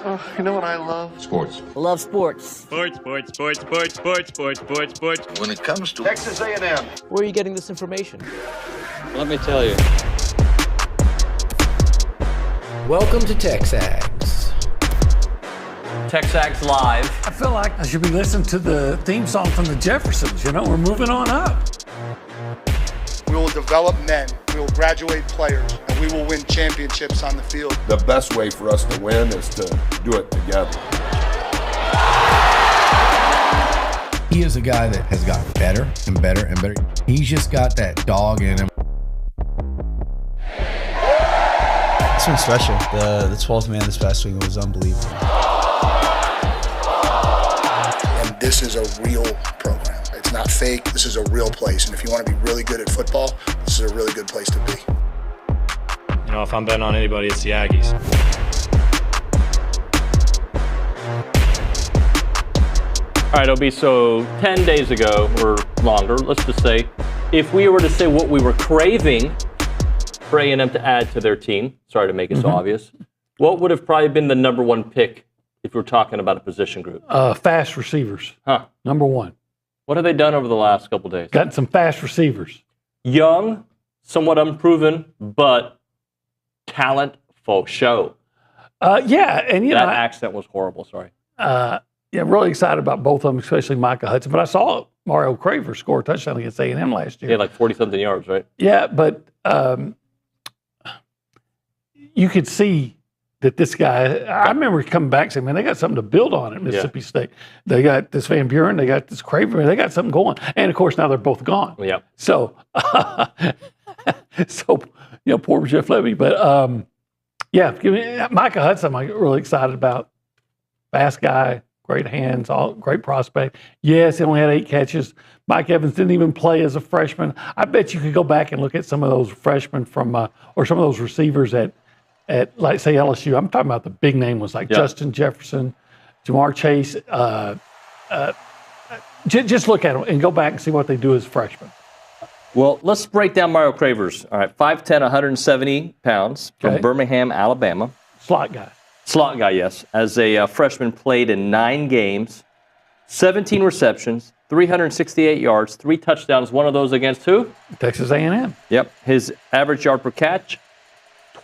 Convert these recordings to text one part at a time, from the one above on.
You know what I love? Sports. Love sports. Sports. When It comes to Texas A&M. Where are you getting this information? Let me tell you. Welcome to TexAgs. TexAgs Live. I feel like I should be listening to the theme song from the Jeffersons. You know, we're moving on up. We will develop men, we will graduate players, and we will win championships on the field. The best way for us to win is to do it together. He is a guy that has gotten better and better and better. He's just got that dog in him. It's been special. The 12th man this past week was unbelievable. And this is a real program. It's not fake. This is a real place. And if you want to be really good at football, this is a really good place to be. You know, if I'm betting on anybody, it's the Aggies. All right, OB, so 10 days ago or longer, let's just say, if we were to say what we were craving for A&M to add to their team, sorry to make it so obvious, what would have probably been the number one pick if we're talking about a position group? Fast receivers. Number one. What have they done over the last couple days? Gotten some fast receivers. Young, somewhat unproven, but talent for show. Yeah, and you know, that accent was horrible. Sorry. Yeah, really excited about both of them, especially Micah Hudson. But I saw Mario Craver score a touchdown against A&M last year. He had like 40-something yards, right? Yeah, but you could see that this guy, I remember coming back saying, man, they got something to build on at Mississippi State. They got this Van Buren, they got this Craver, they got something going. And of course, now they're both gone. Yeah. So, poor Jeff Levy. But Micah Hudson, I'm really excited about. Fast guy, great hands, great prospect. Yes, he only had 8 catches. Mike Evans didn't even play as a freshman. I bet you could go back and look at some of those freshmen from, or some of those receivers at like, say, LSU. I'm talking about the big name ones like Justin Jefferson, Jamar Chase. Just look at them and go back and see what they do as freshmen. Well, let's break down Mario Cravers. All right, 5'10", 170 pounds from Birmingham, Alabama. Slot guy, yes. As a freshman, played in 9 games, 17 receptions, 368 yards, 3 touchdowns. One of those against who? Texas A&M. Yep. His average yard per catch,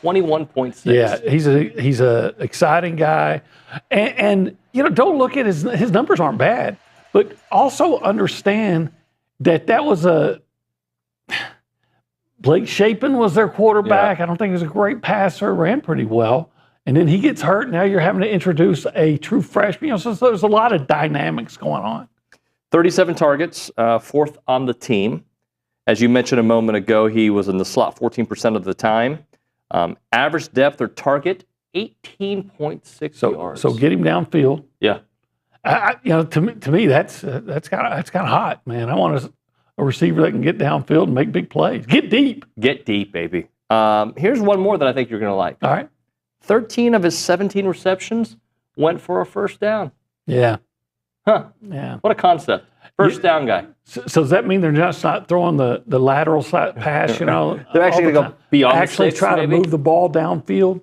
21.6. Yeah, he's a exciting guy, and you know, don't look at his numbers aren't bad, but also understand that was Blake Shapen was their quarterback. Yeah. I don't think he was a great passer, ran pretty well, and then he gets hurt. Now you're having to introduce a true freshman. You know, so there's a lot of dynamics going on. 37 targets, 4th on the team. As you mentioned a moment ago, he was in the slot 14% of the time. Average depth or target, 18.6 yards. So get him downfield. Yeah. To me, that's kind of hot, man. I want a receiver that can get downfield and make big plays. Get deep. Get deep, baby. Here's one more that I think you're going to like. All right. 13 of his 17 receptions went for a first down. Yeah. Huh. Yeah. What a concept. First down guy. So does that mean they're just not throwing the lateral side pass, you know? They're actually going to go beyond actually the 6, try maybe? to move the ball downfield?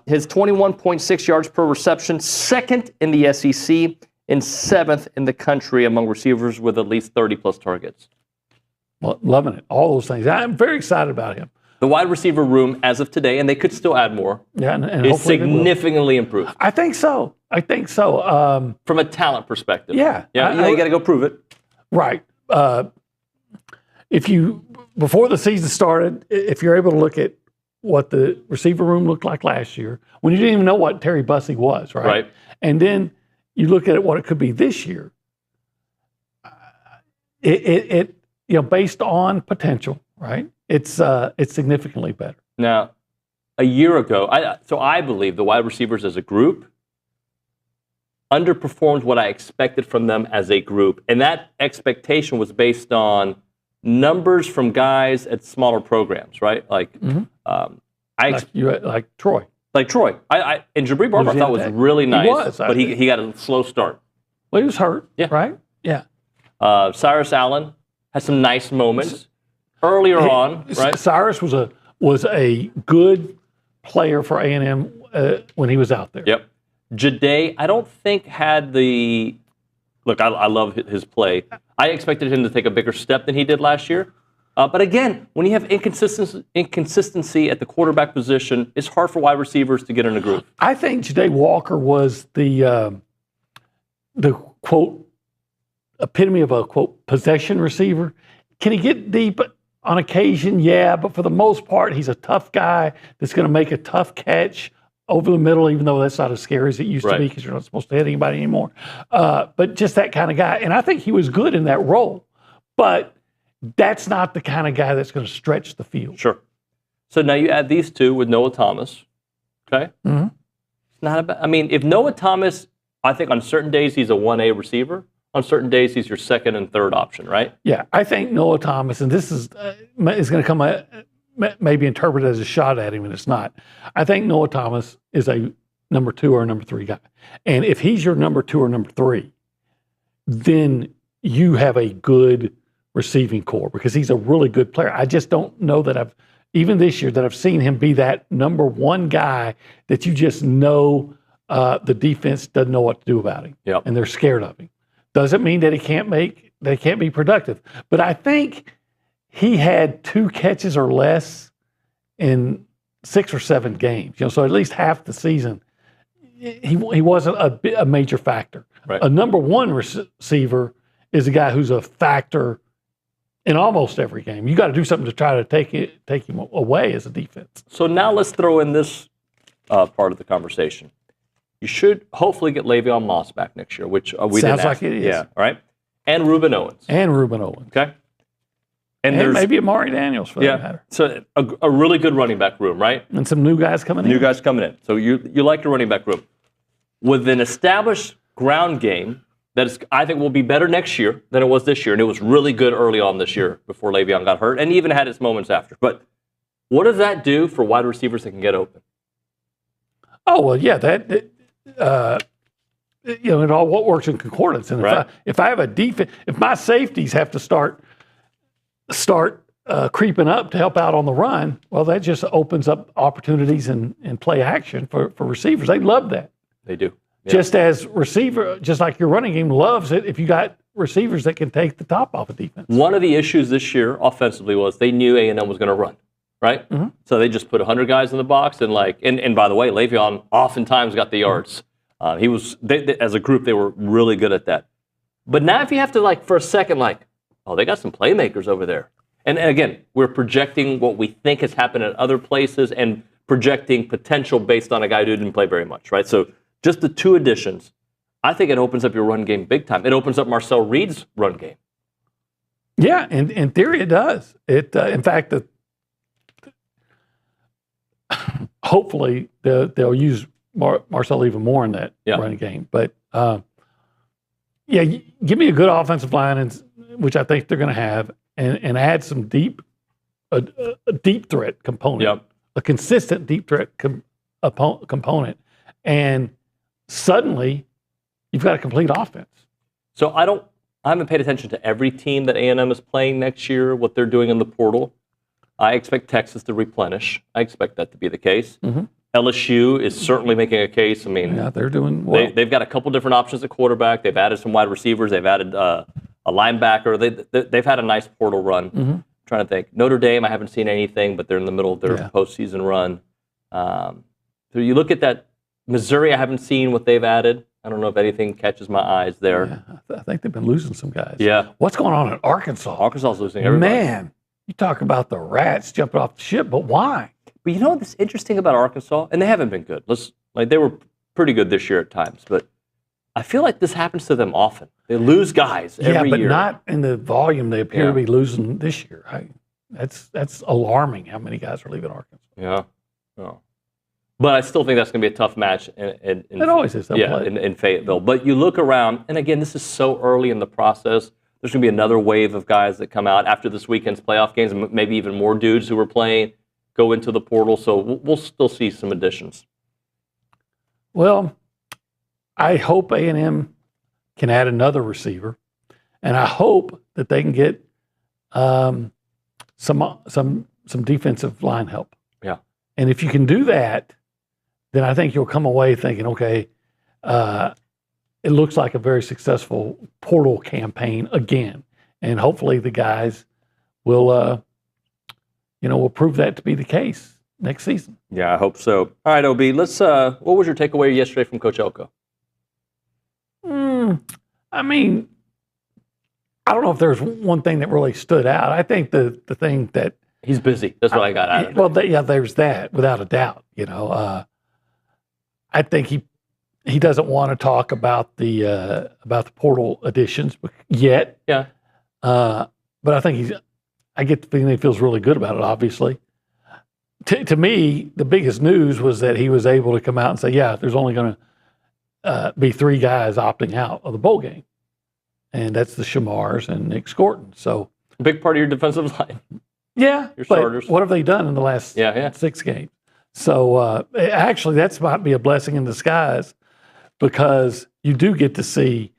His 21.6 yards per reception, 2nd in the SEC and 7th in the country among receivers with at least 30-plus targets. Well, loving it. All those things. I'm very excited about him. The wide receiver room, as of today, and they could still add more, is significantly improved. I think so. From a talent perspective. Yeah. Yeah, you got to go prove it. Right. Before the season started, if you're able to look at what the receiver room looked like last year, when you didn't even know what Terry Bussey was, right? Right. And then you look at what it could be this year. It based on potential, right? It's significantly better. Now, a year ago, I believe the wide receivers as a group underperformed what I expected from them as a group. And that expectation was based on numbers from guys at smaller programs, right? Like, like Troy. Like Troy. And Jabri Barber I thought was really nice. He was. But he got a slow start. Well, he was hurt, right? Yeah. Cyrus Allen had some nice moments earlier on, right? Cyrus was a good player for A&M when he was out there. Yep. Jade, I don't think had the look. I love his play. I expected him to take a bigger step than he did last year. But again, when you have inconsistency at the quarterback position, it's hard for wide receivers to get in a groove. I think Jade Walker was the quote epitome of a quote possession receiver. Can he get deep on occasion? Yeah, but for the most part, he's a tough guy that's going to make a tough catch over the middle, even though that's not as scary as it used to be because you're not supposed to hit anybody anymore. But just that kind of guy. And I think he was good in that role. But that's not the kind of guy that's going to stretch the field. Sure. So now you add these two with Noah Thomas. Okay? Mm-hmm. It's not about, I mean, if Noah Thomas, I think on certain days he's a 1A receiver. On certain days he's your second and third option, right? Yeah, I think Noah Thomas, and this is going to come maybe interpreted as a shot at him, and it's not. I think Noah Thomas is a number 2 or a number 3 guy. And if he's your number 2 or number 3, then you have a good receiving core because he's a really good player. I just don't know that even this year, that I've seen him be that number 1 guy that you just know the defense doesn't know what to do about him. Yep. And they're scared of him. Doesn't mean that he can't be productive. But I think he had 2 catches or less in 6 or 7 games. So at least half the season, he wasn't a major factor. Right. A number 1 receiver is a guy who's a factor in almost every game. You got to do something to try to take him away as a defense. So now let's throw in this part of the conversation. You should hopefully get Le'Veon Moss back next year, which we Sounds didn't like ask. it is. Yeah, all right. And Reuben Owens. Okay. And maybe Amari Daniels for that matter. So a really good running back room, right? And some new guys coming in. New guys coming in. So you like your running back room. With an established ground game that is, I think will be better next year than it was this year. And it was really good early on this year before Le'Veon got hurt and even had its moments after. But what does that do for wide receivers that can get open? Oh, well, yeah, it all what works in concordance. And if I have a defense, if my safeties have to start creeping up to help out on the run, well, that just opens up opportunities and play action for receivers. They love that. They do. Yeah. Just like your running game loves it if you got receivers that can take the top off a defense. One of the issues this year offensively was they knew A&M was going to run, right? Mm-hmm. So they just put 100 guys in the box and and by the way, Le'Veon oftentimes got the yards. They, as a group, they were really good at that. But now if you have to for a second, they got some playmakers over there. And again, we're projecting what we think has happened at other places and projecting potential based on a guy who didn't play very much, right? So just the 2 additions, I think it opens up your run game big time. It opens up Marcel Reed's run game. Yeah, in theory it does. In fact, hopefully they'll use Marcel even more in that running game. But give me a good offensive line, which I think they're going to have, and add some a deep threat component, a consistent deep threat component, and suddenly you've got a complete offense. So I haven't paid attention to every team that A&M is playing next year, what they're doing in the portal. I expect Texas to replenish. I expect that to be the case. Mm-hmm. LSU is certainly making a case. I mean, they're doing well. They've got a couple different options at quarterback. They've added some wide receivers. They've added a linebacker. They've had a nice portal run. Mm-hmm. I'm trying to think. Notre Dame, I haven't seen anything, but they're in the middle of their postseason run. So you look at that. Missouri, I haven't seen what they've added. I don't know if anything catches my eyes there. Yeah, I think they've been losing some guys. Yeah. What's going on in Arkansas? Arkansas is losing everybody. Man, you talk about the rats jumping off the ship, but why? But you know what's interesting about Arkansas? And they haven't been good. They were pretty good this year at times, but I feel like this happens to them often. They lose guys every year. Yeah, but not in the volume they appear to be losing this year. That's alarming how many guys are leaving Arkansas. Yeah. Oh. But I still think that's going to be a tough match. It always is. In Fayetteville. But you look around, and again, this is so early in the process. There's going to be another wave of guys that come out after this weekend's playoff games, and maybe even more dudes who were playing go into the portal. So we'll still see some additions. Well, I hope A&M can add another receiver, and I hope that they can get some defensive line help. Yeah. And if you can do that, then I think you'll come away thinking, okay, it looks like a very successful portal campaign again. And hopefully the guys will prove that to be the case next season. Yeah, I hope so. All right, OB, let's. What was your takeaway yesterday from Coach Elko? I mean, I don't know if there's one thing that really stood out. I think the thing that he's busy. That's what I got out of it. Well, there's that without a doubt. I think he doesn't want to talk about the portal additions yet. Yeah. But I think I get the feeling he feels really good about it. Obviously, to me, the biggest news was that he was able to come out and say, "Yeah, there's only going to be 3 guys opting out of the bowl game, and that's the Shamars and Nick Scorton." So, a big part of your defensive line. Yeah, your starters. What have they done in the last 6 games? So actually, that might be a blessing in disguise, because you do get to see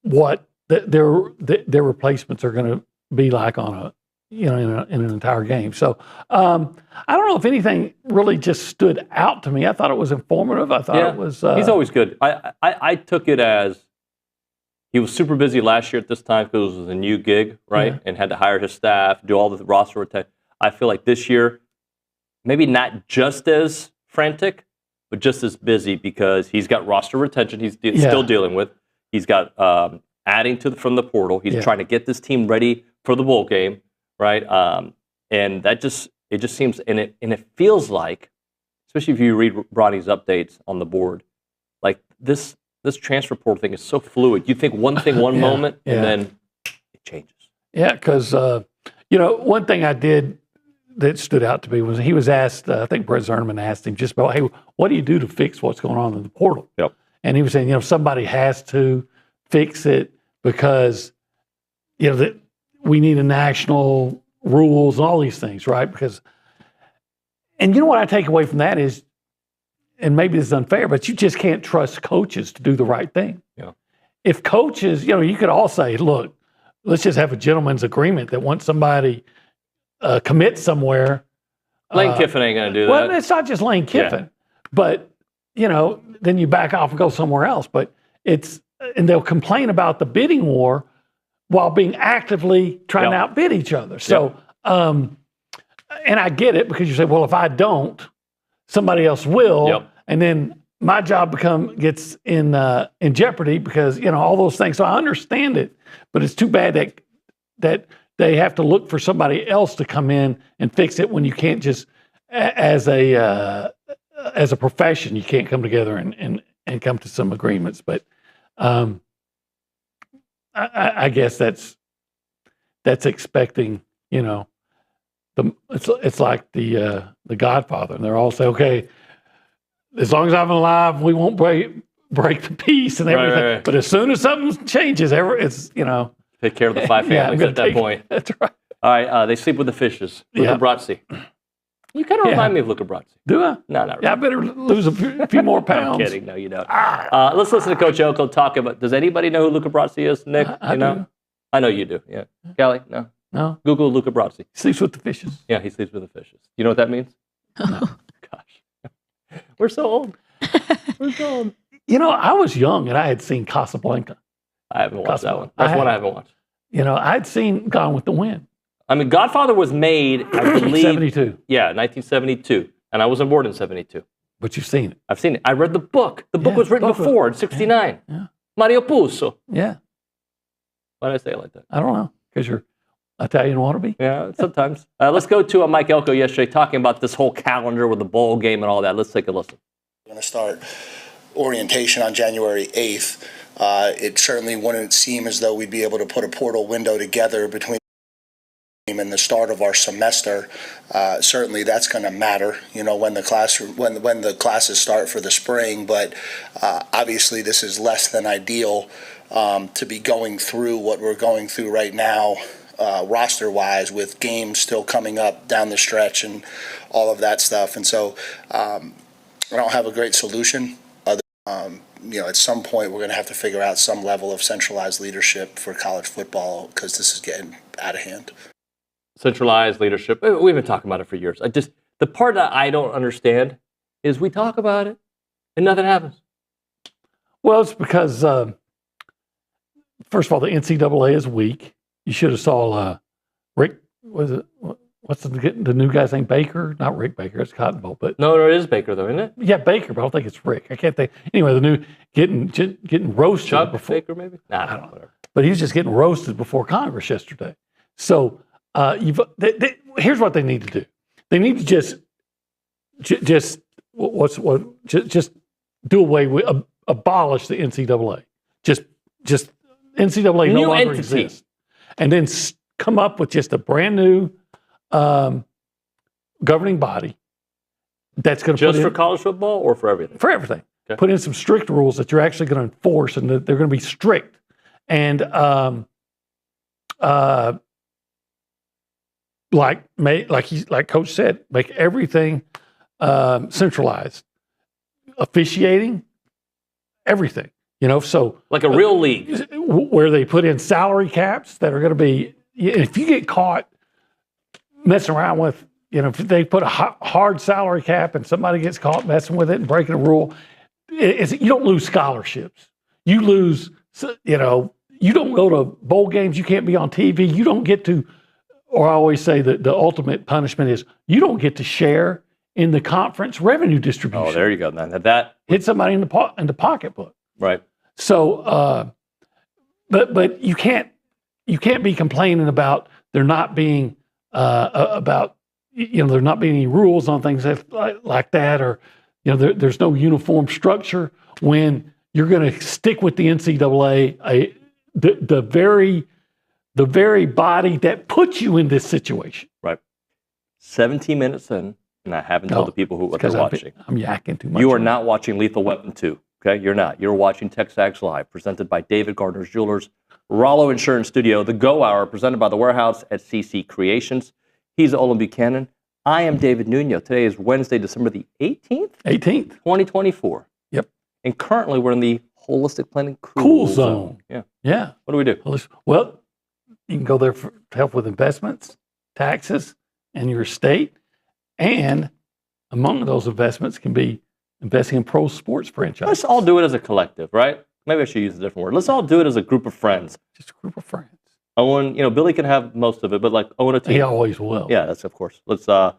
what their replacements are going to be like on in an entire game. So I don't know if anything really just stood out to me. I thought it was informative. I thought it was. He's always good. I took it as he was super busy last year at this time because it was a new gig, right? Yeah. And had to hire his staff, do all the roster rotation. I feel like this year, maybe not just as frantic, but just as busy, because he's got roster retention he's still dealing with. He's got adding from the portal. He's trying to get this team ready for the bowl game, right? And it just seems, and it feels like, especially if you read Bronny's updates on the board, like this transfer portal thing is so fluid. You think one thing one moment, and then it changes. Yeah, because one thing I did that stood out to me was he was asked, I think Brett Zerman asked him just about, hey, what do you do to fix what's going on in the portal? Yep. And he was saying, somebody has to fix it, because, that we need a national rules and all these things, right? And what I take away from that is, and maybe this is unfair, but you just can't trust coaches to do the right thing. Yeah. If coaches, you could all say, look, let's just have a gentleman's agreement that once somebody commits somewhere. Lane Kiffin ain't going to do that. Well, it's not just Lane Kiffin, but, then you back off and go somewhere else. But and they'll complain about the bidding war while being actively trying to outbid each other. So, and I get it, because you say, well, if I don't, somebody else will, and then my job gets in jeopardy, because all those things. So I understand it, but it's too bad that they have to look for somebody else to come in and fix it, when you can't just, as a profession, you can't come together and come to some agreements. But I guess that's expecting, it's like the Godfather, and they're all say, okay, as long as I'm alive, we won't break the peace and everything. Right. But as soon as something changes, it's take care of the 5 families at that point. That's right. All right, they sleep with the fishes. Luca Brasi. You kind of remind me of Luca Brasi. Do I? No, not really. Yeah, I better lose a few more pounds. I'm kidding. No, you don't. Let's listen to Coach Elko talk about. Does anybody know who Luca Brasi is, Nick? I do. I know you do. Yeah. Callie? No. No. Google Luca Brasi. He sleeps with the fishes. Yeah, he sleeps with the fishes. You know what that means? No. Gosh. We're so old. We're so old. I was young and I had seen Casablanca. I haven't watched that one. That's one I haven't watched. I'd seen Gone with the Wind. I mean, Godfather was made, I believe. 72. Yeah, 1972. And I wasn't born in 72. But you've seen it. I've seen it. I read the book. The book was written before, in 69. Yeah. Mario Puzo. Yeah. Why did I say it like that? I don't know. Because you're Italian wannabe? Yeah, sometimes. Let's go to Mike Elko yesterday talking about this whole calendar with the bowl game and all that. Let's take a listen. We're going to start orientation on January 8th. It certainly wouldn't seem as though we'd be able to put a portal window together between and the start of our semester. Certainly that's going to matter, when the classes start for the spring. But obviously this is less than ideal to be going through what we're going through right now, roster-wise, with games still coming up down the stretch and all of that stuff. And so I don't have a great solution. At some point we're going to have to figure out some level of centralized leadership for college football, because this is getting out of hand. Centralized leadership. We've been talking about it for years. The part that I don't understand is we talk about it and nothing happens. Well, it's because, first of all, the NCAA is weak. You should have saw Rick, what's the new guy's name? Baker? Not Rick Baker, it's Cotton Bowl. But No, it is Baker, though, isn't it? yeah, Baker, but I don't think it's Rick. I can't think. Anyway, the new, getting roasted Chuck before. Baker, maybe? Nah, I don't know. whatever. But he was just getting roasted before Congress yesterday. So here's what they need to do. They need to just do away with, abolish the NCAA. Just NCAA no New longer entity. exists. And then come up with just a brand new governing body that's going to Just for college football or for everything? for everything. Okay. Put in some strict rules that you're actually going to enforce, and that they're going to be strict. And like Coach said, make everything centralized, officiating, everything. So Like a real league. where they put in salary caps that are going to be. If you get caught messing around with, if they put a hard salary cap and somebody gets caught messing with it and breaking a rule, you don't lose scholarships. You lose, you don't go to bowl games. You can't be on TV. You don't get to, or I always say that the ultimate punishment is you don't get to share in the conference revenue distribution. Oh, there you go. Now that Hit somebody in the pocketbook. right. So, but you can't be complaining about there not being there not being any rules on things like that, or there's no uniform structure when you're going to stick with the NCAA, the very body that puts you in this situation. Right. 17 minutes in, and I haven't told the people what they're watching. I'm yakking too much. You are not watching Lethal Weapon 2. Okay, you're not. You're watching TexAgs Live, presented by David Gardner's Jewelers, Rollo Insurance Studio, The Go Hour, presented by The Warehouse at CC Creations. He's Olin Buchanan. I am David Nuño. Today is Wednesday, December the 18th? 18th. 2024. Yep. And currently we're in the Holistic Planning Cool Zone. Yeah. Yeah. What do we do? Well, you can go there to help with investments, taxes, and your estate. And among those investments can be investing in pro sports franchises. Let's all do it as a collective, right? Maybe I should use a different word. Let's all do it as a group of friends. Just a group of friends. Owen, Billy can have most of it, but like own a team. He always will. Yeah, that's of course. Let's go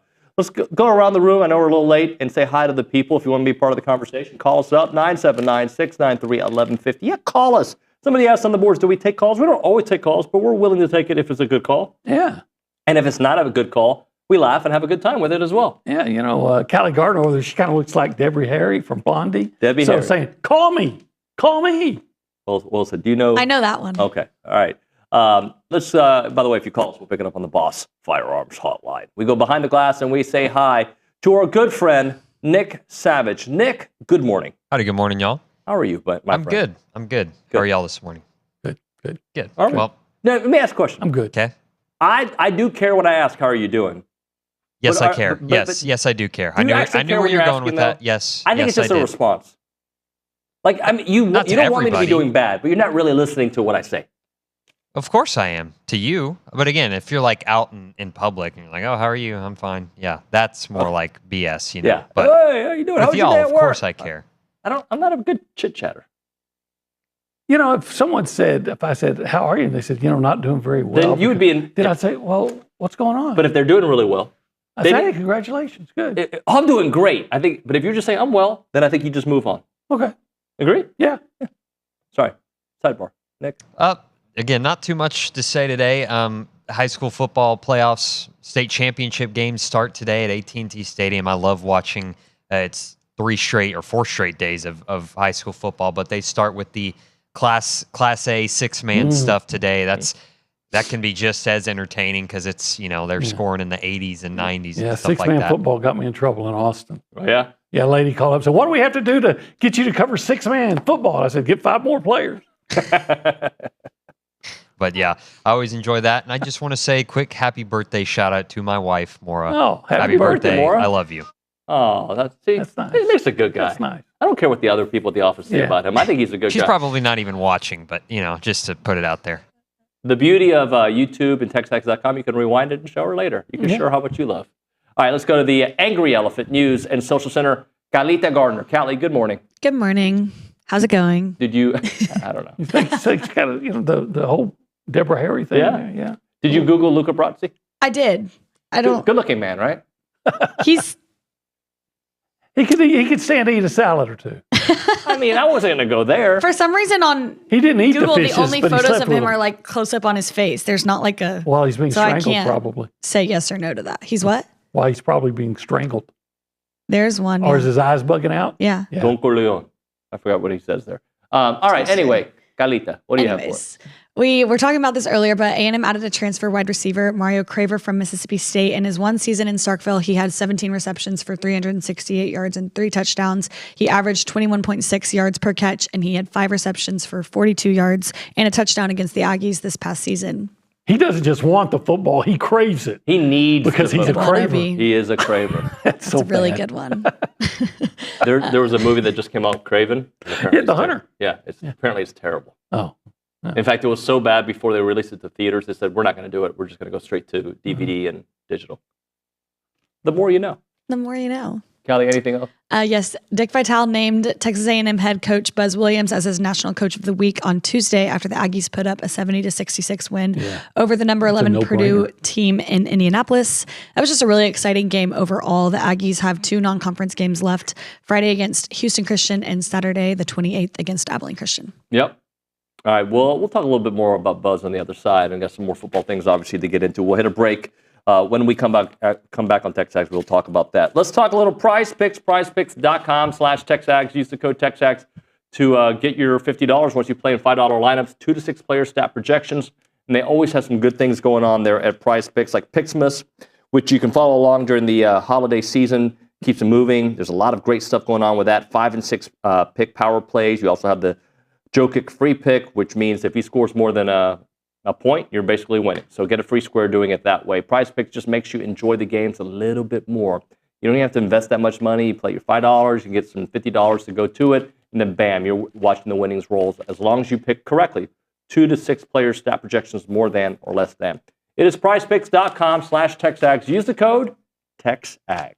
around the room. I know we're a little late, and say hi to the people. If you want to be part of the conversation, call us up 979-693-1150. Yeah, call us. Somebody asked on the boards, do we take calls? We don't always take calls, but we're willing to take it if it's a good call. Yeah. And if it's not a good call, we laugh and have a good time with it as well. Yeah, Callie Gardner over there, she kind of looks like Debbie Harry from Blondie. Debbie so Harry. I'm saying, call me. Well said. Do you know? I know that one. Okay. All right. Let's, by the way, if you call us, we'll pick it up on the Boss Firearms Hotline. We go behind the glass and we say hi to our good friend, Nick Savage. Nick, good morning. Howdy, good morning, y'all. How are you, my friend? Good. I'm good. How are y'all this morning? Good. All right. Well, Now, let me ask a question. I'm good. okay. I do care when I ask, how are you doing? Yes, But I care. Yes, I do care. I Do you knew actually I knew care where when you're you're going with asking, that. though? Yes. I think it's just a did. response. Like, I mean, you Not to don't want me to be everybody. doing bad, but you're not really listening to what I say. Of course I am to you, but again, if you're like out in public and you're like, "Oh, how are you? I'm fine." Yeah, that's more like BS, Yeah. But Hey, how you doing? How with was your y'all, day at of work? course I care. I'm not a good chit chatter. If someone said, if I said, how are you? And they said, not doing very well. Then you would be in. Then I'd say, well, what's going on? But if they're doing really well, I say, hey, congratulations. Good. I'm doing great. I think. But if you're just saying I'm well, then I think you just move on. Okay. Agree? Yeah. Sorry. Sidebar. Nick. Again, not too much to say today. High school football playoffs, state championship games start today at AT&T Stadium. I love watching. It's 4 straight days of high school football, but they start with the Class A 6-man stuff today. That can be just as entertaining because it's they're scoring in the 80s and 90s Yeah, and stuff like 6-man that. football got me in trouble in Austin. Oh, yeah. Yeah, a lady called up and said, what do we have to do to get you to cover 6-man football? I said, get 5 more players. But yeah, I always enjoy that. And I just want to say a quick happy birthday shout out to my wife, Maura. Oh, happy birthday, Maura. I love you. Oh, that's nice. Nick's a good guy. That's nice. I don't care what the other people at the office say about him. I think he's a good She's guy. probably not even watching, but just to put it out there. The beauty of YouTube and TexAgs.com, you can rewind it and show her later. You can show her how much you love. All right, let's go to the Angry Elephant News and Social Center. Calita Gardner. Callie, good morning. Good morning. How's it going? Did you? I don't know. It's kind of the whole Deborah Harry thing. Yeah. Did you Google Luca Brasi? I did. I don't. Good looking man, right? He's. He could stand to eat a salad or two. I mean, I wasn't going to go there. For some reason on He didn't eat Google, the fishes, the only but he photos slept of with him them. are like close up on his face. There's not like a. While he's being So I strangled, can't probably. say yes or no to that. He's what? While he's probably being strangled. There's one. Or is his eyes bugging out? Yeah. Don Corleone. I forgot what he says there. All right. Anyway, Carlita, what do you have for us? We were talking about this earlier, but A&M added a transfer wide receiver, Mario Craver from Mississippi State. In his one season in Starkville, he had 17 receptions for 368 yards and 3 touchdowns. He averaged 21.6 yards per catch, and he had 5 receptions for 42 yards and a touchdown against the Aggies this past season. He doesn't just want the football; he craves it. He needs because he's a craver. He is a craver. That's a really good one. There was a movie that just came out, Craven. Yeah, The Hunter. Yeah, apparently it's terrible. Oh. In fact, it was so bad before they released it to theaters, they said, we're not going to do it. We're just going to go straight to DVD and digital. The more you know. The more you know. Callie, anything else? Yes, Dick Vitale named Texas A&M head coach Buzz Williams as his National Coach of the Week on Tuesday after the Aggies put up a 70-66 win over the number 11 Purdue team in Indianapolis. That was just a really exciting game overall. The Aggies have 2 non-conference games left, Friday against Houston Christian and Saturday the 28th against Abilene Christian. Yep. All right, well, we'll talk a little bit more about Buzz on the other side and got some more football things, obviously, to get into. We'll hit a break. When we come back on TexAgs, we'll talk about that. Let's talk a little Prize Picks, prizepicks.com/TexAgs. Use the code TexAgs to get your $50 once you play in $5 lineups, 2 to 6 player stat projections. And they always have some good things going on there at Prize Picks, like Pixmas, which you can follow along during the holiday season. Keeps them moving. There's a lot of great stuff going on with that. 5 and 6 pick power plays. You also have the Joe Kick free pick, which means if he scores more than a point, you're basically winning. So get a free square doing it that way. Prize Picks just makes you enjoy the games a little bit more. You don't even have to invest that much money. You play your $5, you can get some $50 to go to it, and then bam, you're watching the winnings rolls as long as you pick correctly. 2 to 6 player stat projections more than or less than. It is prizepicks.com/TexAgs. Use the code TexAgs.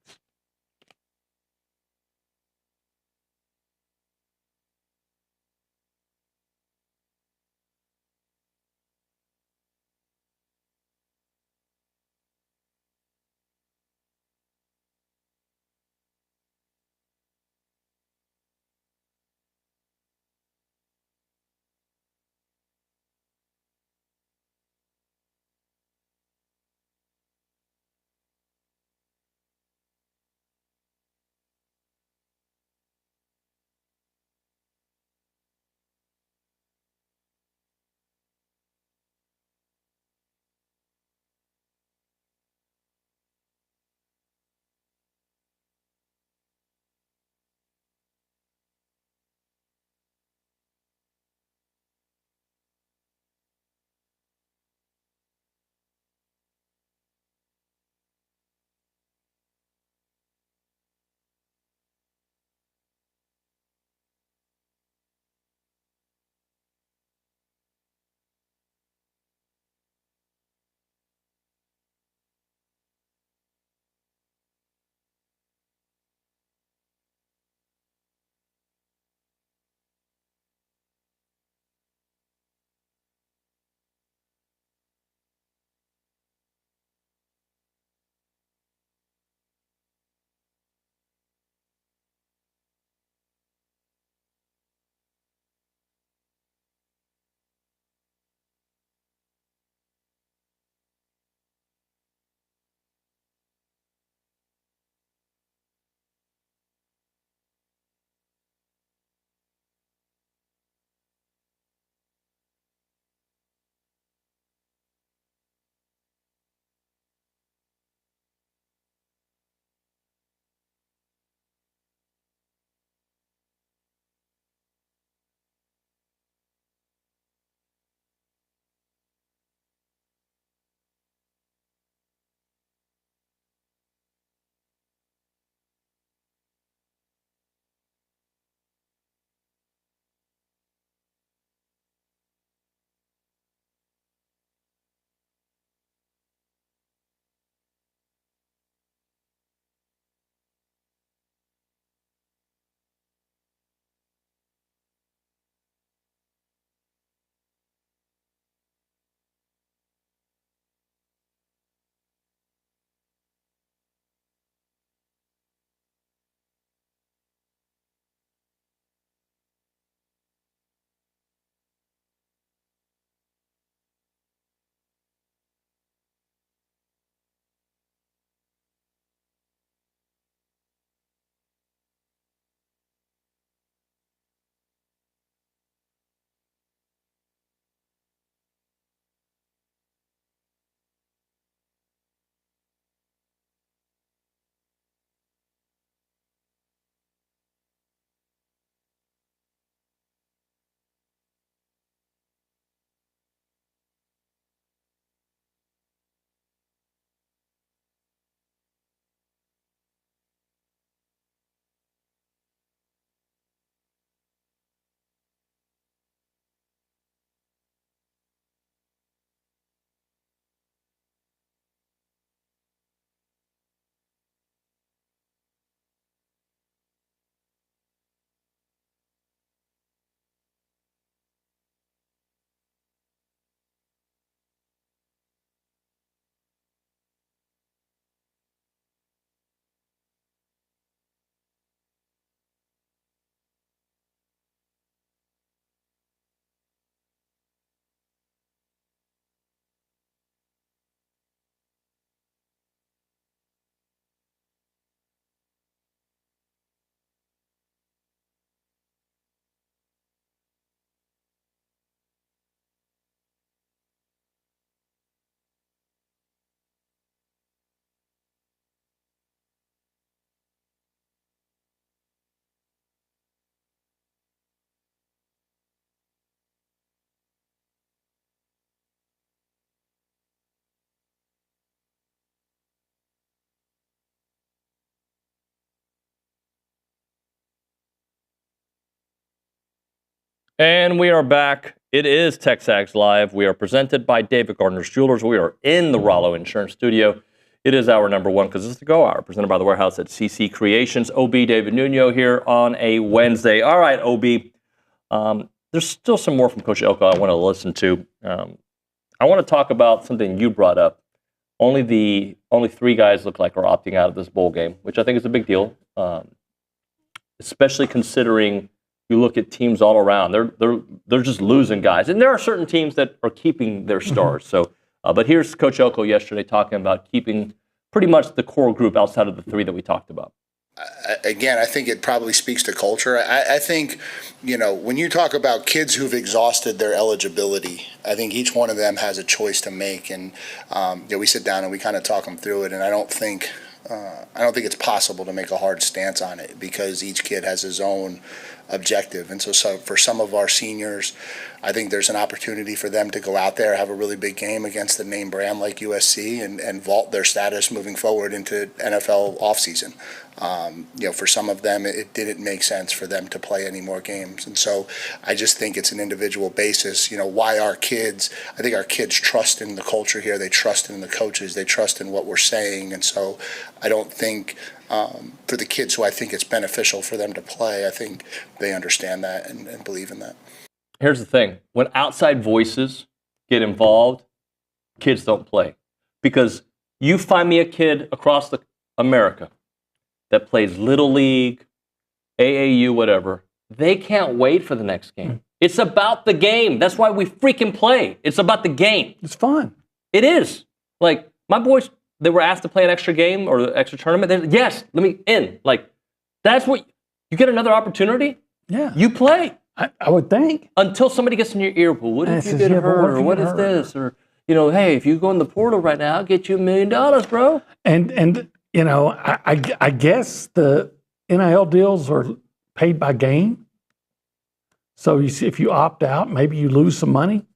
And we are back. It is TexAgs Live. We are presented by David Gardner's Jewelers. We are in the Rollo Insurance Studio. It is hour number one because it's the Go Hour, presented by the Warehouse at CC Creations. OB David Nuño here on a Wednesday. All right, OB. There's still some more from Coach Elko I want to listen to. I want to talk about something you brought up. Only 3 guys look like are opting out of this bowl game, which I think is a big deal, especially considering you look at teams all around. They're just losing guys, and there are certain teams that are keeping their stars. So, but here's Coach Elko yesterday talking about keeping pretty much the core group outside of the 3 that we talked about. Again, I think it probably speaks to culture. I think, when you talk about kids who've exhausted their eligibility, I think each one of them has a choice to make. And we sit down and we kind of talk them through it. And I don't think it's possible to make a hard stance on it because each kid has his own objective. And so for some of our seniors, I think there's an opportunity for them to go out there, have a really big game against the name brand like USC and vault their status moving forward into NFL offseason. For some of them, it didn't make sense for them to play any more games. And so I just think it's an individual basis. Why our kids, I think our kids trust in the culture here. They trust in the coaches. They trust in what we're saying. And so I don't think for the kids who I think it's beneficial for them to play, I think they understand that and believe in that. Here's the thing. When outside voices get involved, kids don't play. Because you find me a kid across America that plays Little League, AAU, whatever, they can't wait for the next game. It's about the game. That's why we freaking play. It's about the game. It's fun. It is. Like, my boys, they were asked to play an extra game or an extra tournament. They're, yes, let me in. Like, that's what, you get another opportunity, yeah, you play. I would think. Until somebody gets in your ear, well, what if you get hurt, or what is this? Or, hey, if you go in the portal right now, I'll get you $1 million, bro. And I guess the NIL deals are paid by game. So you see, if you opt out, maybe you lose some money.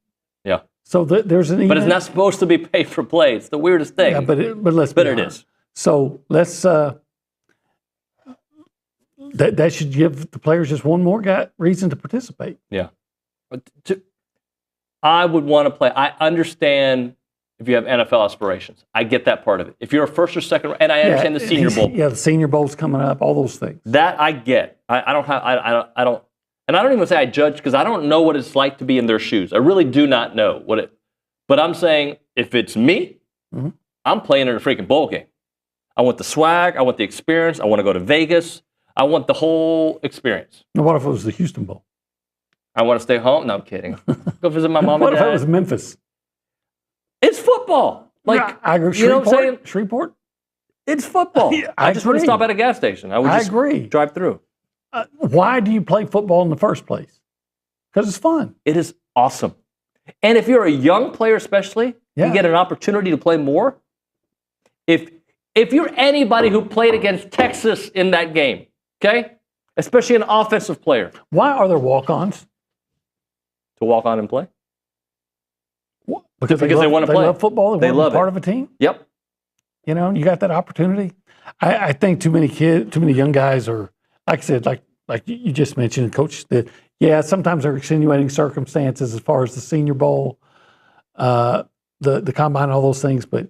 Yeah. So there's an. But it's not supposed to be paid for play. It's the weirdest thing. Yeah, but let's. But it is. So let's. That should give the players just one more reason to participate. Yeah. I would want to play. I understand if you have NFL aspirations. I get that part of it. If you're a first or second, and I understand the Senior Bowl. Yeah, the Senior Bowl's coming up. All those things. That I get. I don't and I don't even say I judge because I don't know what it's like to be in their shoes. I really do not know what it. But I'm saying if it's me, I'm playing in a freaking bowl game. I want the swag. I want the experience. I want to go to Vegas. I want the whole experience. Now, what if it was the Houston Bowl? I want to stay home. No, I'm kidding. Go visit my mom and dad. What if it was Memphis? It's football. Like, yeah, I agree. You know what I'm saying? Shreveport? It's football. I just want to stop at a gas station. I would just drive through. Why do you play football in the first place? Because it's fun. It is awesome. And if you're a young player especially, you get an opportunity to play more. If you're anybody who played against Texas in that game, okay? Especially an offensive player. Why are there walk-ons? To walk on and play? Because they want to play. They love football. They want to be part of a team. Yep. You got that opportunity. I think too many young guys are, like I said, like you just mentioned, Coach, that, sometimes there are extenuating circumstances as far as the Senior Bowl, the combine, all those things, but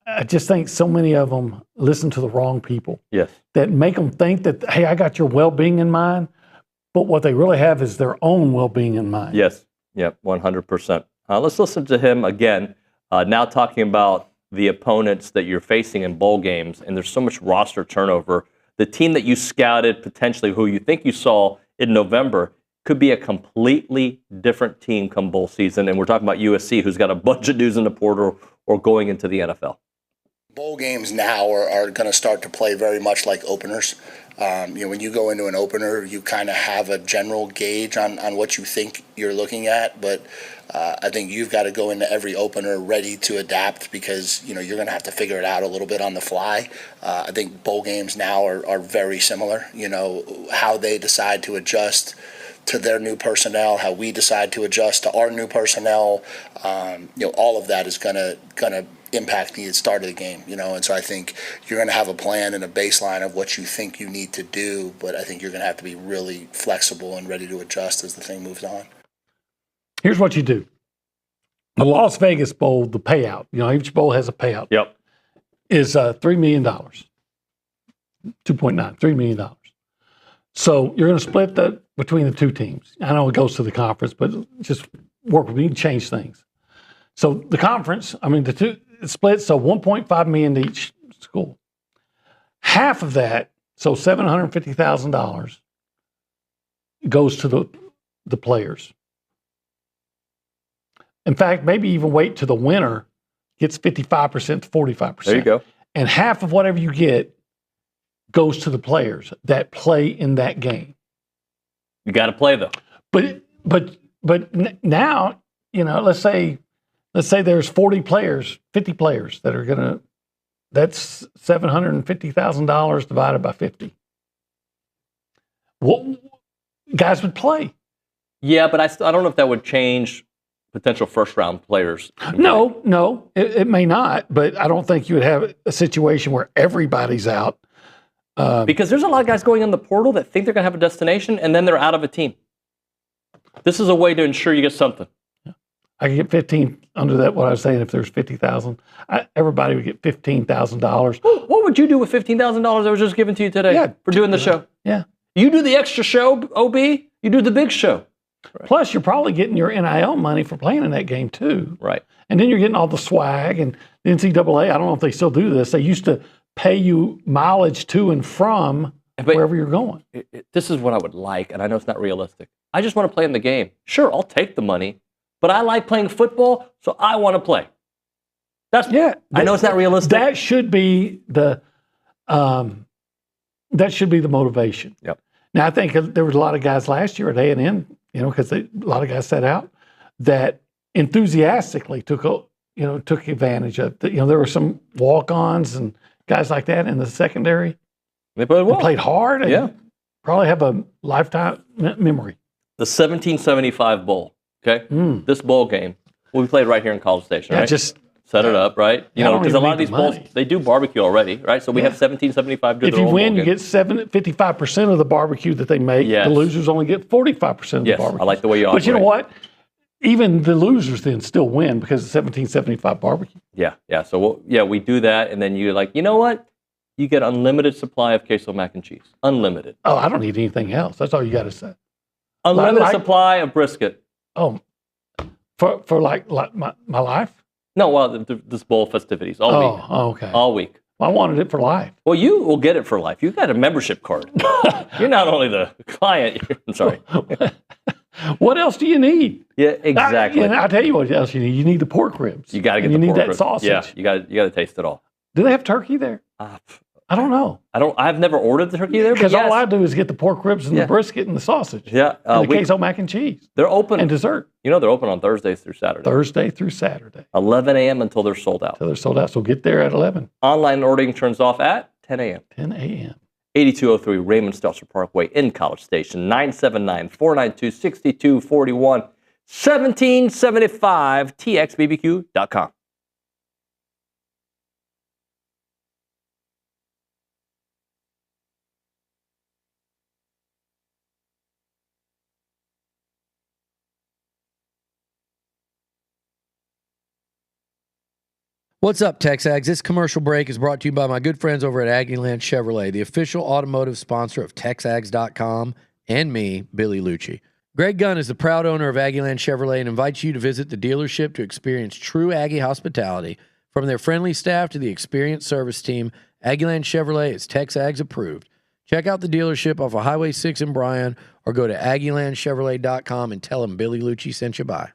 I just think so many of them listen to the wrong people. Yes. That make them think that, hey, I got your well-being in mind, but what they really have is their own well-being in mind. Yes. Yep, 100%. Let's listen to him again, now talking about the opponents that you're facing in bowl games, and there's so much roster turnover. The team that you scouted, potentially who you think you saw in November, could be a completely different team come bowl season, and we're talking about USC, who's got a bunch of dudes in the portal or going into the NFL. Bowl games now are going to start to play very much like openers. When you go into an opener, you kind of have a general gauge on what you think you're looking at, but I think you've got to go into every opener ready to adapt because, you're going to have to figure it out a little bit on the fly. I think bowl games now are very similar, how they decide to adjust to their new personnel, how we decide to adjust to our new personnel. All of that is going to impacting the start of the game, and so I think you're going to have a plan and a baseline of what you think you need to do, but I think you're going to have to be really flexible and ready to adjust as the thing moves on. Here's what you do. The Las Vegas Bowl, the payout, each bowl has a payout. Yep. Is $3 million. 2.9, $3 million. So you're going to split that between the two teams. I know it goes to the conference, but just work with me and change things. So the conference, the two split, so $1.5 million to each school. Half of that, so $750,000, goes to the players. In fact, maybe even wait till the winner gets 55% to 45%. There you go. And half of whatever you get goes to the players that play in that game. You got to play though. But now, let's say there's 40 players, 50 players that are gonna. That's $750,000 divided by 50. What guys would play? Yeah, but I don't know if that would change potential first-round players. No, it may not. But I don't think you would have a situation where everybody's out. Because there's a lot of guys going in the portal that think they're going to have a destination, and then they're out of a team. This is a way to ensure you get something. I could get 15 under that. What I was saying, if there's 50,000, everybody would get $15,000. What would you do with $15,000 that was just given to you today for doing the show? Yeah, you do the extra show, OB. You do the big show. Right. Plus, you're probably getting your NIL money for playing in that game too. Right. And then you're getting all the swag and the NCAA. I don't know if they still do this. They used to pay you mileage to and from wherever you're going. This is what I would like, and I know it's not realistic. I just want to play in the game. Sure, I'll take the money, but I like playing football, so I want to play. I know it's not realistic. That should be the motivation. Yep. Now I think there was a lot of guys last year at A&M, because a lot of guys sat out, that enthusiastically took advantage of. There were some walk-ons and guys like that in the secondary. They played well. They played hard and probably have a lifetime memory. The 1775 Bowl, okay? This bowl game will be played right here in College Station, right? Just set it up, right? Because a lot of these bowls, they do barbecue already, right? So we have 1775 do if their you own win, bowl you game. get 55% of the barbecue that they make. Yes. The losers only get 45% of the barbecue. I like the way you operate. But you know what? Even the losers then still win because of 1775 barbecue. Yeah. So we do that, and then you're like, you know what? You get unlimited supply of queso mac and cheese. Unlimited. Oh, I don't need anything else. That's all you got to say. Unlimited supply of brisket. Oh, for like my life? No, well, this bowl festivities all week. Oh, okay. All week. I wanted it for life. Well, you will get it for life. You got a membership card. You're not only the client. I'm sorry. What else do you need? Yeah, exactly. I'll tell you what else you need. You need the pork ribs. You got to get the pork pork ribs. You need that ribs. sausage. Yeah, you got to taste it all. Do they have turkey there? I don't know. I've never ordered the turkey there. Because all I do is get the pork ribs and the brisket and the sausage. Yeah. And the queso mac and cheese. They're open. And dessert. They're open on Thursdays through Saturday. Thursday through Saturday. 11 a.m. until they're sold out. So get there at 11. Online ordering turns off at 10 a.m. 10 a.m. 8203 Raymond Stelzer Parkway in College Station. 979-492-6241. 1775txbbq.com. What's up, TexAgs? This commercial break is brought to you by my good friends over at Aggieland Chevrolet, the official automotive sponsor of TexAgs.com and me, Billy Lucci. Greg Gunn is the proud owner of Aggieland Chevrolet and invites you to visit the dealership to experience true Aggie hospitality. From their friendly staff to the experienced service team, Aggieland Chevrolet is TexAgs approved. Check out the dealership off of Highway 6 in Bryan or go to AggielandChevrolet.com and tell them Billy Lucci sent you by.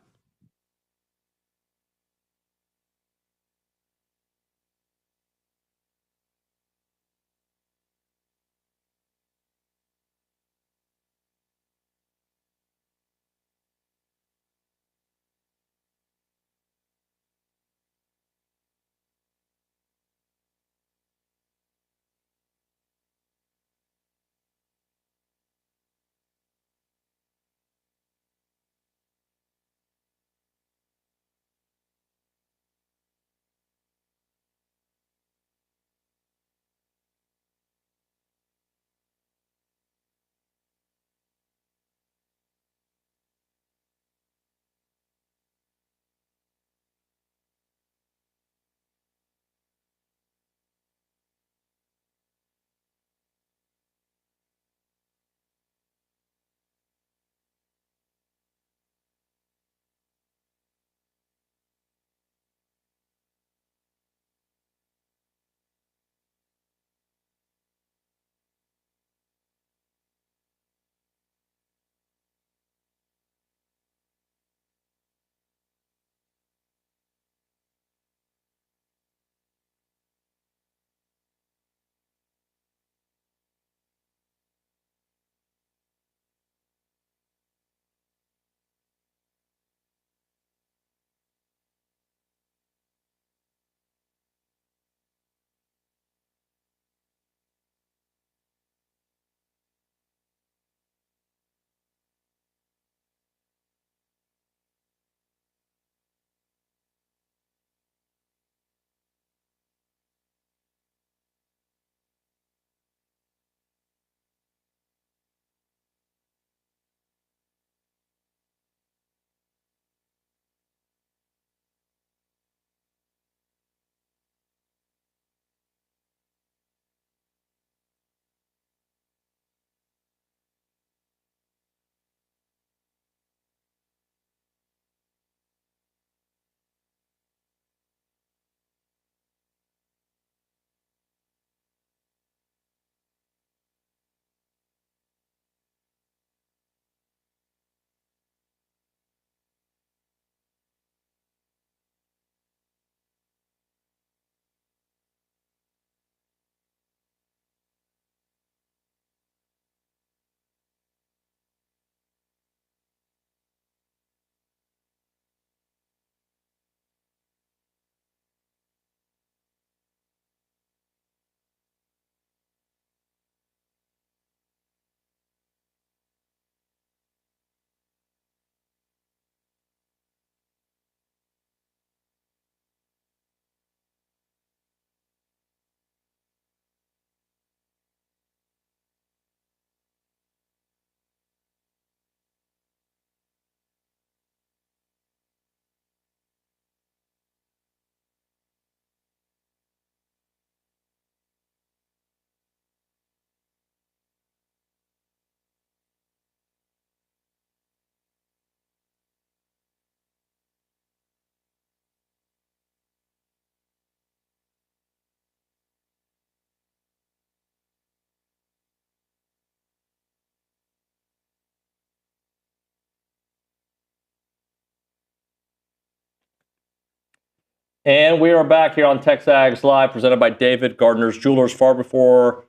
And we are back here on TexAgs Live, presented by David Gardner's Jewelers. Far before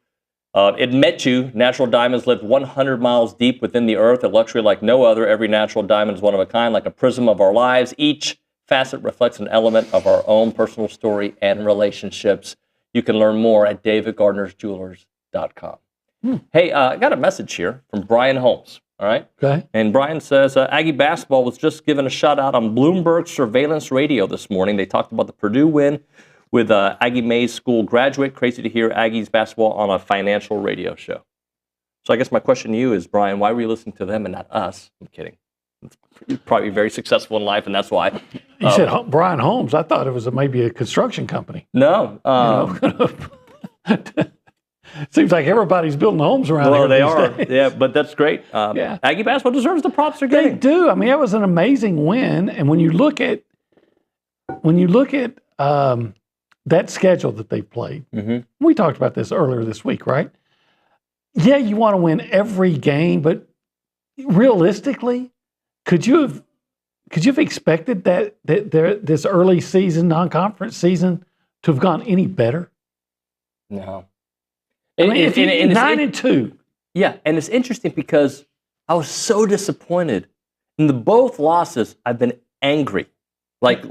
it met you, natural diamonds lived 100 miles deep within the earth, a luxury like no other. Every natural diamond is one of a kind, like a prism of our lives. Each facet reflects an element of our own personal story and relationships. You can learn more at davidgardnersjewelers.com. Hey, I got a message here from Brian Holmes. All right. Okay. And Brian says, Aggie basketball was just given a shout out on Bloomberg Surveillance Radio this morning. They talked about the Purdue win with Aggie Mays School graduate. Crazy to hear Aggies basketball on a financial radio show. So I guess my question to you is, Brian, why were you listening to them and not us? I'm kidding. You're probably very successful in life, and that's why. You said Brian Holmes. I thought it was maybe a construction company. No. Seems like everybody's building homes around here. Well, they these are. days. Yeah, but that's great. Yeah. Aggie basketball deserves the props they're They getting. do. I mean, that was an amazing win. And when you look at that schedule that they played, we talked about this earlier this week, right? Yeah, you want to win every game, but realistically, could you have expected that this early season, non-conference season, to have gone any better? No. I mean, if you 9-2. Yeah, and it's interesting because I was so disappointed. In the both losses, I've been angry. Like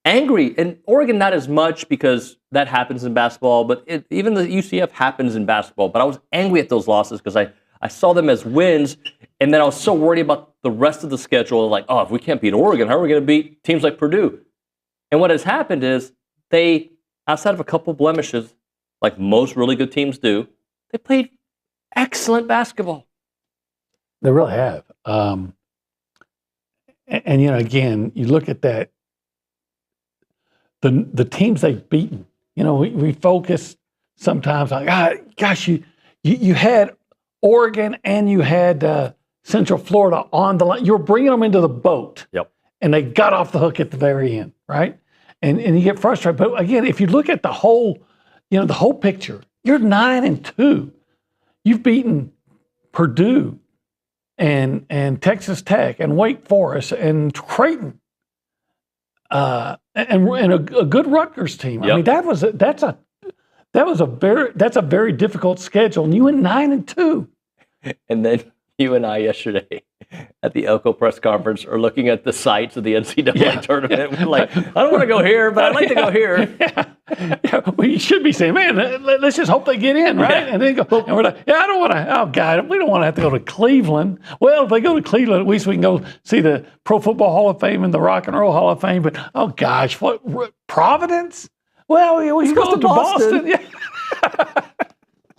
angry. And Oregon, not as much because that happens in basketball, but even the UCF happens in basketball. But I was angry at those losses because I saw them as wins, and then I was so worried about the rest of the schedule. Like, oh, if we can't beat Oregon, how are we going to beat teams like Purdue? And what has happened is they, outside of a couple blemishes, like most really good teams do, they played excellent basketball. They really have. And again, you look at that, the teams they've beaten. We focus sometimes like, gosh, you had Oregon and you had Central Florida on the line. You were bringing them into the boat. Yep. And they got off the hook at the very end, right? And you get frustrated. But again, if you look at the whole picture, you're 9-2. You've beaten Purdue and Texas Tech and Wake Forest and Creighton and a good Rutgers team. Yep. I mean, that's a very difficult schedule, and you went 9-2. And then you and I yesterday at the Elko press conference are looking at the sites of the NCAA tournament. We're like, I don't want to go here, but I'd like to go here. Well, you should be saying, man, let's just hope they get in, right? Yeah. And then go, and we're like, I don't want to, God, we don't want to have to go to Cleveland. Well, if they go to Cleveland, at least we can go see the Pro Football Hall of Fame and the Rock and Roll Hall of Fame. But, oh, gosh, what, Providence? Well, we can go to Boston. Yeah.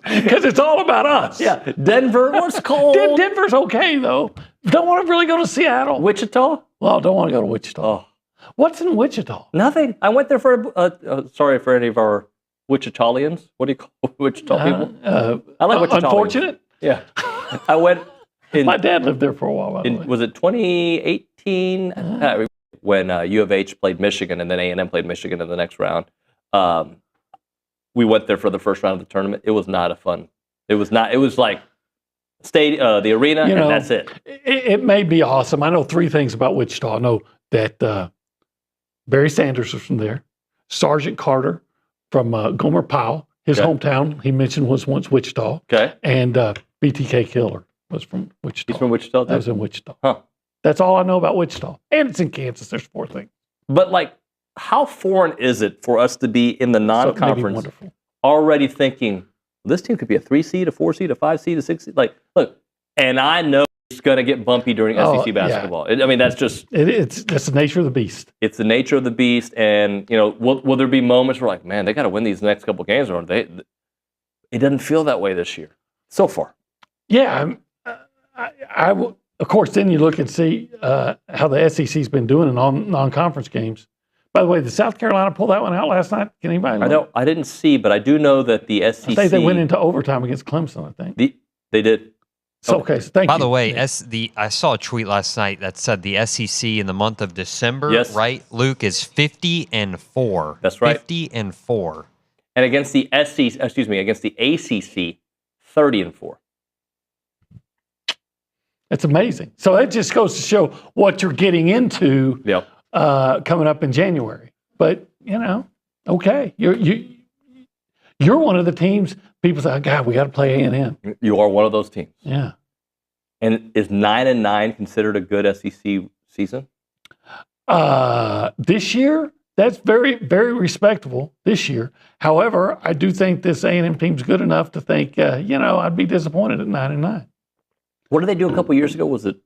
Because it's all about us. Yeah. Denver, what's cold? Denver's okay, though. Don't want to really go to Seattle. Wichita? Well, don't want to go to Wichita. Oh. What's in Wichita? Nothing. I went there for, sorry for any of our Wichitalians. What do you call Wichita people? I like Wichitalians. Unfortunate? Yeah. I went my dad lived there for a while, by the way. Was it 2018? When U of H played Michigan and then A&M played Michigan in the next round. We went there for the first round of the tournament. It was not a fun. It was not. It was like the arena, and that's it. It may be awesome. I know three things about Wichita. I know that Barry Sanders was from there. Sergeant Carter from Gomer Pyle, his hometown, he mentioned was once Wichita. Okay. And BTK Killer was from Wichita. He's from Wichita? That was in Wichita. Huh. That's all I know about Wichita. And it's in Kansas. There's four things. But how foreign is it for us to be in the non-conference already thinking, this team could be a 3 seed, a 4 seed, a 5 seed, a 6 seed? Look, and I know it's going to get bumpy during SEC basketball. Yeah. I mean, that's just... That's the nature of the beast. It's the nature of the beast, and, will there be moments where man, they got to win these next couple games, or it doesn't feel that way this year, so far. Yeah, of course, then you look and see how the SEC's been doing in non-conference games. By the way, did South Carolina pull that one out last night? Can anybody know? I didn't see, but I do know that the SEC... I think they went into overtime against Clemson, I think. They did. So, okay, so thank you. By the way, I saw a tweet last night that said the SEC in the month of December, right, Luke, is 50-4. That's right. 50-4. And against the against the ACC, 30-4. It's amazing. So that just goes to show what you're getting into coming up in January. But okay, you're one of the teams. People say, oh, "God, we got to play A&M." You are one of those teams. Yeah. And is 9-9 considered a good SEC season? This year, that's very, very respectable this year. However, I do think this A&M team's good enough to think, I'd be disappointed at 9-9. What did they do a couple years ago? Was it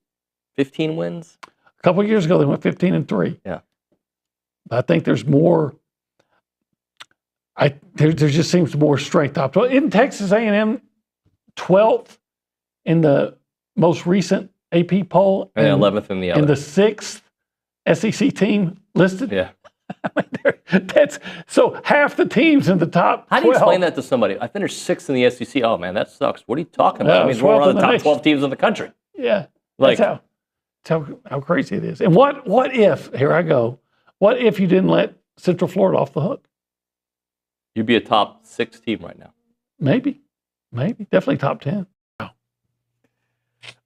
15 wins? A couple years ago, they went 15-3. Yeah. I think there's more. There just seems more strength top 12. Isn't Texas A&M 12th in the most recent AP poll? And 11th in the other. And the 6th SEC team listed? Yeah. That's so half the teams in the top 12. How do you explain that to somebody? I finished 6th in the SEC. Oh, man, that sucks. What are you talking about? I mean, we're one of the top 12 teams in the country. Yeah. That's how crazy it is. And what if, here I go, what if you didn't let Central Florida off the hook? You'd be a top 6 team right now. Maybe. Definitely top 10. All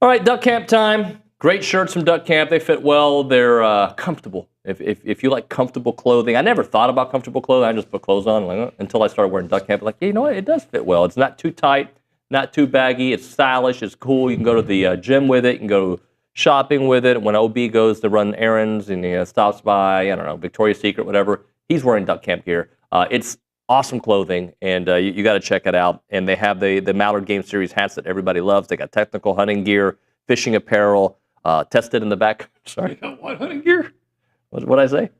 right, Duck Camp time. Great shirts from Duck Camp. They fit well. They're comfortable. If you like comfortable clothing, I never thought about comfortable clothing. I just put clothes on until I started wearing Duck Camp. Like, you know what? It does fit well. It's not too tight, not too baggy. It's stylish. It's cool. You can go to the gym with it. You can go shopping with it. When OB goes to run errands and he stops by, I don't know, Victoria's Secret, whatever, he's wearing Duck Camp gear. It's awesome clothing, and you got to check it out. And they have the Mallard Game Series hats that everybody loves. They got technical hunting gear, fishing apparel, tested in the back. Sorry. What hunting gear? What did I say?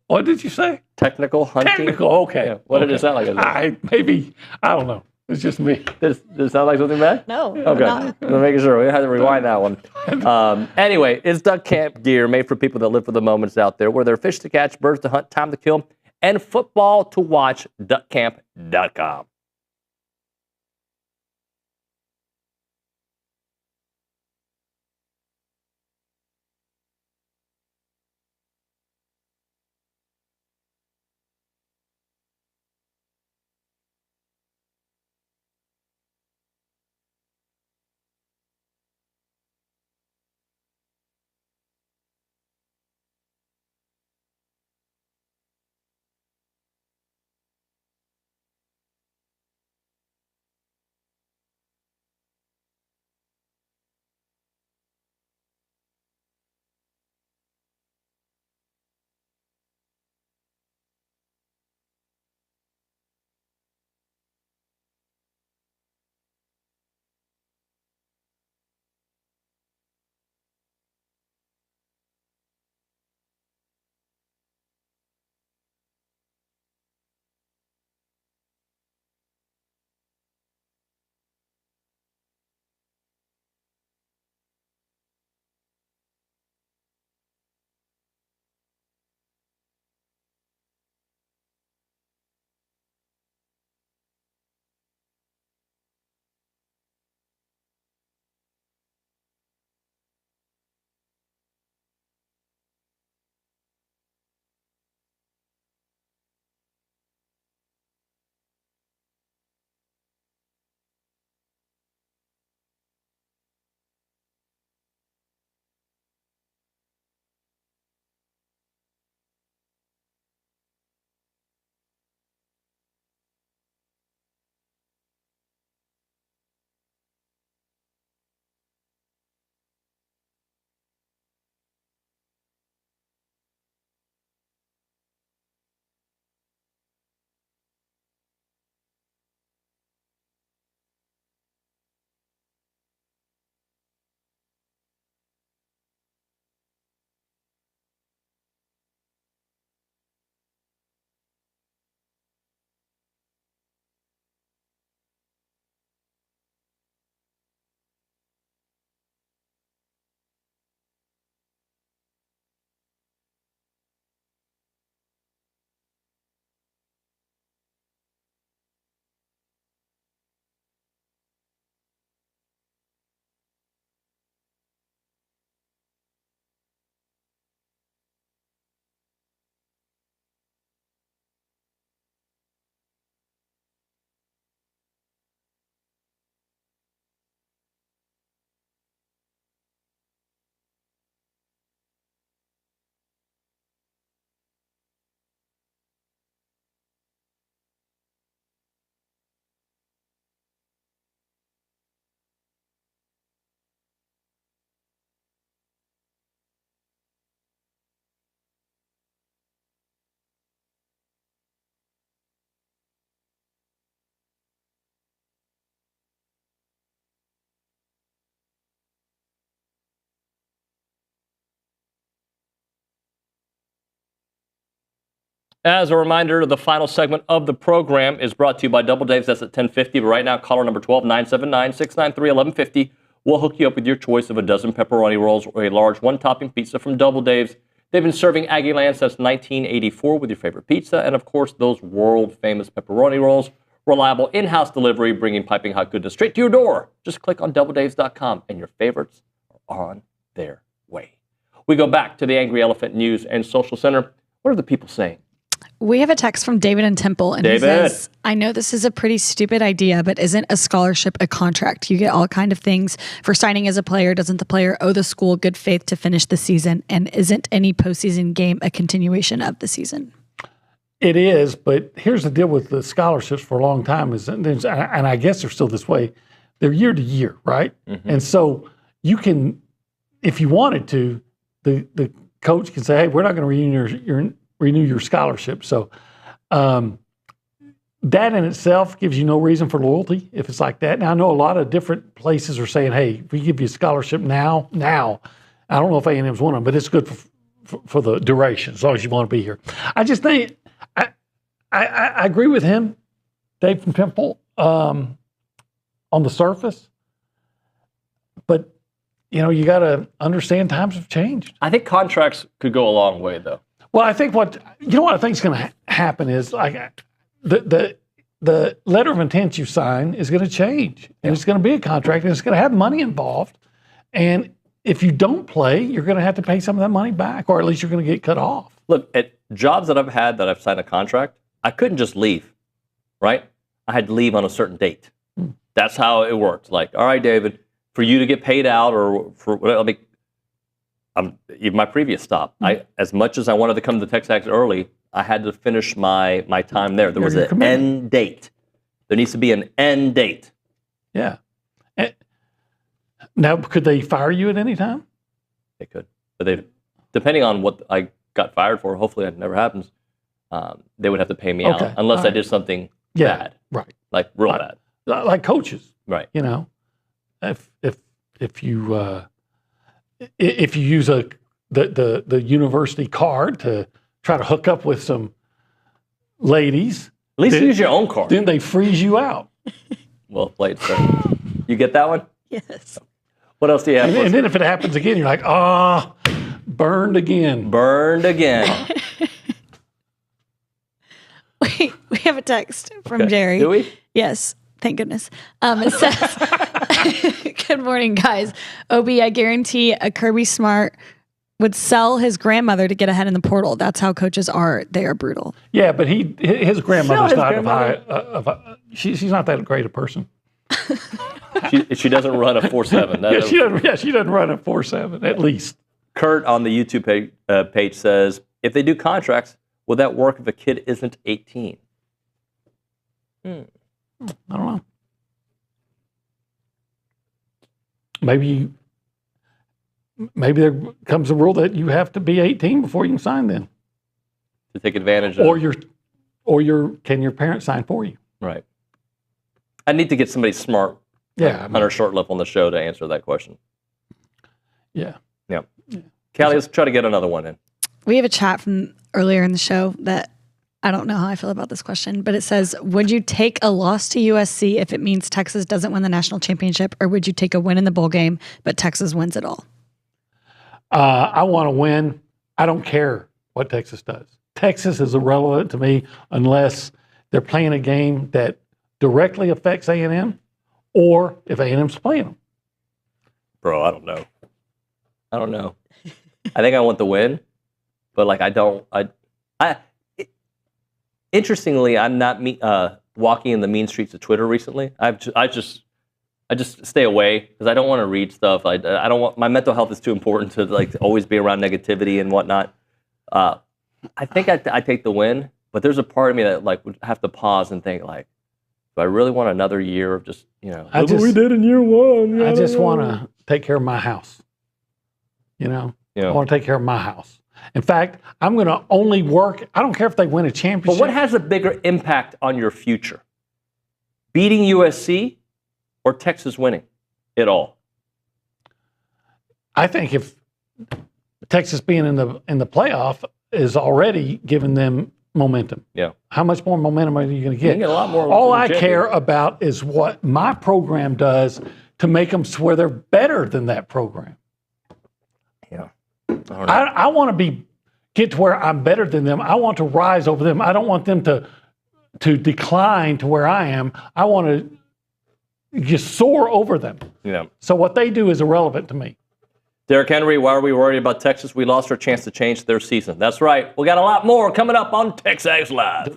What did you say? Technical hunting. Technical, okay. Yeah. What did it sound like? I don't know. It's just me. Does it sound like something bad? No. Okay. I'm making sure. We had to rewind that one. Anyway, it's Duck Camp gear made for people that live for the moments out there, where there are fish to catch, birds to hunt, time to kill, and football to watch. DuckCamp.com. As a reminder, the final segment of the program is brought to you by Double Dave's. That's at 10:50. But right now, caller number 12, 979-693-1150 will hook you up with your choice of a dozen pepperoni rolls or a large one-topping pizza from Double Dave's. They've been serving Aggie land since 1984 with your favorite pizza and, of course, those world-famous pepperoni rolls. Reliable in-house delivery, bringing piping hot goodness straight to your door. Just click on doubledaves.com and your favorites are on their way. We go back to the Angry Elephant News and Social Center. What are the people saying? We have a text from David in Temple, and David. he says, I know this is a pretty stupid idea, but isn't a scholarship a contract? You get all kind of things for signing as a player. Doesn't the player owe the school good faith to finish the season? And isn't any postseason game a continuation of the season? It is, but here's the deal with the scholarships for a long time and I guess they're still this way. They're year to year, right? Mm-hmm. And so you can, if you wanted to, the coach can say, hey, we're not going to renew your scholarship. So that in itself gives you no reason for loyalty if it's like that. Now, I know a lot of different places are saying, hey, if we give you a scholarship now, I don't know if A&M's one of them, but it's good for the duration as long as you want to be here. I just think, I agree with him, Dave from Temple, on the surface. But, you got to understand times have changed. I think contracts could go a long way, though. Well, I think what I think is going to happen is like the letter of intent you sign is going to change, and it's going to be a contract, and it's going to have money involved. And if you don't play, you're going to have to pay some of that money back, or at least you're going to get cut off. Look, at jobs that I've had that I've signed a contract, I couldn't just leave, right? I had to leave on a certain date. That's how it worked. Like, all right, David, for you to get paid out or for whatever, even my previous stop, as much as I wanted to come to the TexAgs early, I had to finish my time there. There was an end date. There needs to be an end date. Yeah. Now, could they fire you at any time? They could. But depending on what I got fired for, hopefully that never happens, they would have to pay me out unless I did something bad. Right. Like real bad. Like coaches. Right. If you use the university card to try to hook up with some ladies, at least use your own card. Then they freeze you out. Well played, sir. You get that one? Yes. What else do you have? And then if it happens again, you're like, burned again. Burned again. We have a text from Jerry. Do we? Yes. Thank goodness. It says, good morning, guys. OB, I guarantee a Kirby Smart would sell his grandmother to get ahead in the portal. That's how coaches are. They are brutal. Yeah, but his grandmother's not she's not that great a person. She doesn't run a 4.7. She doesn't run a 4.7 at least. Kurt on the YouTube page says, if they do contracts, will that work if a kid isn't 18? I don't know. Maybe there comes a rule that you have to be 18 before you can sign then. To take advantage of can your parents sign for you? Right. I need to get somebody smart, Hunter Shortliff, on the show to answer that question. Yeah. Callie, let's try to get another one in. We have a chat from earlier in the show that I don't know how I feel about this question, but it says, would you take a loss to USC if it means Texas doesn't win the national championship, or would you take a win in the bowl game, but Texas wins it all? I want to win. I don't care what Texas does. Texas is irrelevant to me unless they're playing a game that directly affects A&M or if A&M's playing them. Bro, I don't know. I think I want the win, but interestingly, I'm not walking in the mean streets of Twitter recently. I just stay away because I don't want to read stuff. I don't want, my mental health is too important to always be around negativity and whatnot. I think I take the win, but there's a part of me that would have to pause and think do I really want another year of just look what we did in year one? I just want to take care of my house. I want to take care of my house. In fact, I'm going to only work. I don't care if they win a championship. But what has a bigger impact on your future? Beating USC or Texas winning it all? I think if Texas being in the playoff is already giving them momentum. Yeah. How much more momentum are you going to get? You get a lot more. All I care about is what my program does to make them swear they're better than that program. Yeah. I want to get to where I'm better than them. I want to rise over them. I don't want them to decline to where I am. I want to just soar over them. Yeah. So what they do is irrelevant to me. Derrick Henry, why are we worried about Texas? We lost our chance to change their season. That's right. We got a lot more coming up on TexAgs Live.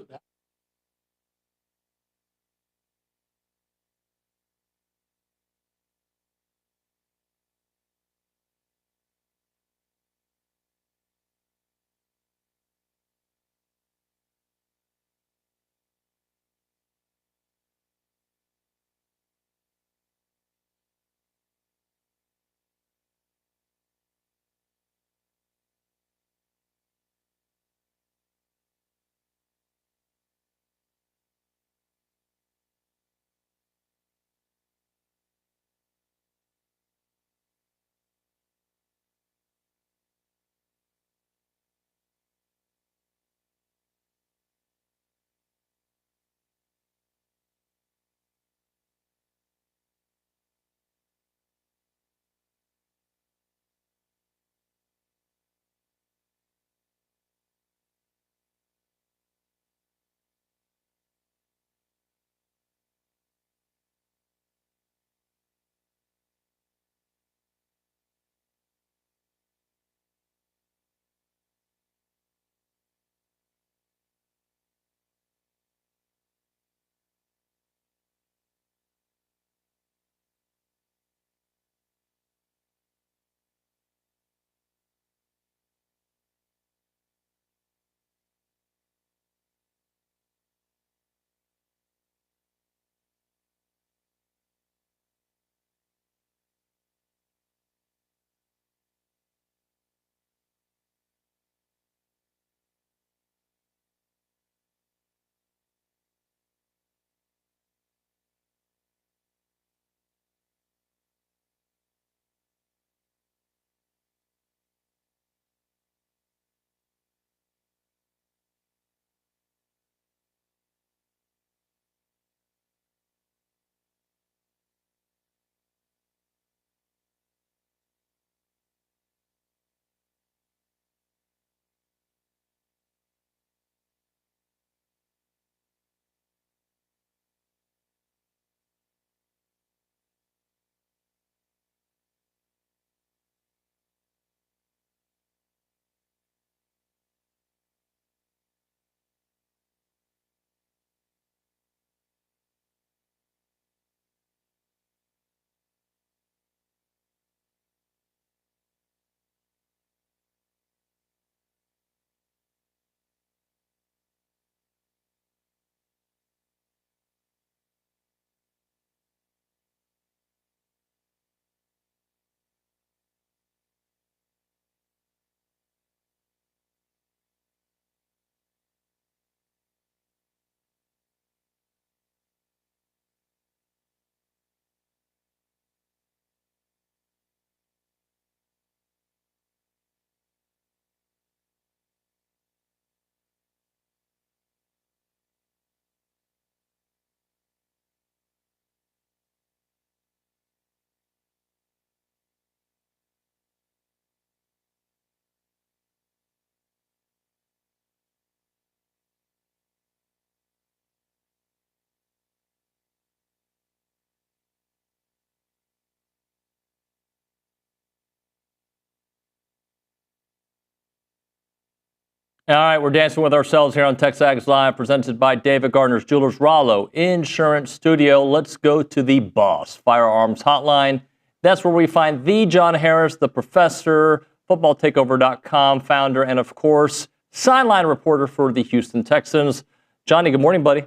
All right, we're dancing with ourselves here on TexAgs Live, presented by David Gardner's Jewelers Rollo Insurance Studio. Let's go to the Boss Firearms Hotline. That's where we find the John Harris, the professor, footballtakeover.com founder, and of course, sideline reporter for the Houston Texans. Johnny, good morning, buddy.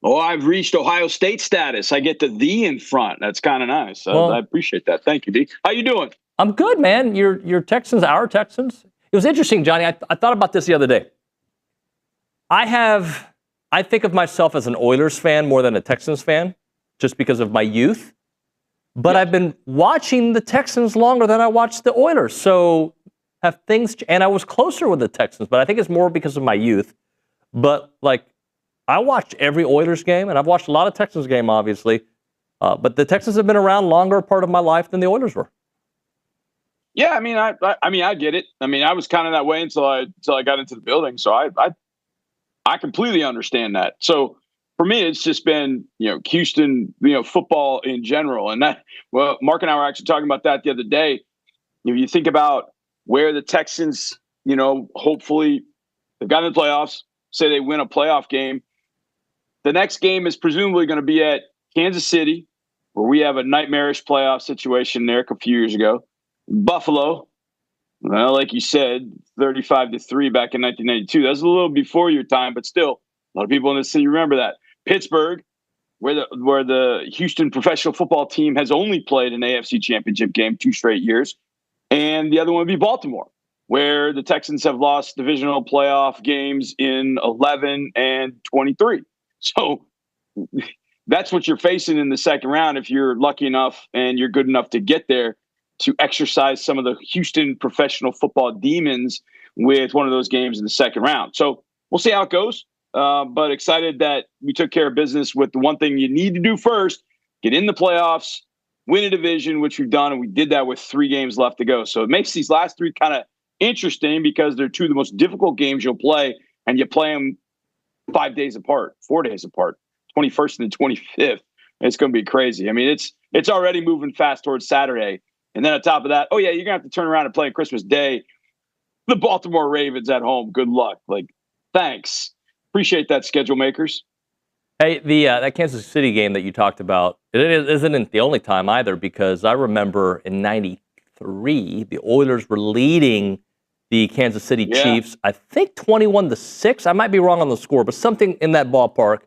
Oh, I've reached Ohio State status. I get the in front. That's kind of nice. Well, I appreciate that. Thank you, D. How you doing? I'm good, man. Your Texans, our Texans. It was interesting, Johnny. I thought about this the other day. I think of myself as an Oilers fan more than a Texans fan, just because of my youth. But I've been watching the Texans longer than I watched the Oilers. So have things, and I was closer with the Texans, but I think it's more because of my youth. But like, I watched every Oilers game, and I've watched a lot of Texans game, obviously. But the Texans have been around longer part of my life than the Oilers were. Yeah, I mean, I get it. I mean, I was kind of that way until I got into the building. So I completely understand that. So for me, it's just been, Houston, football in general. And Mark and I were actually talking about that the other day. You think about where the Texans, hopefully they've gotten the playoffs, say they win a playoff game. The next game is presumably going to be at Kansas City, where we have a nightmarish playoff situation there a few years ago. Buffalo, well, like you said, 35-3 back in 1992. That's a little before your time, but still, a lot of people in the city remember that. Pittsburgh, where the Houston professional football team has only played an AFC championship game 2 straight years. And the other one would be Baltimore, where the Texans have lost divisional playoff games in 11 and 23. So that's what you're facing in the second round if you're lucky enough and you're good enough to get there, to exercise some of the Houston professional football demons with one of those games in the second round. So we'll see how it goes. But excited that we took care of business with the one thing you need to do first: get in the playoffs, win a division, which we've done. And we did that with 3 games left to go. So it makes these last 3 kind of interesting because they're 2 of the most difficult games you'll play, and you play them 5 days apart, 4 days apart, 21st and the 25th. It's going to be crazy. I mean, it's already moving fast towards Saturday. And then on top of that, you're going to have to turn around and play on Christmas Day. The Baltimore Ravens at home. Good luck. Thanks. Appreciate that, schedule makers. Hey, that Kansas City game that you talked about, it isn't the only time either, because I remember in 93, the Oilers were leading the Kansas City Chiefs, I think 21-6. I might be wrong on the score, but something in that ballpark.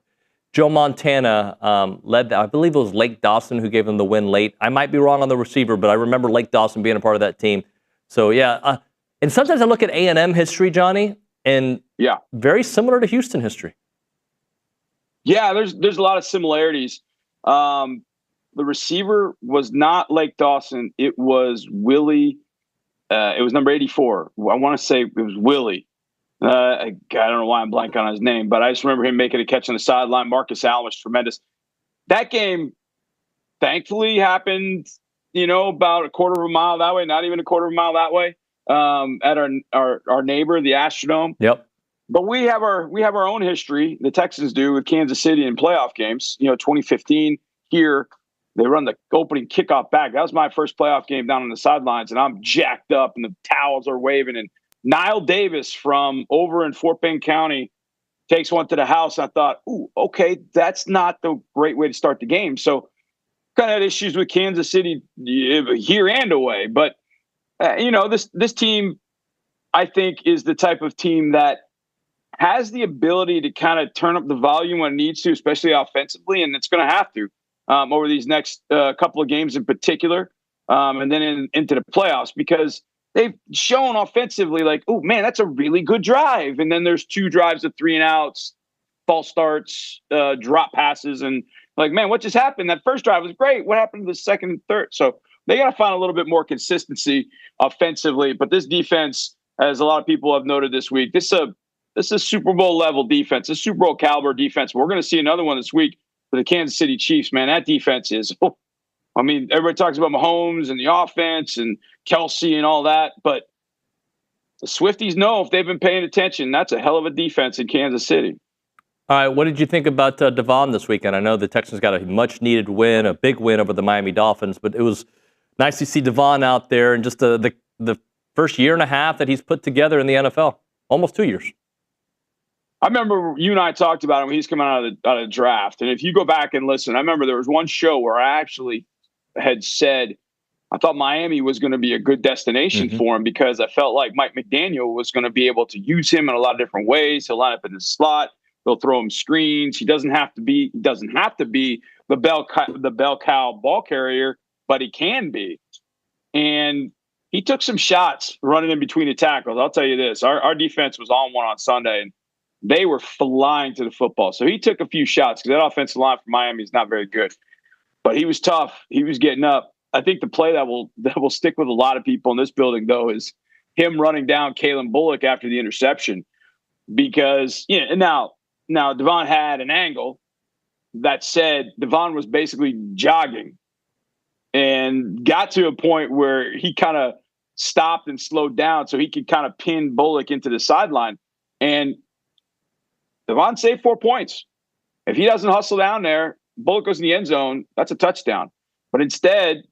Joe Montana led that. I believe it was Lake Dawson who gave them the win late. I might be wrong on the receiver, but I remember Lake Dawson being a part of that team. So, and sometimes I look at A&M history, Johnny, and very similar to Houston history. Yeah, there's a lot of similarities. The receiver was not Lake Dawson. It was Willie. It was number 84. I want to say it was Willie. I don't know why I'm blanking on his name, but I just remember him making a catch on the sideline. Marcus Allen was tremendous. That game, thankfully, happened, about a quarter of a mile that way, not even a quarter of a mile that way, at our neighbor, the Astrodome. Yep. But we have our own history. The Texans do with Kansas City in playoff games. 2015 here, they run the opening kickoff back. That was my first playoff game down on the sidelines, and I'm jacked up, and the towels are waving, and Niall Davis from over in Fort Bend County takes one to the house. I thought, ooh, okay, that's not the great way to start the game. So kind of had issues with Kansas City here and away. But, this team, I think, is the type of team that has the ability to kind of turn up the volume when it needs to, especially offensively, and it's going to have to over these next couple of games in particular, and then into the playoffs, because they've shown offensively oh, man, that's a really good drive. And then there's 2 drives of 3 and outs, false starts, drop passes. And man, what just happened? That first drive was great. What happened to the second and third? So they got to find a little bit more consistency offensively. But this defense, as a lot of people have noted this week, this is a Super Bowl level defense, a Super Bowl caliber defense. We're going to see another one this week for the Kansas City Chiefs. Man, that defense is everybody talks about Mahomes and the offense and Kelsey and all that, but the Swifties know if they've been paying attention, that's a hell of a defense in Kansas City. All right, what did you think about Devon this weekend? I know the Texans got a much-needed win, a big win over the Miami Dolphins, but it was nice to see Devon out there and just the first year and a half that he's put together in the NFL, almost 2 years. I remember you and I talked about him when he's coming out of the draft, and if you go back and listen, I remember there was one show where I actually had said I thought Miami was going to be a good destination for him because I felt like Mike McDaniel was going to be able to use him in a lot of different ways. He'll line up in the slot. They'll throw him screens. He doesn't have to be the bell cow ball carrier, but he can be. And he took some shots running in between the tackles. I'll tell you this, our defense was on one on Sunday, and they were flying to the football. So he took a few shots because that offensive line for Miami is not very good. But he was tough. He was getting up. I think the play that will stick with a lot of people in this building, though, is him running down Kalen Bullock after the interception. because now Devon had an angle. That said, Devon was basically jogging and got to a point where he kind of stopped and slowed down so he could kind of pin Bullock into the sideline. And Devon saved 4 points. If he doesn't hustle down there, Bullock goes in the end zone, that's a touchdown. But instead,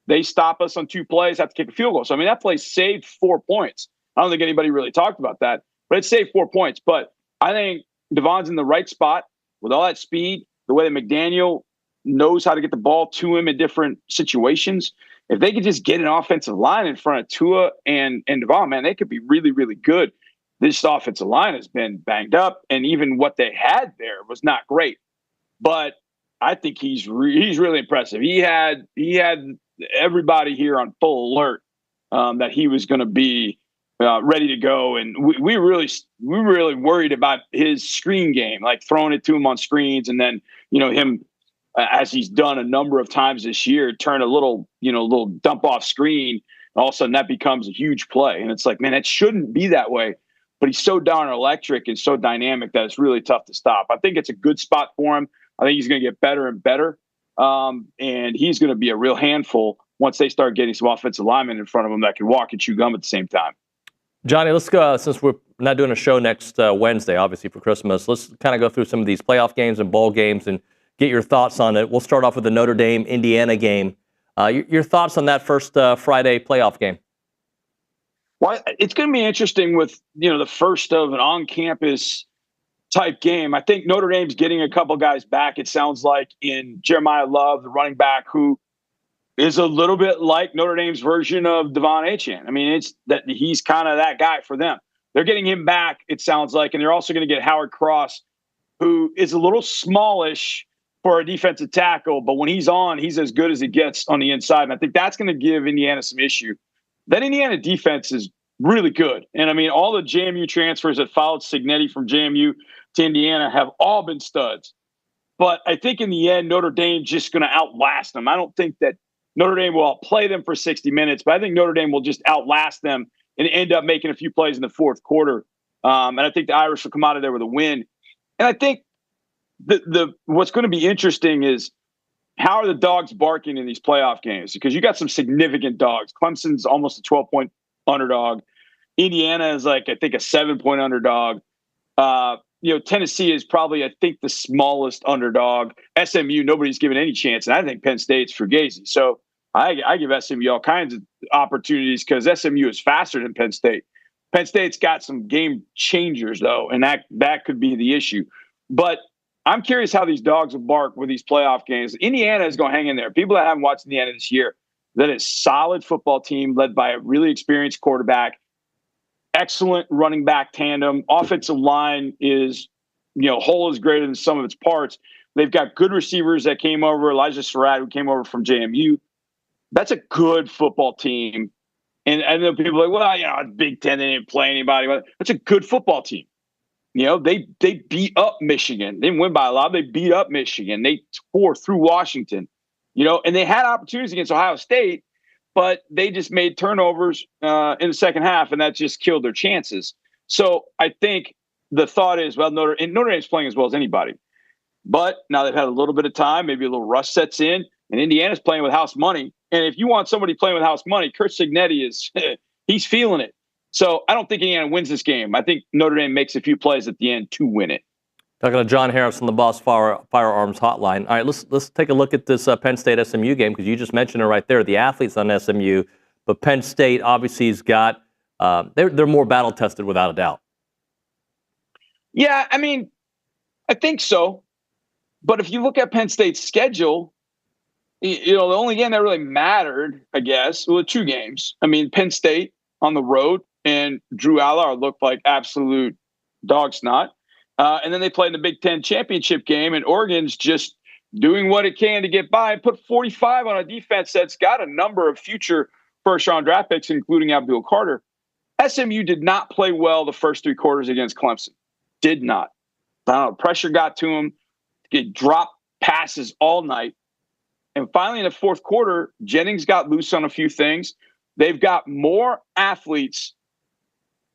they stop us on 2 plays, have to kick a field goal. So, I mean, that play saved 4 points. I don't think anybody really talked about that, but it saved 4 points. But I think Devon's in the right spot with all that speed, the way that McDaniel knows how to get the ball to him in different situations. If they could just get an offensive line in front of Tua and Devon, man, they could be really, really good. This offensive line has been banged up, and even what they had there was not great. But I think he's really impressive. He had everybody here on full alert that he was going to be ready to go, and we really worried about his screen game, like throwing it to him on screens, and then him as he's done a number of times this year, turn a little dump off screen, and all of a sudden that becomes a huge play, and it's like, man, it shouldn't be that way. But he's so darn electric and so dynamic that it's really tough to stop. I think it's a good spot for him. I think he's going to get better and better, and he's going to be a real handful once they start getting some offensive linemen in front of him that can walk and chew gum at the same time. Johnny, let's go, since we're not doing a show next Wednesday, obviously for Christmas, let's kind of go through some of these playoff games and bowl games and get your thoughts on it. We'll start off with the Notre Dame-Indiana game. Your thoughts on that first Friday playoff game? Well, it's going to be interesting with, the first of an on-campus type game. I think Notre Dame's getting a couple guys back, it sounds like, in Jeremiah Love, the running back, who is a little bit like Notre Dame's version of Devon Achane. I mean, it's that he's kind of that guy for them. They're getting him back, it sounds like, and they're also going to get Howard Cross, who is a little smallish for a defensive tackle, but when he's on, he's as good as it gets on the inside. And I think that's going to give Indiana some issue. That Indiana defense is really good. And I mean, all the JMU transfers that followed Cignetti from JMU to Indiana have all been studs. But I think in the end, Notre Dame's just going to outlast them. I don't think that Notre Dame will outplay them for 60 minutes, but I think Notre Dame will just outlast them and end up making a few plays in the fourth quarter. And I think the Irish will come out of there with a win. And I think what's going to be interesting is, how are the dogs barking in these playoff games? Because you got some significant dogs. Clemson's almost a 12-point underdog. Indiana is like, I think, a 7-point underdog. Tennessee is probably, I think, the smallest underdog. SMU, nobody's given any chance. And I think Penn State's fugazi. So I give SMU all kinds of opportunities because SMU is faster than Penn State. Penn State's got some game changers, though, and that could be the issue. But I'm curious how these dogs will bark with these playoff games. Indiana is going to hang in there. People that haven't watched Indiana this year, that is a solid football team led by a really experienced quarterback, excellent running back tandem. Offensive line is, whole is greater than some of its parts. They've got good receivers that came over. Elijah Surratt, who came over from JMU. That's a good football team. And I know people are like, well, Big Ten, they didn't play anybody. But that's a good football team. They beat up Michigan. They didn't win by a lot. They beat up Michigan. They tore through Washington, and they had opportunities against Ohio State, but they just made turnovers in the second half, and that just killed their chances. So I think the thought is, well, Notre Dame's playing as well as anybody. But now they've had a little bit of time, maybe a little rust sets in, and Indiana's playing with house money. And if you want somebody playing with house money, Kurt Cignetti he's feeling it. So I don't think Indiana wins this game. I think Notre Dame makes a few plays at the end to win it. Talking to John Harris on the Boss Firearms Hotline. All right, let's take a look at this Penn State SMU game, because you just mentioned it right there, the athletes on SMU. But Penn State obviously has got they're more battle tested without a doubt. Yeah, I mean, I think so. But if you look at Penn State's schedule, the only game that really mattered, I guess, were 2 games. I mean, Penn State on the road, and Drew Allard looked like absolute dog snot. And then they played in the Big Ten championship game, and Oregon's just doing what it can to get by and put 45 on a defense that's got a number of future first-round draft picks, including Abdul Carter. SMU did not play well the first 3 quarters against Clemson. Did not. Pressure got to them. It dropped passes all night. And finally, in the fourth quarter, Jennings got loose on a few things. They've got more athletes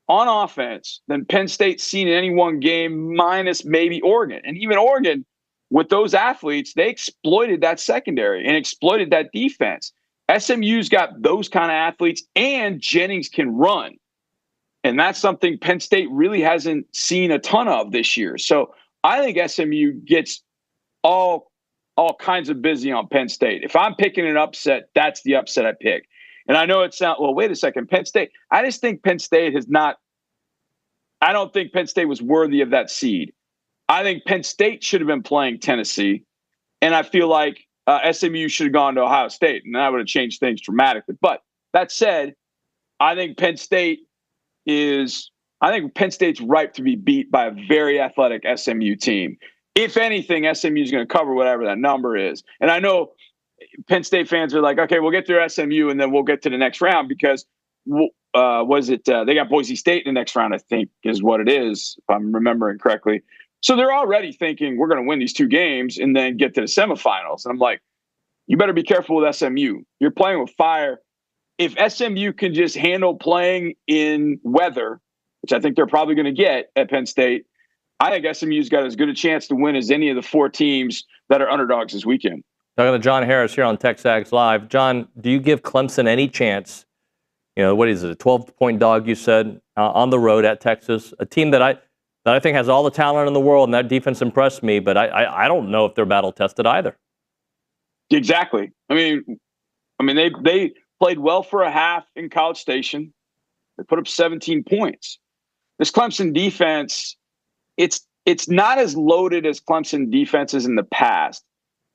on offense than Penn State's seen in any one game, minus maybe Oregon. And even Oregon, with those athletes, they exploited that secondary and exploited that defense. SMU's got those kind of athletes, and Jennings can run. And that's something Penn State really hasn't seen a ton of this year. So I think SMU gets all kinds of busy on Penn State. If I'm picking an upset, that's the upset I pick. And I know it sounds, well, wait a second, Penn State. I just think Penn State I don't think Penn State was worthy of that seed. I think Penn State should have been playing Tennessee. And I feel like SMU should have gone to Ohio State, and that would have changed things dramatically. But that said, I think Penn State's ripe to be beat by a very athletic SMU team. If anything, SMU is going to cover whatever that number is. And I know Penn State fans are like, okay, we'll get through SMU and then we'll get to the next round because they got Boise State in the next round, I think is what it is, if I'm remembering correctly. So they're already thinking we're going to win these 2 games and then get to the semifinals. And I'm like, you better be careful with SMU. You're playing with fire. If SMU can just handle playing in weather, which I think they're probably going to get at Penn State, I think SMU's got as good a chance to win as any of the 4 teams that are underdogs this weekend. Talking to John Harris here on TexAgs Live. John, do you give Clemson any chance? You know, what is it, a 12-point dog, you said, on the road at Texas, a team that I think has all the talent in the world, and that defense impressed me, but I don't know if they're battle-tested either. Exactly. I mean, they played well for a half in College Station. They put up 17 points. This Clemson defense, it's not as loaded as Clemson defenses in the past,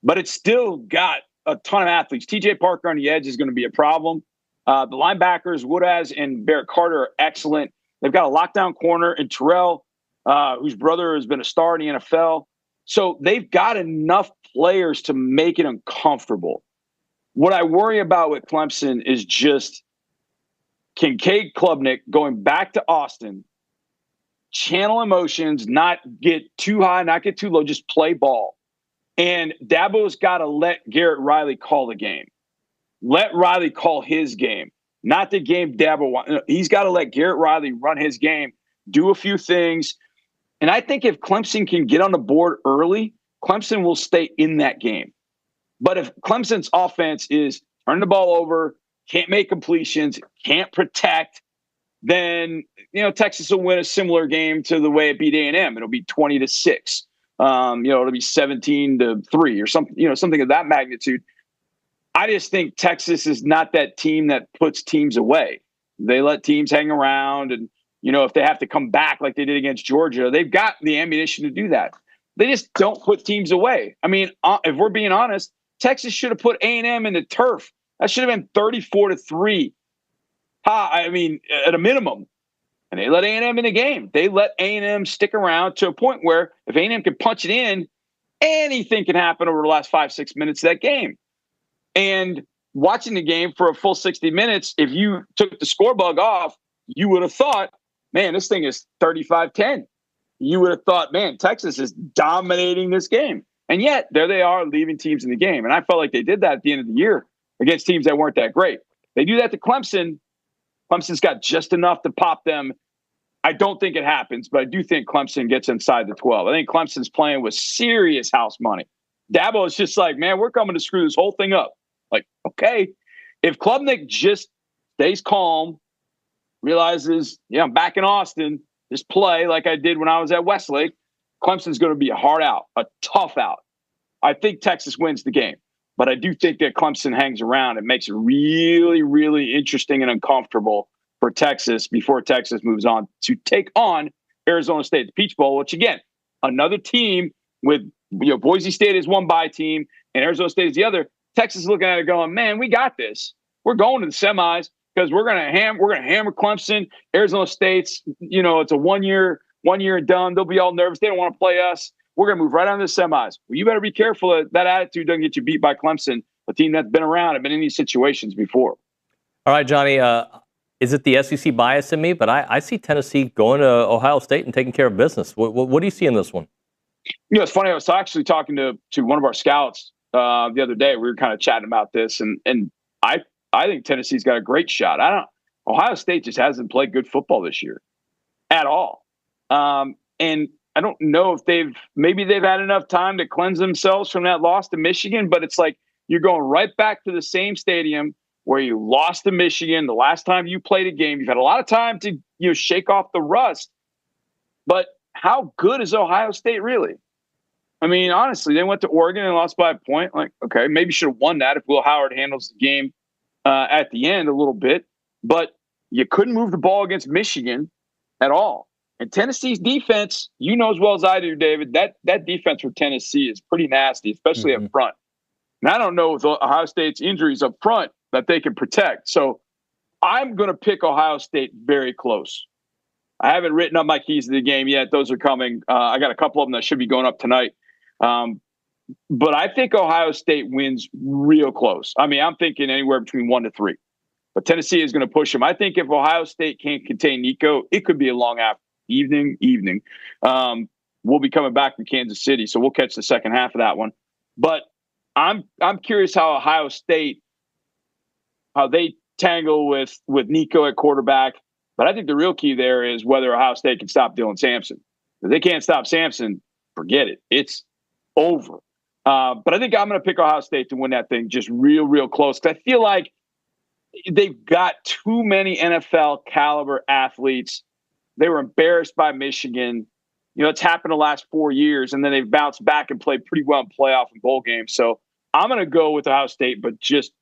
but it's still got a ton of athletes. TJ Parker on the edge is going to be a problem. The linebackers, Woodaz and Barrett Carter, are excellent. They've got a lockdown corner in Terrell, whose brother has been a star in the NFL. So they've got enough players to make it uncomfortable. What I worry about with Clemson is just Kincaid Klubnik going back to Austin, channel emotions, not get too high, not get too low, just play ball. And Dabo's got to let Garrett Riley call the game. Let Riley call his game, not the game Dabo wants. He's got to let Garrett Riley run his game, do a few things. And I think if Clemson can get on the board early, Clemson will stay in that game. But if Clemson's offense is turning the ball over, can't make completions, can't protect, then Texas will win a similar game to the way it beat A&M. It'll be 20-6. It'll be 17-3 or something of that magnitude. I just think Texas is not that team that puts teams away. They let teams hang around, and if they have to come back like they did against Georgia, they've got the ammunition to do that. They just don't put teams away. I mean, if we're being honest, Texas should have put A&M in the turf. That should have been 34-3. At a minimum. And they let A&M in the game. They let A&M stick around to a point where if A&M can punch it in, anything can happen over the last 5-6 minutes of that game. And watching the game for a full 60 minutes, if you took the score bug off, you would have thought, man, this thing is 35-10. You would have thought, man, Texas is dominating this game. And yet, there they are leaving teams in the game. And I felt like they did that at the end of the year against teams that weren't that great. They do that to Clemson. Clemson's got just enough to pop them. I don't think it happens, but I do think Clemson gets inside the 12. I think Clemson's playing with serious house money. Dabo is just like, man, we're coming to screw this whole thing up. Like, okay, if Klubnik just stays calm, realizes, I'm back in Austin, just play like I did when I was at Westlake, Clemson's going to be a hard out, a tough out. I think Texas wins the game, but I do think that Clemson hangs around and makes it really, really interesting and uncomfortable for Texas before Texas moves on to take on Arizona State at the Peach Bowl, which, again, another team with, Boise State is one bye team and Arizona State is the other. Texas is looking at it going, man, we got this. We're going to the semis because we're going to hammer Clemson. Arizona State's, it's a one year and done. They'll be all nervous. They don't want to play us. We're going to move right on to the semis. Well, you better be careful that that attitude doesn't get you beat by Clemson, a team that's been around and been in these situations before. All right, Johnny, is it the SEC bias in me? But I see Tennessee going to Ohio State and taking care of business. What do you see in this one? It's funny. I was actually talking to one of our scouts the other day. We were kind of chatting about this, and I think Tennessee's got a great shot. Ohio State just hasn't played good football this year. at all. And I don't know if maybe they've had enough time to cleanse themselves from that loss to Michigan, but it's like you're going right back to the same stadium where you lost to Michigan the last time you played a game. You've had a lot of time to shake off the rust. But how good is Ohio State really? I mean, honestly, they went to Oregon and lost by a point. Like, okay, maybe should have won that if Will Howard handles the game at the end a little bit. But you couldn't move the ball against Michigan at all. And Tennessee's defense, you know as well as I do, David, that defense for Tennessee is pretty nasty, especially up front. And I don't know with Ohio State's injuries up front that they can protect. So I'm going to pick Ohio State very close. I haven't written up my keys to the game yet. Those are coming. I got a couple of them that should be going up tonight. But I think Ohio State wins real close. I mean, I'm thinking anywhere between 1-3. But Tennessee is going to push them. I think if Ohio State can't contain Nico, it could be a long evening. We'll be coming back to Kansas City, so we'll catch the second half of that one. But I'm curious how Ohio State, how they tangle with Nico at quarterback. But I think the real key there is whether Ohio State can stop Dylan Sampson. If they can't stop Sampson, forget it. It's over. But I think I'm going to pick Ohio State to win that thing just real close. Because I feel like they've got too many NFL caliber athletes. They were embarrassed by Michigan. It's happened the last 4 years, and then they've bounced back and played pretty well in playoff and bowl games. So I'm going to go with Ohio State, but just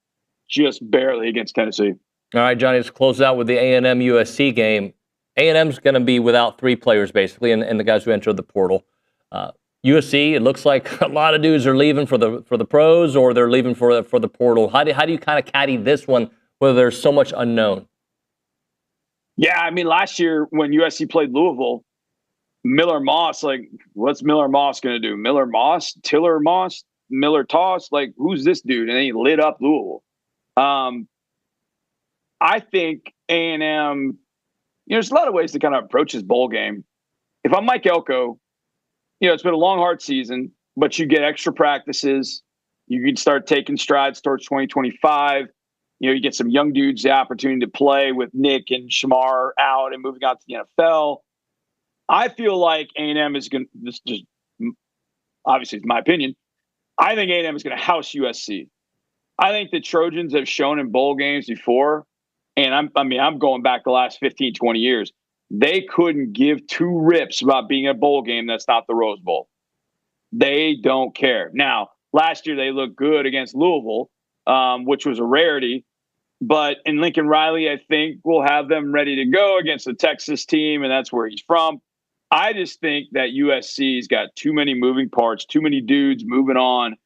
barely against Tennessee. All right, Johnny, let's close out with the A&M USC game. A&M's going to be without 3 players, basically, and the guys who entered the portal. USC, it looks like a lot of dudes are leaving for the pros, or they're leaving for the portal. How do you kind of caddy this one, where there's so much unknown? Yeah, I mean, last year when USC played Louisville, Miller Moss, like, what's Miller Moss going to do? Miller Moss, Tiller Moss, Miller Toss, like, who's this dude? And then he lit up Louisville. I think A&M, there's a lot of ways to kind of approach this bowl game. If I'm Mike Elko, it's been a long, hard season, but you get extra practices. You can start taking strides towards 2025. You get some young dudes the opportunity to play with Nick and Shamar out and moving out to the NFL. I feel like A&M is going to, this just obviously it's my opinion, I think A&M is going to house USC. I think the Trojans have shown in bowl games before, and I'm going back the last 15, 20 years. They couldn't give 2 rips about being a bowl game that's not the Rose Bowl. They don't care. Now, last year they looked good against Louisville, which was a rarity. But in Lincoln Riley, I think we'll have them ready to go against the Texas team, and that's where he's from. I just think that USC's got too many moving parts, too many dudes moving on,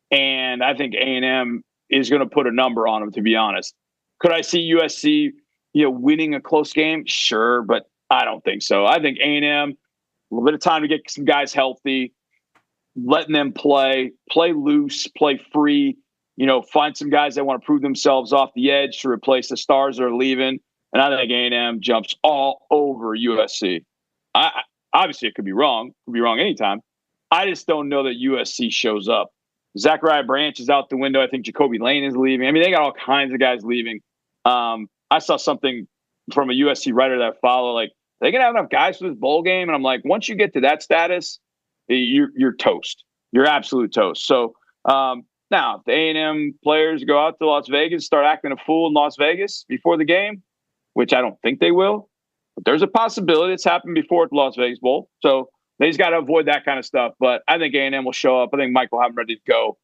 and I think A&M is going to put a number on them, to be honest. Could I see USC, winning a close game? Sure, but I don't think so. I think A&M, a little bit of time to get some guys healthy, letting them play loose, play free, find some guys that want to prove themselves off the edge to replace the stars that are leaving. And I think A&M jumps all over USC. Obviously, it could be wrong. It could be wrong anytime. I just don't know that USC shows up. Zachariah Branch is out the window. I think Jacoby Lane is leaving. I mean, they got all kinds of guys leaving. I saw something from a USC writer that I follow, like, they going to have enough guys for this bowl game? And I'm like, once you get to that status, you're toast. You're absolute toast. So now, if the A&M players go out to Las Vegas, start acting a fool in Las Vegas before the game, which I don't think they will, but there's a possibility. It's happened before at the Las Vegas Bowl. So they just got to avoid that kind of stuff. But I think A&M will show up. I think Mike will have them ready to go.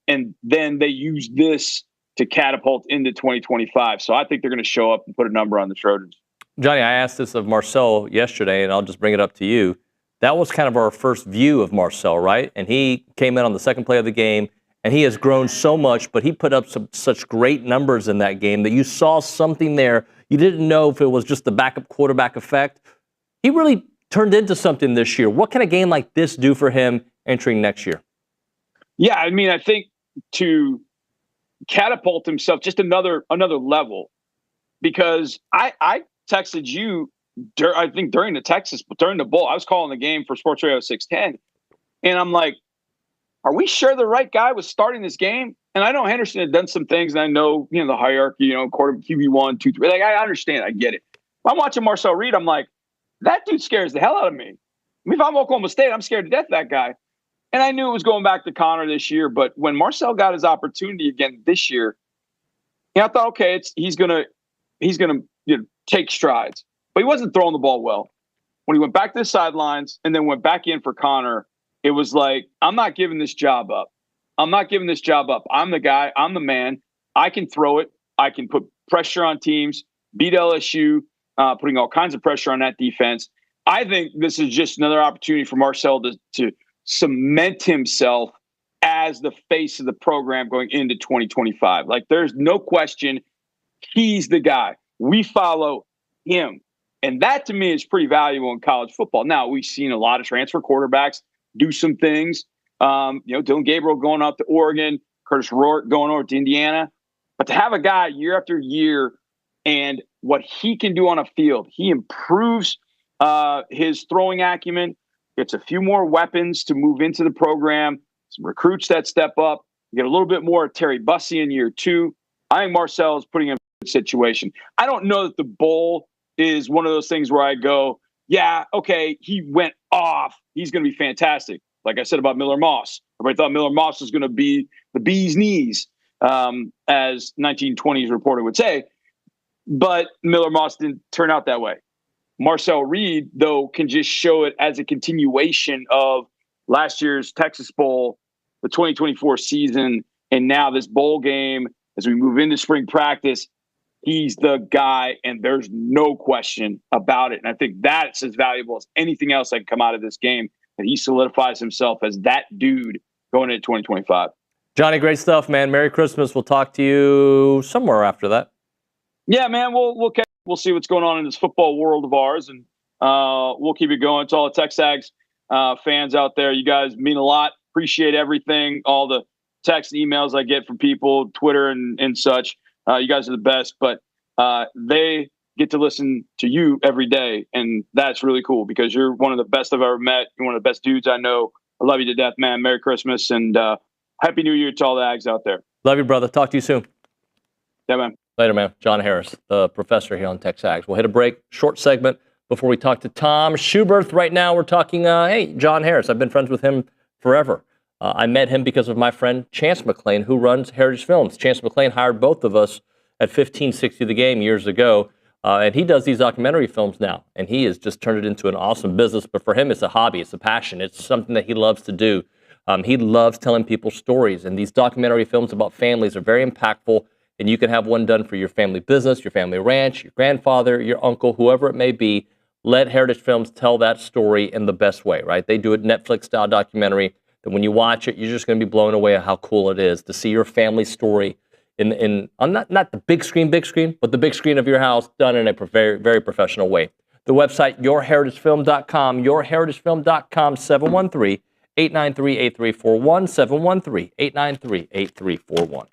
And then they use this to catapult into 2025. So I think they're going to show up and put a number on the Trojans. Johnny, I asked this of Marcel yesterday, and I'll just bring it up to you. That was kind of our first view of Marcel, right? And he came in on the second play of the game, and he has grown so much, but he put up such great numbers in that game that you saw something there. You didn't know if it was just the backup quarterback effect. He really turned into something this year. What can a game like this do for him entering next year? Yeah, I mean, I think to catapult himself just another level, because I texted you, I think during the bowl, I was calling the game for Sports Radio 610, and I'm like, are we sure the right guy was starting this game? And I know Henderson had done some things, and I know, the hierarchy, quarter QB1, 2, 3. Like, I understand, I get it. But I'm watching Marcel Reed. I'm like, That dude scares the hell out of me. I mean, if I'm Oklahoma State, I'm scared to death of that guy. And I knew it was going back to Connor this year, but when Marcel got his opportunity again this year, I thought, okay, he's gonna take strides. But he wasn't throwing the ball well. When he went back to the sidelines and then went back in for Connor, it was like, I'm not giving this job up. I'm not giving this job up. I'm the guy. I'm the man. I can throw it. I can put pressure on teams, beat LSU, putting all kinds of pressure on that defense. I think this is just another opportunity for Marcel to cement himself as the face of the program going into 2025. Like, there's no question he's the guy. We follow him. And that, to me, is pretty valuable in college football. Now, we've seen a lot of transfer quarterbacks do some things. Dylan Gabriel going up to Oregon, Curtis Rourke going over to Indiana. But to have a guy year after year and what he can do on a field, he improves his throwing acumen, gets a few more weapons to move into the program, some recruits that step up. You get a little bit more of Terry Bussey in year 2. I think Marcel is putting him in a good situation. I don't know that the bowl is one of those things where I go, yeah, okay, he went off. He's going to be fantastic. Like I said about Miller Moss. Everybody thought Miller Moss was going to be the bee's knees, as 1920s reporter would say. But Miller Moss didn't turn out that way. Marcel Reed, though, can just show it as a continuation of last year's Texas Bowl, the 2024 season, and now this bowl game as we move into spring practice. He's the guy, and there's no question about it. And I think that's as valuable as anything else that can come out of this game, that he solidifies himself as that dude going into 2025. Johnny, great stuff, man. Merry Christmas. We'll talk to you somewhere after that. Yeah, man, we'll see what's going on in this football world of ours, and we'll keep it going. To all the TexAgs fans out there, you guys mean a lot. Appreciate everything, all the texts and emails I get from people, Twitter and such. You guys are the best, but they get to listen to you every day, and that's really cool because you're one of the best I've ever met. You're one of the best dudes I know. I love you to death, man. Merry Christmas, and Happy New Year to all the Ags out there. Love you, brother. Talk to you soon. Yeah, man. Later, man. John Harris, the professor here on TexAgs. We'll hit a break, short segment, before we talk to Tom Schuberth. Right now, we're talking, hey, John Harris. I've been friends with him forever. I met him because of my friend Chance McClain, who runs Heritage Films. Chance McClain hired both of us at 1560 The Game years ago, and he does these documentary films now, and he has just turned it into an awesome business. But for him, it's a hobby. It's a passion. It's something that he loves to do. He loves telling people stories, and these documentary films about families are very impactful, and you can have one done for your family business, your family ranch, your grandfather, your uncle, whoever it may be. Let Heritage Films tell that story in the best way, right? They do a Netflix-style documentary that when you watch it, you're just going to be blown away at how cool it is to see your family story on not the big screen, but the big screen of your house done in a very, very professional way. The website, yourheritagefilm.com, yourheritagefilm.com, 713-893-8341, 713-893-8341.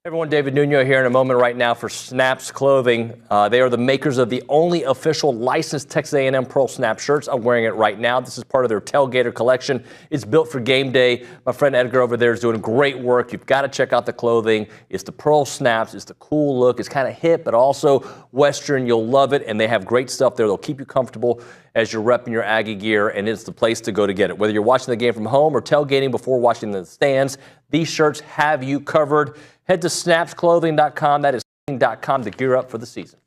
Everyone, David Nuño here in a moment right now for Snaps Clothing. They are the makers of the only official licensed Texas A&M Pearl Snap shirts. I'm wearing it right now. This is part of their Tailgater collection. It's built for game day. My friend Edgar over there is doing great work. You've got to check out the clothing. It's the Pearl Snaps. It's the cool look. It's kind of hip, but also Western. You'll love it, and they have great stuff there. They'll keep you comfortable as you're repping your Aggie gear, and it's the place to go to get it. Whether you're watching the game from home or tailgating before watching the stands, these shirts have you covered. Head to snapsclothing.com. That is .com to gear up for the season.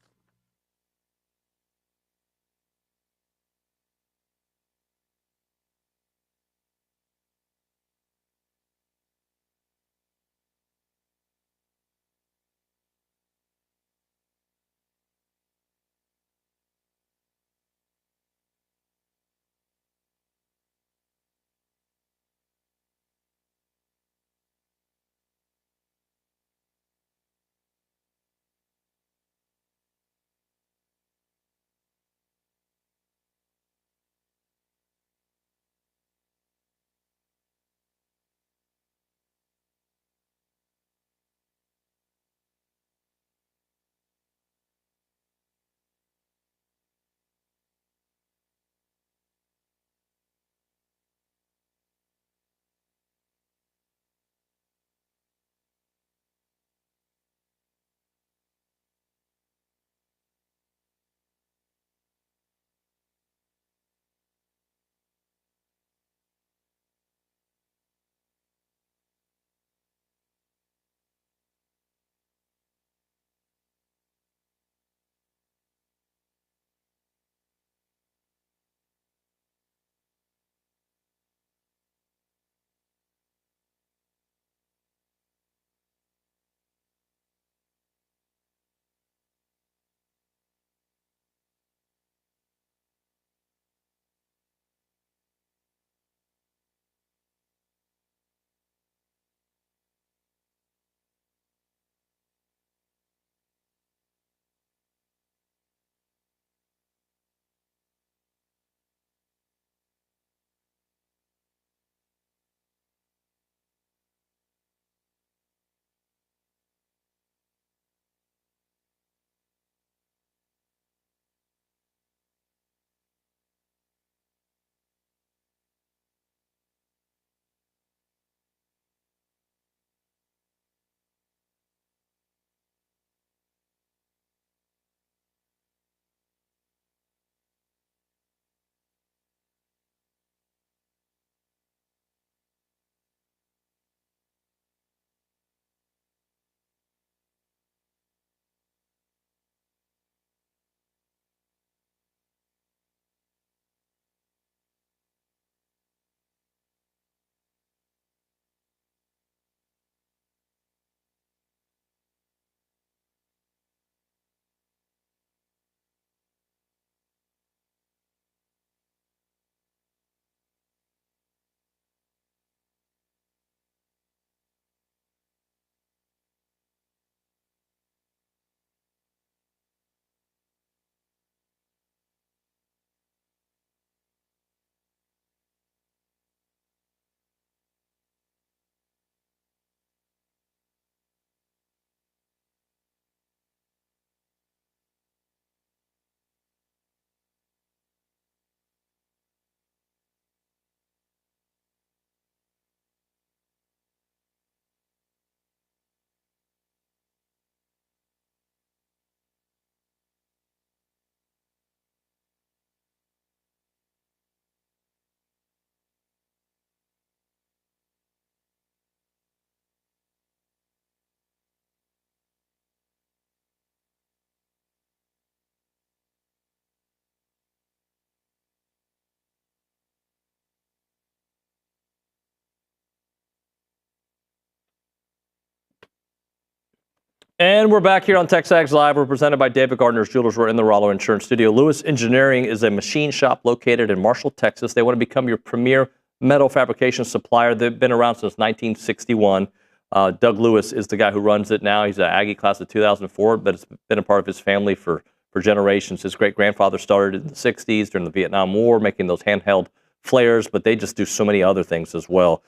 And we're back here on TexAgs Live. We're presented by David Gardner's Jewelers. We're in the Rollo Insurance Studio. Lewis Engineering is a machine shop located in Marshall, Texas. They want to become your premier metal fabrication supplier. They've been around since 1961. Doug Lewis is the guy who runs it now. He's an Aggie class of 2004, but it's been a part of his family for generations. His great-grandfather started in the 60s during the Vietnam War, making those handheld flares, but they just do so many other things as well.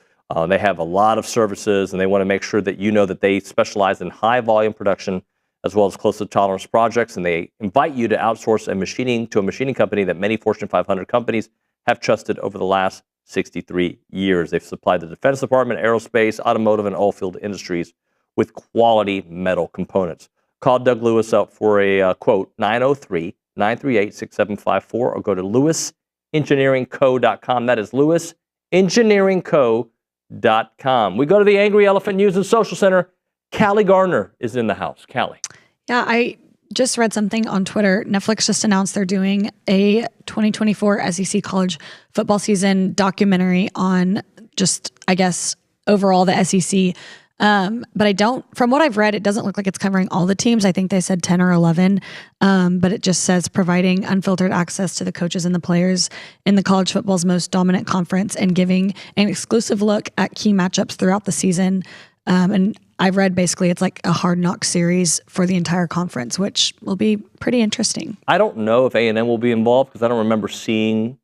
They have a lot of services, and they want to make sure that you know that they specialize in high-volume production as well as close-to-tolerance projects, and they invite you to outsource to a machining company that many Fortune 500 companies have trusted over the last 63 years. They've supplied the Defense Department, aerospace, automotive, and oilfield industries with quality metal components. Call Doug Lewis up for a quote, 903-938-6754, or go to lewisengineeringco.com. That is lewisengineeringco.com. We go to the Angry Elephant News and Social Center. Callie Gardner is in the house. Callie. Yeah, I just read something on Twitter. Netflix just announced they're doing a 2024 SEC college football season documentary on just, I guess, overall the SEC. But from what I've read, it doesn't look like it's covering all the teams. I think they said 10 or 11. But it just says providing unfiltered access to the coaches and the players in the college football's most dominant conference and giving an exclusive look at key matchups throughout the season. And I've read basically it's like a Hard Knock series for the entire conference, which will be pretty interesting. I don't know if A&M will be involved because I don't remember seeing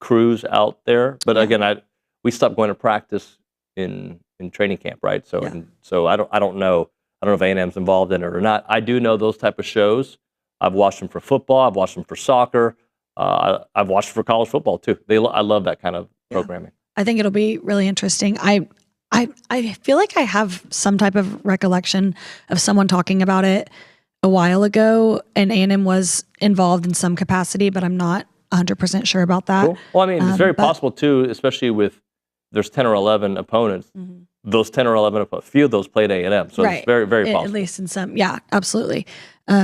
crews out there. But again, we stopped going to practice in training camp, right? So I don't know. I don't know if A&M's involved in it or not. I do know those type of shows. I've watched them for football. I've watched them for soccer. I've watched them for college football too. I love that kind of programming. I think it'll be really interesting. I feel like I have some type of recollection of someone talking about it a while ago, and A&M was involved in some capacity, but I'm not 100% sure about that. Cool. Well, I mean, it's very possible too, especially with there's 10 or 11 opponents. Mm-hmm. Those 10 or 11 opponents, few of those played A&M, so it's very, very possible. At least in some, yeah, absolutely.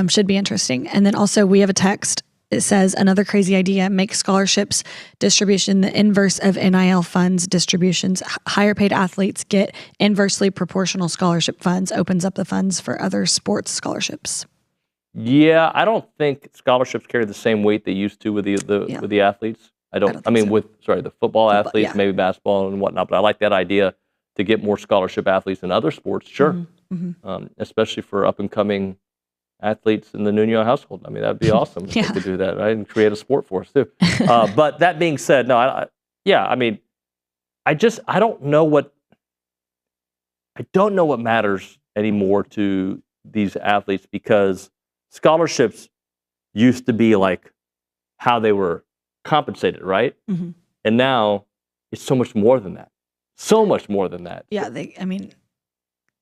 Should be interesting. And then also we have a text. It says, another crazy idea, make scholarships distribution the inverse of NIL funds distributions. Higher paid athletes get inversely proportional scholarship funds, opens up the funds for other sports scholarships. Yeah, I don't think scholarships carry the same weight they used to with the athletes. I mean, so. With the football athletes, maybe basketball and whatnot, but I like that idea to get more scholarship athletes in other sports, sure. Mm-hmm. Especially for up-and-coming athletes in the Nuño household. I mean, that'd be awesome if they could do that, right? And create a sport for us, too. But that being said, no, I don't know what matters anymore to these athletes because scholarships used to be like how they were compensated, right? Mm-hmm. And now it's so much more than that. So much more than that. Yeah, I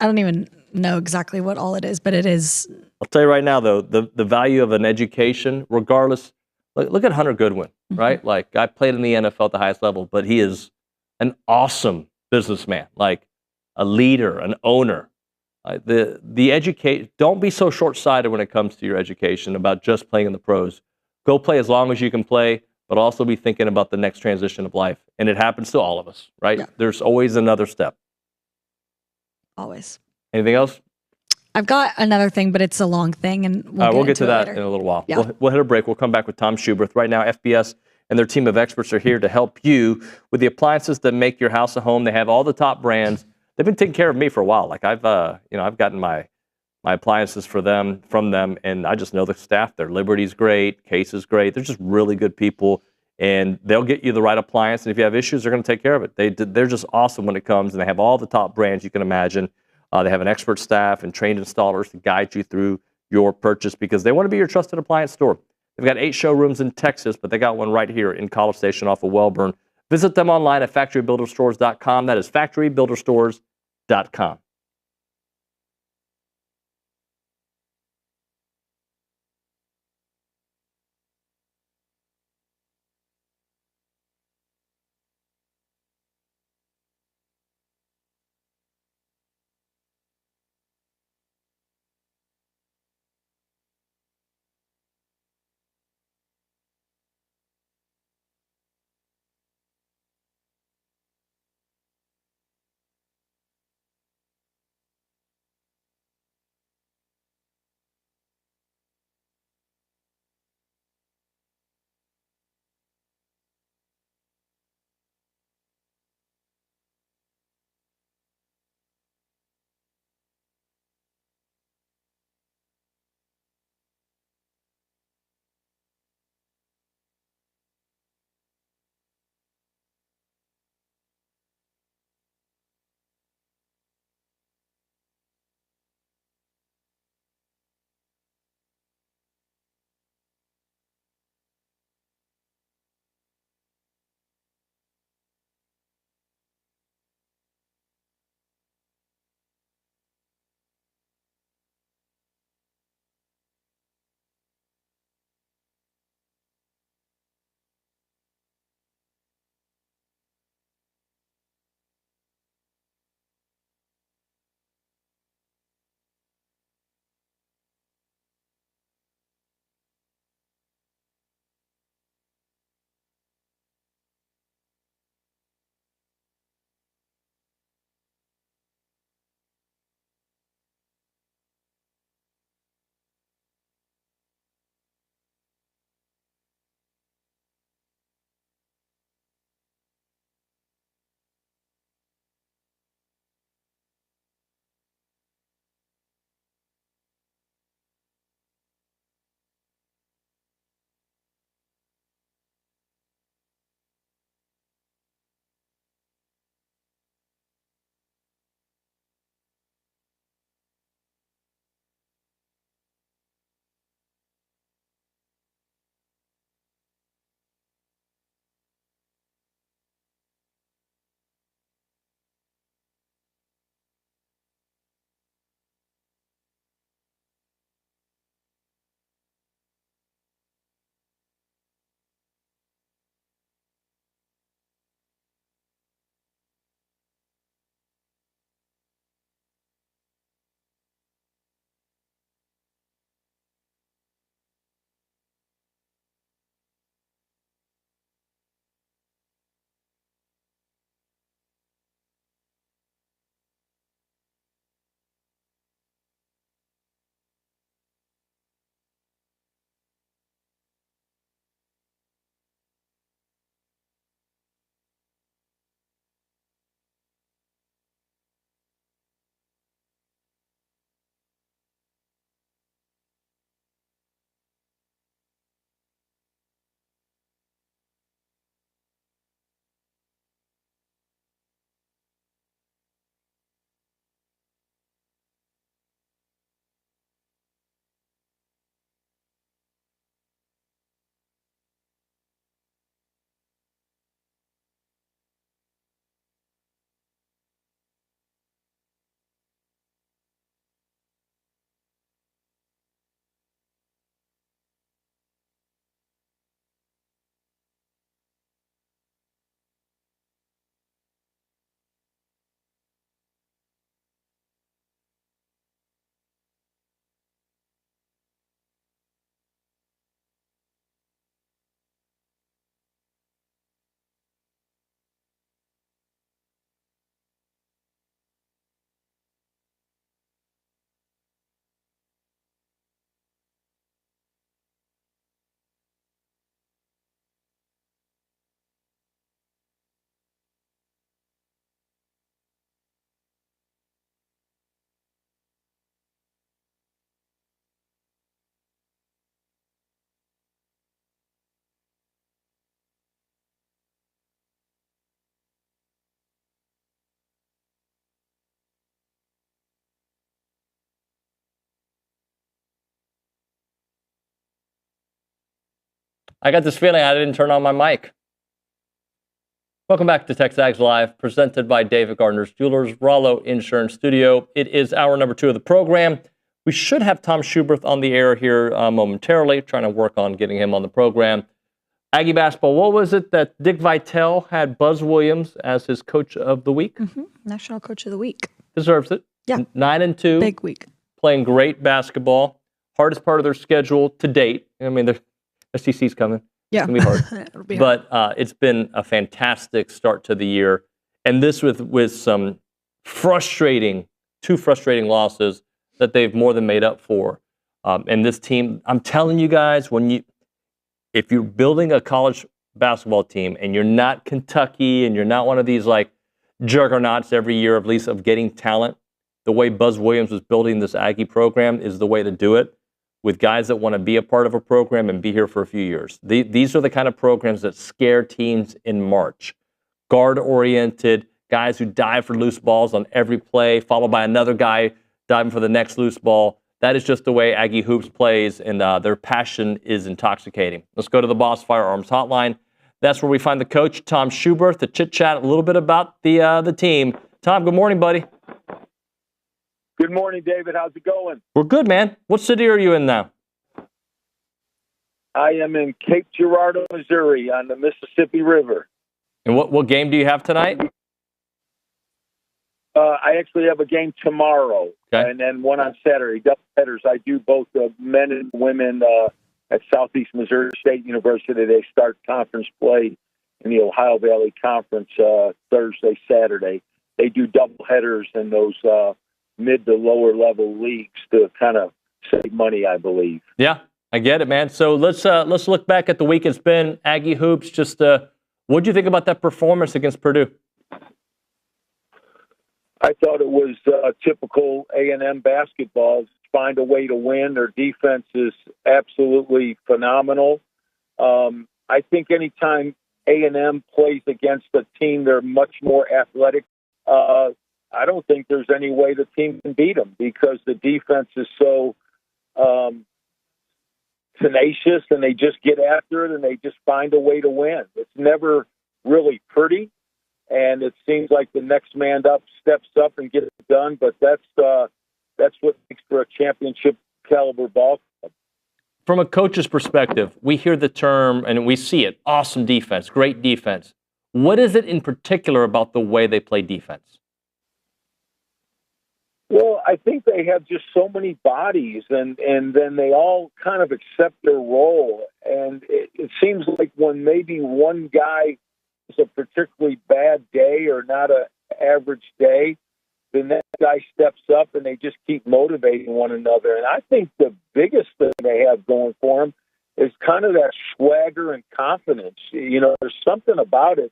don't even know exactly what all it is, but it is. I'll tell you right now, though, the value of an education, regardless, look at Hunter Goodwin, mm-hmm. right? Like, I played in the NFL at the highest level, but he is an awesome businessman, like a leader, an owner. Don't be so short-sighted when it comes to your education about just playing in the pros. Go play as long as you can play, but also be thinking about the next transition of life. And it happens to all of us, right? Yeah. There's always another step. Always. Anything else? I've got another thing, but it's a long thing, and we'll get to that in a little while. Yeah. We'll hit a break. We'll come back with Tom Schuberth. Right now, FBS and their team of experts are here to help you with the appliances that make your house a home. They have all the top brands. They've been taking care of me for a while. Like I've gotten my appliances from them, and I just know the staff. Their Liberty's great, Case is great. They're just really good people, and they'll get you the right appliance. And if you have issues, they're going to take care of it. They're just awesome when it comes, and they have all the top brands you can imagine. They have an expert staff and trained installers to guide you through your purchase because they want to be your trusted appliance store. They've got 8 showrooms in Texas, but they got one right here in College Station off of Wellborn. Visit them online at factorybuilderstores.com. That is factorybuilderstores.com. I got this feeling I didn't turn on my mic. Welcome back to TexAgs Live, presented by David Gardner's Jewelers, Rollo Insurance Studio. It is hour number 2 of the program. We should have Tom Schuberth on the air here momentarily, trying to work on getting him on the program. Aggie basketball, what was it that Dick Vitale had Buzz Williams as his coach of the week? Mm-hmm. National Coach of the Week. Deserves it. Yeah. 9-2. Big week. Playing great basketball. Hardest part of their schedule to date. I mean, the SEC's coming. Yeah. It's going to be hard. It'll be hard. But it's been a fantastic start to the year. And this with some two frustrating losses that they've more than made up for. And this team, I'm telling you guys, if you're building a college basketball team and you're not Kentucky and you're not one of these like juggernauts every year, at least of getting talent, the way Buzz Williams was building this Aggie program is the way to do it, with guys that want to be a part of a program and be here for a few years. These are the kind of programs that scare teams in March. Guard-oriented, guys who dive for loose balls on every play, followed by another guy diving for the next loose ball. That is just the way Aggie Hoops plays, and their passion is intoxicating. Let's go to the Boss Firearms Hotline. That's where we find the coach, Tom Schuberth, to chit-chat a little bit about the team. Tom, good morning, buddy. Good morning, David. How's it going? We're good, man. What city are you in now? I am in Cape Girardeau, Missouri, on the Mississippi River. And what game do you have tonight? I actually have a game tomorrow, okay, and then one on Saturday. Double headers. I do both men and women at Southeast Missouri State University. They start conference play in the Ohio Valley Conference Thursday, Saturday. They do double headers in those mid to lower level leagues to kind of save money, I believe. Yeah, I get it, man. So let's look back at the week it's been. Aggie Hoops, just what do you think about that performance against Purdue? I thought it was typical A&M basketball. Find a way to win. Their defense is absolutely phenomenal. I think anytime A&M plays against a team, they're much more athletic. I don't think there's any way the team can beat them because the defense is so tenacious, and they just get after it, and they just find a way to win. It's never really pretty. And it seems like the next man up steps up and gets it done, but that's what makes for a championship caliber ball club. From a coach's perspective, we hear the term and we see it: awesome defense, great defense. What is it in particular about the way they play defense? Well, I think they have just so many bodies, and then they all kind of accept their role. And it seems like when maybe one guy a particularly bad day or not an average day, then that guy steps up and they just keep motivating one another. And I think the biggest thing they have going for them is kind of that swagger and confidence. You know, there's something about it.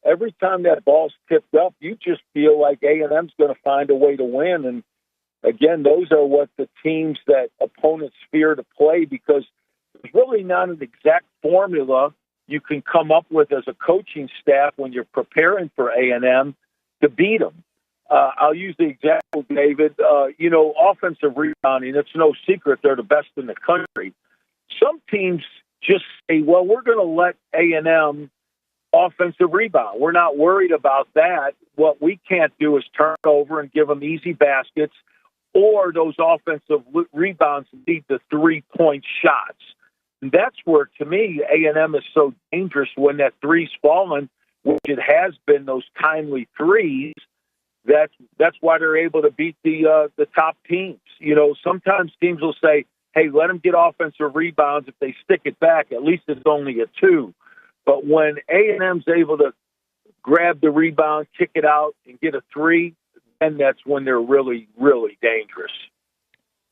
Every time that ball's tipped up, you just feel like A&M's going to find a way to win. And again, those are what the teams that opponents fear to play, because there's really not an exact formula you can come up with as a coaching staff when you're preparing for A&M to beat them. I'll use the example, David. Offensive rebounding, it's no secret they're the best in the country. Some teams just say, well, we're going to let A&M offensive rebound. We're not worried about that. What we can't do is turn over and give them easy baskets, or those offensive rebounds lead to three-point shots. And that's where, to me, A&M is so dangerous when that three's fallen, which it has been, those timely threes. That's why they're able to beat the top teams. You know, sometimes teams will say, hey, let them get offensive rebounds. If they stick it back, at least it's only a 2. But when A&M's able to grab the rebound, kick it out, and get a 3, then that's when they're really, really dangerous.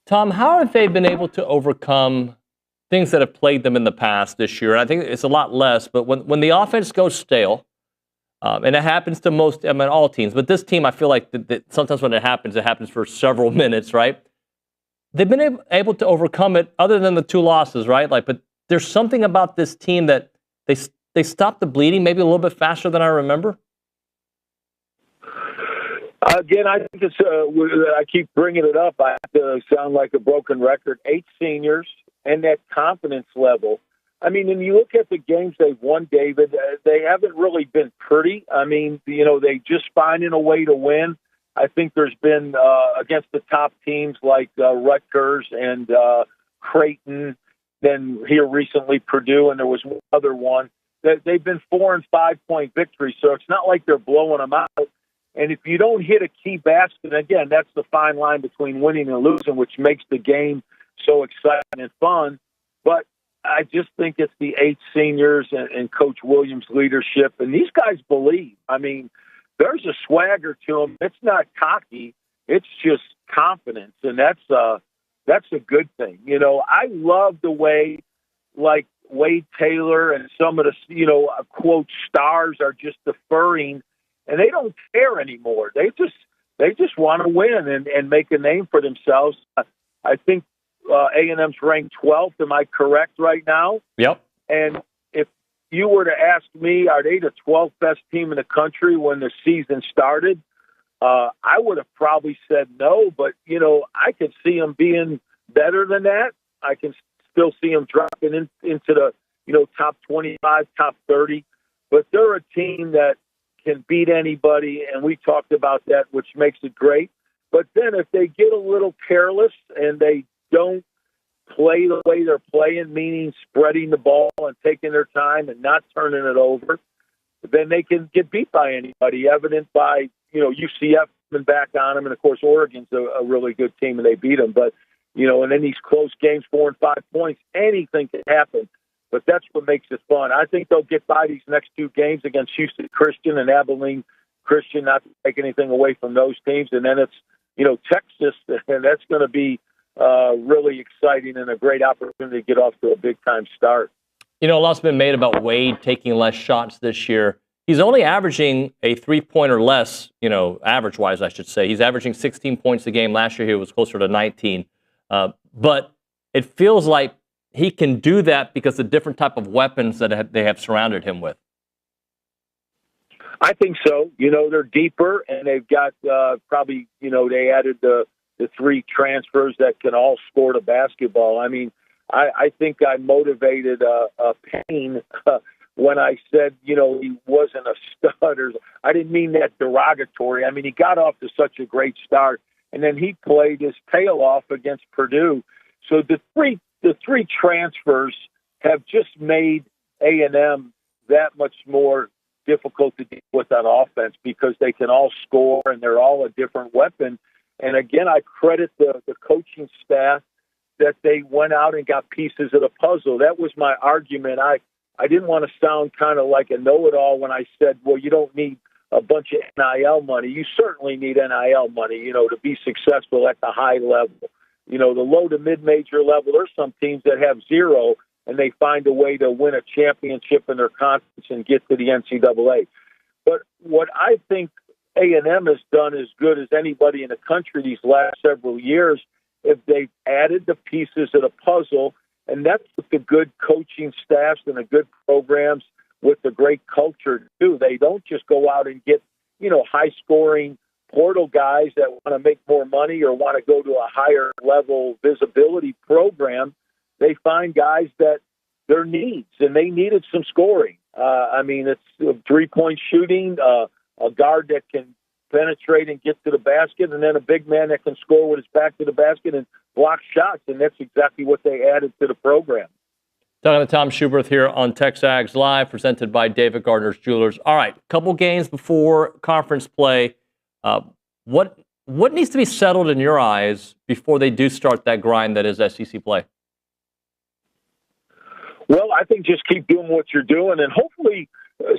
Tom, how have they been able to overcome things that have plagued them in the past this year? And I think it's a lot less, but when the offense goes stale, and it happens to all teams, but this team, I feel like that sometimes when it happens for several minutes, right? They've been able to overcome it other than the 2 losses, right? But there's something about this team that they stop the bleeding maybe a little bit faster than I remember. Again, I think it's, I keep bringing it up. I have to sound like a broken record. 8 seniors and that confidence level. I mean, and you look at the games they've won, David, they haven't really been pretty. I mean, they just finding a way to win. I think there's been against the top teams like Rutgers and Creighton, then here recently Purdue, and there was one other one. They've been 4 and 5 point victories, so it's not like they're blowing them out. And if you don't hit a key basket, again, that's the fine line between winning and losing, which makes the game so exciting and fun. But I just think it's the 8 seniors and Coach Williams' leadership. And these guys believe. I mean, there's a swagger to them. It's not cocky. It's just confidence. And that's a good thing. I love the way, like, Wade Taylor and some of the, quote, stars are just deferring, and they don't care anymore. They just want to win and make a name for themselves. I think A&M's ranked 12th. Am I correct right now? Yep. And if you were to ask me, are they the 12th best team in the country when the season started? I would have probably said no, but, I could see them being better than that. I can still see them dropping into the, top 25, top 30. But they're a team that can beat anybody, and we talked about that, which makes it great. But then if they get a little careless and they don't play the way they're playing, meaning spreading the ball and taking their time and not turning it over, then they can get beat by anybody, evident by, UCF coming back on them. And, of course, Oregon's a really good team, and they beat them. But, and in these close games, 4 and 5 points, anything can happen. But that's what makes it fun. I think they'll get by these next 2 games against Houston Christian and Abilene Christian, not to take anything away from those teams. And then it's, Texas, and that's going to be really exciting and a great opportunity to get off to a big-time start. A lot's been made about Wade taking less shots this year. He's only averaging a 3-pointer less, average-wise, I should say. He's averaging 16 points a game. Last year, he was closer to 19. But it feels like he can do that because of the different type of weapons that they have surrounded him with. I think so. They're deeper, and they've got probably, they added the 3 transfers that can all score the basketball. I mean, I think I motivated Payne when I said, he wasn't a stud. I didn't mean that derogatory. I mean, he got off to such a great start, and then he played his tail off against Purdue. So the three transfers have just made A&M that much more difficult to deal with on offense because they can all score and they're all a different weapon. And again, I credit the coaching staff that they went out and got pieces of the puzzle. That was my argument. I didn't want to sound kind of like a know-it-all when I said, well, you don't need a bunch of NIL money. You certainly need NIL money, to be successful at the high level. The low to mid-major level, there's some teams that have 0, and they find a way to win a championship in their conference and get to the NCAA. But what I think A&M has done as good as anybody in the country these last several years, if they've added the pieces of the puzzle, and that's what the good coaching staffs and the good programs with the great culture do. They don't just go out and get, high-scoring portal guys that want to make more money or want to go to a higher level visibility program. They find guys that their needs, and they needed some scoring. It's 3-point shooting, a guard that can penetrate and get to the basket, and then a big man that can score with his back to the basket and block shots, and that's exactly what they added to the program. Talking to Tom Schuberth here on TexAgs Live, presented by David Gardner's Jewelers. All right, couple games before conference play. What needs to be settled in your eyes before they do start that grind that is SEC play? Well, I think just keep doing what you're doing and hopefully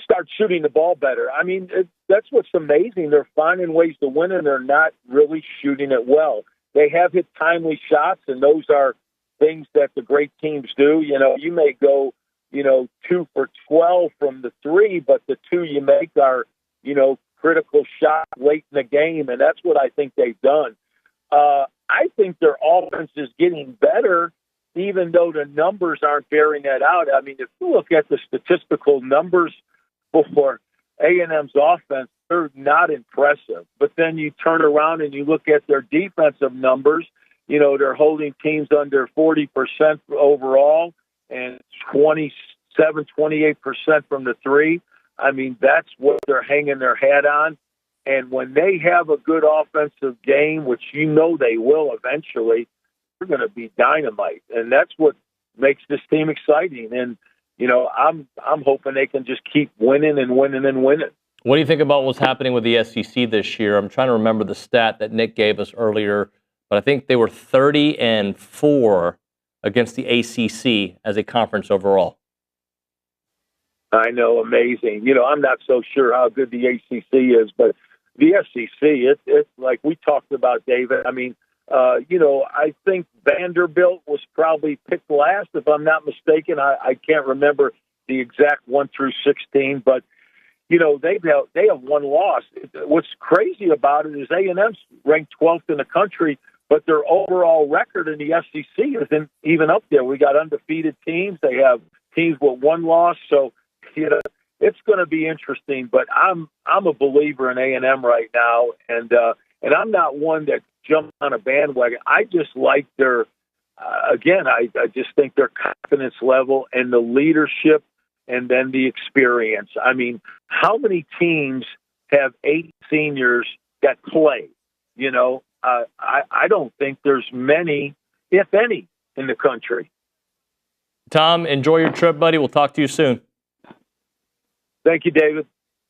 start shooting the ball better. I mean, that's what's amazing. They're finding ways to win, and they're not really shooting it well. They have hit timely shots, and those are things that the great teams do. You may go, 2 for 12 from the 3, but the 2 you make are, critical shots late in the game, and that's what I think they've done. I think their offense is getting better, even though the numbers aren't bearing that out. I mean, if you look at the statistical numbers for A&M's offense, they're not impressive. But then you turn around and you look at their defensive numbers, they're holding teams under 40% overall, and 28% from the three. I mean, that's what they're hanging their hat on. And when they have a good offensive game, which you know they will eventually, they're going to be dynamite. And that's what makes this team exciting. And, you know, I'm hoping they can just keep winning and winning and winning. What do you think about what's happening with the SEC this year? I'm trying to remember the stat that Nick gave us earlier, but I think they were 30-4 against the ACC as a conference overall. I know, amazing. You know, I'm not so sure how good the ACC is, but the SEC, it's like we talked about, David. I mean, you know, I think Vanderbilt was probably picked last, if I'm not mistaken. I can't remember the exact 1 through 16, but you know, they have one loss. What's crazy about it is A&M's ranked 12th in the country, but their overall record in the SEC isn't even up there. We got undefeated teams. They have teams with one loss. So, you know, it's going to be interesting. But I'm a believer in A&M right now, and I'm not one that jumps on a bandwagon. I just like their again. I just think their confidence level and the leadership, and then the experience. I mean, how many teams have 8 seniors that play? You know, I don't think there's many, if any, in the country. Tom, enjoy your trip, buddy. We'll talk to you soon. Thank you, David.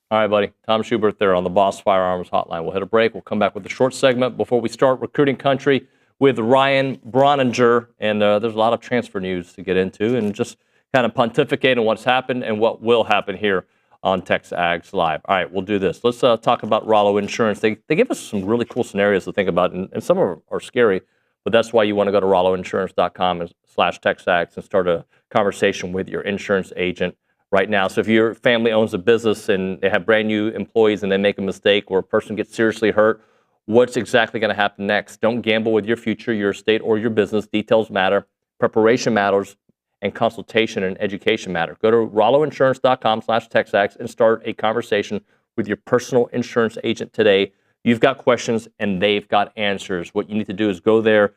All right, buddy. Tom Schuberth there on the Boss Firearms Hotline. We'll hit a break. We'll come back with a short segment before we start Recruiting Country with Ryan Brauninger. And there's a lot of transfer news to get into and just kind of pontificate on what's happened and what will happen here on TexAgs Live. All right, we'll do this. Let's talk about Rollo Insurance. They give us some really cool scenarios to think about, and some of them are scary, but that's why you want to go to rolloinsurance.com/TexAgs and start a conversation with your insurance agent right now. So if your family owns a business and they have brand new employees and they make a mistake or a person gets seriously hurt, what's exactly going to happen next? Don't gamble with your future, your estate, or your business. Details matter. Preparation matters. And consultation and education matter. Go to rolloinsurance.com/TexAgs and start a conversation with your personal insurance agent today. You've got questions and they've got answers. What you need to do is go there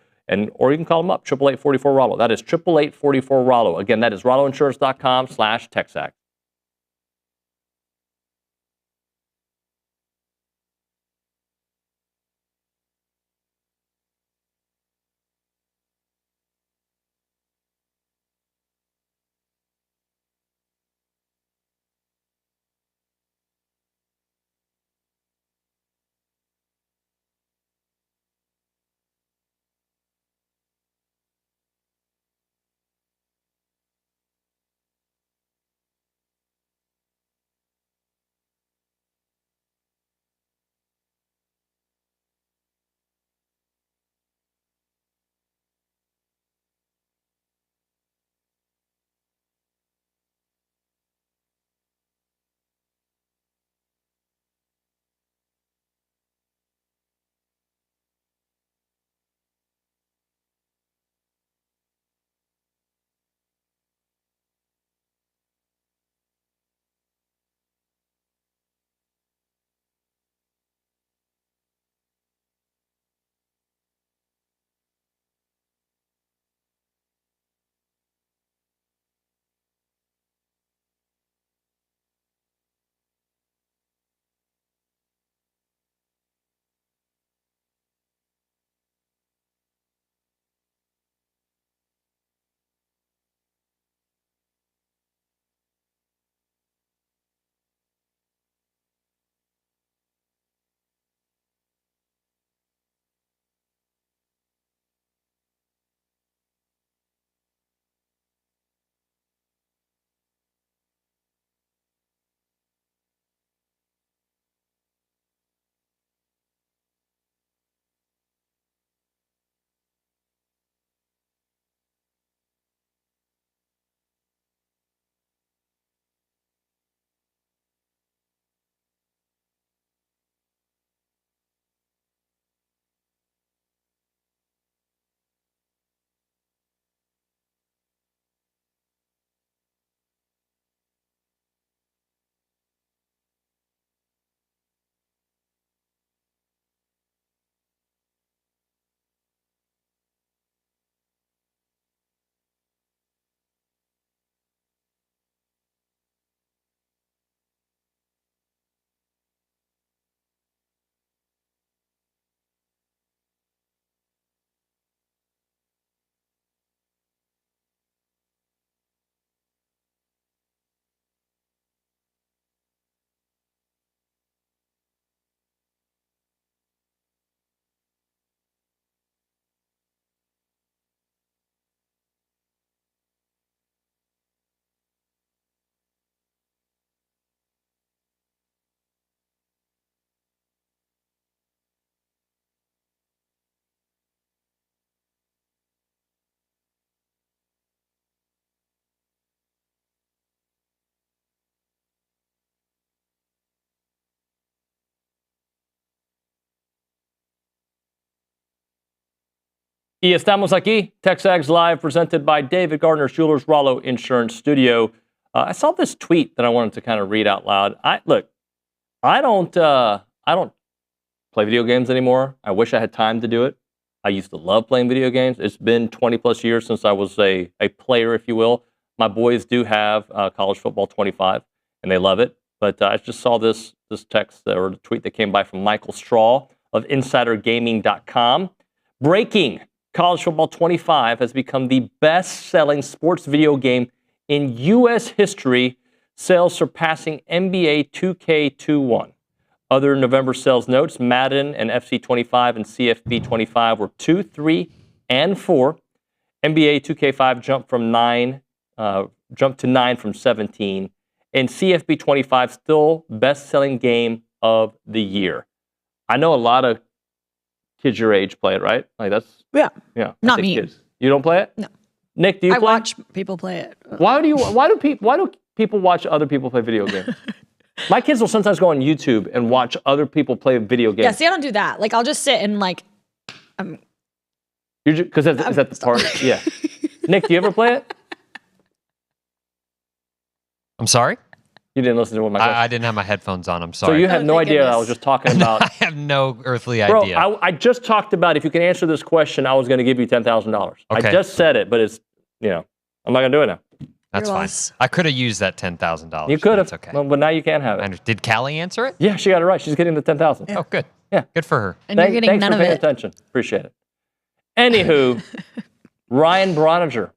or you can call them up, 888-44-ROLLO. That is 888-44-ROLLO. Again, that is rolloinsurance.com/TexAgs. Y estamos aquí, TexAgs Live, presented by David Gardner's Jewelers Rollo Insurance Studio. I saw this tweet that I wanted to kind of read out loud. I don't play video games anymore. I wish I had time to do it. I used to love playing video games. It's been 20 plus years since I was a player, if you will. My boys do have college football 25, and they love it. But I just saw this text or tweet that came by from Michael Straw of InsiderGaming.com. Breaking: College Football 25 has become the best-selling sports video game in U.S. history, sales surpassing NBA 2K21. Other November sales notes: Madden and FC 25 and CFB 25 were 2, 3, and 4. NBA 2K5 jumped to 9 from 17. And CFB 25 still best-selling game of the year. I know a lot of kids your age play it, right? Like that's yeah. Not me. Kids. You don't play it? No. Nick, do you I play? watch people play it. Why do people watch other people play video games? My kids will sometimes go on YouTube and watch other people play video games. Yeah, see, I don't do that. Like, I'll just sit and like, because is that the part? Yeah. Nick, do you ever play it? I'm sorry? You didn't listen to what my question. I didn't have my headphones on. I'm sorry. So you have no idea what I was just talking about. I have no earthly Bro, idea. I just talked about if you can answer this question, I was going to give you $10,000. Okay. I just said it, but it's, I'm not going to do it now. That's fine. I could have used that $10,000. You could have. That's okay. Well, but now you can't have it. Did Callie answer it? Yeah, she got it right. She's getting the $10,000. Oh, good. Yeah. Good for her. And you're getting thanks none for of paying it. attention. Appreciate it. Anywho, Ryan Brauninger,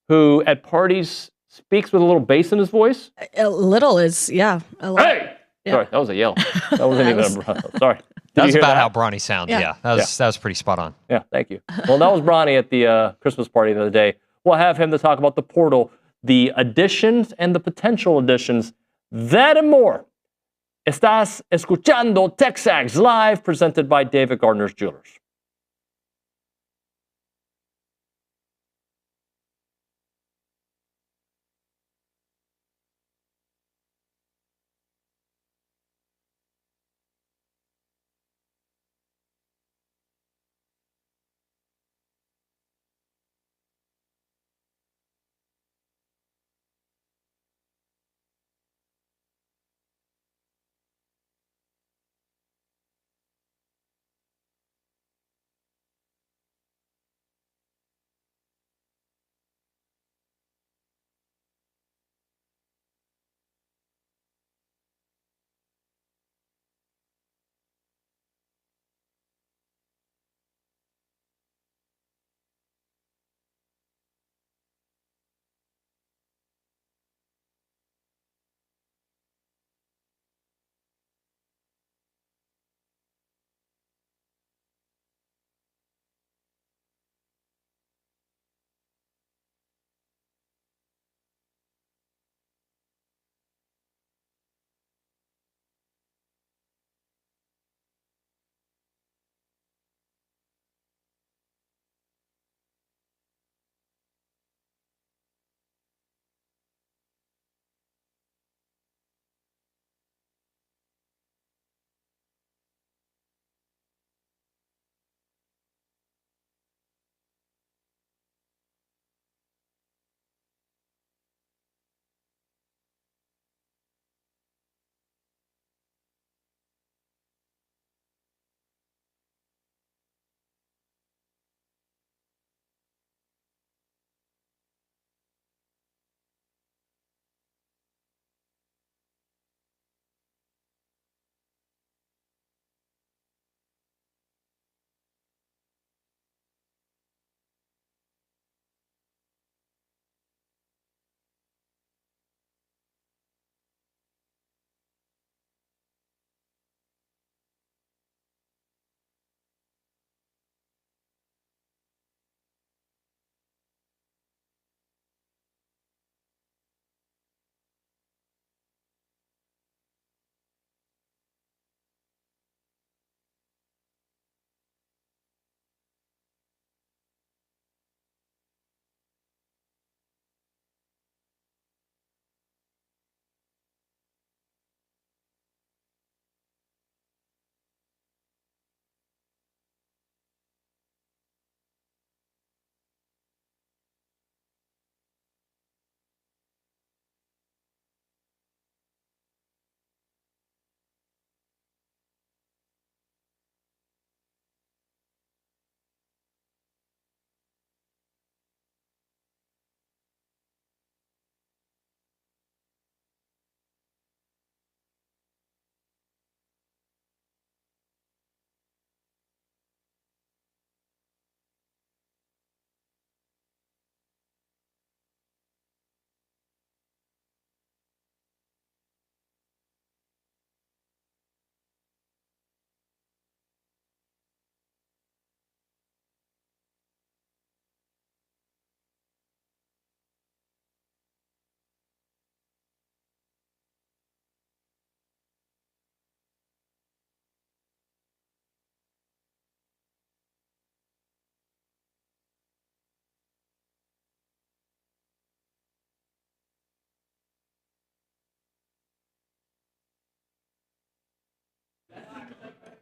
who at parties speaks with a little bass in his voice. A little is, a lot. Hey! Yeah. Sorry, that was a yell. That wasn't even a sorry. That's Did you hear about that? how Bronny sounds. Yeah. That was pretty spot on. Yeah, thank you. Well, that was Bronny at the Christmas party the other day. We'll have him to talk about the portal, the additions and the potential additions, that and more. Estás escuchando TexAgs Live, presented by David Gardner's Jewelers.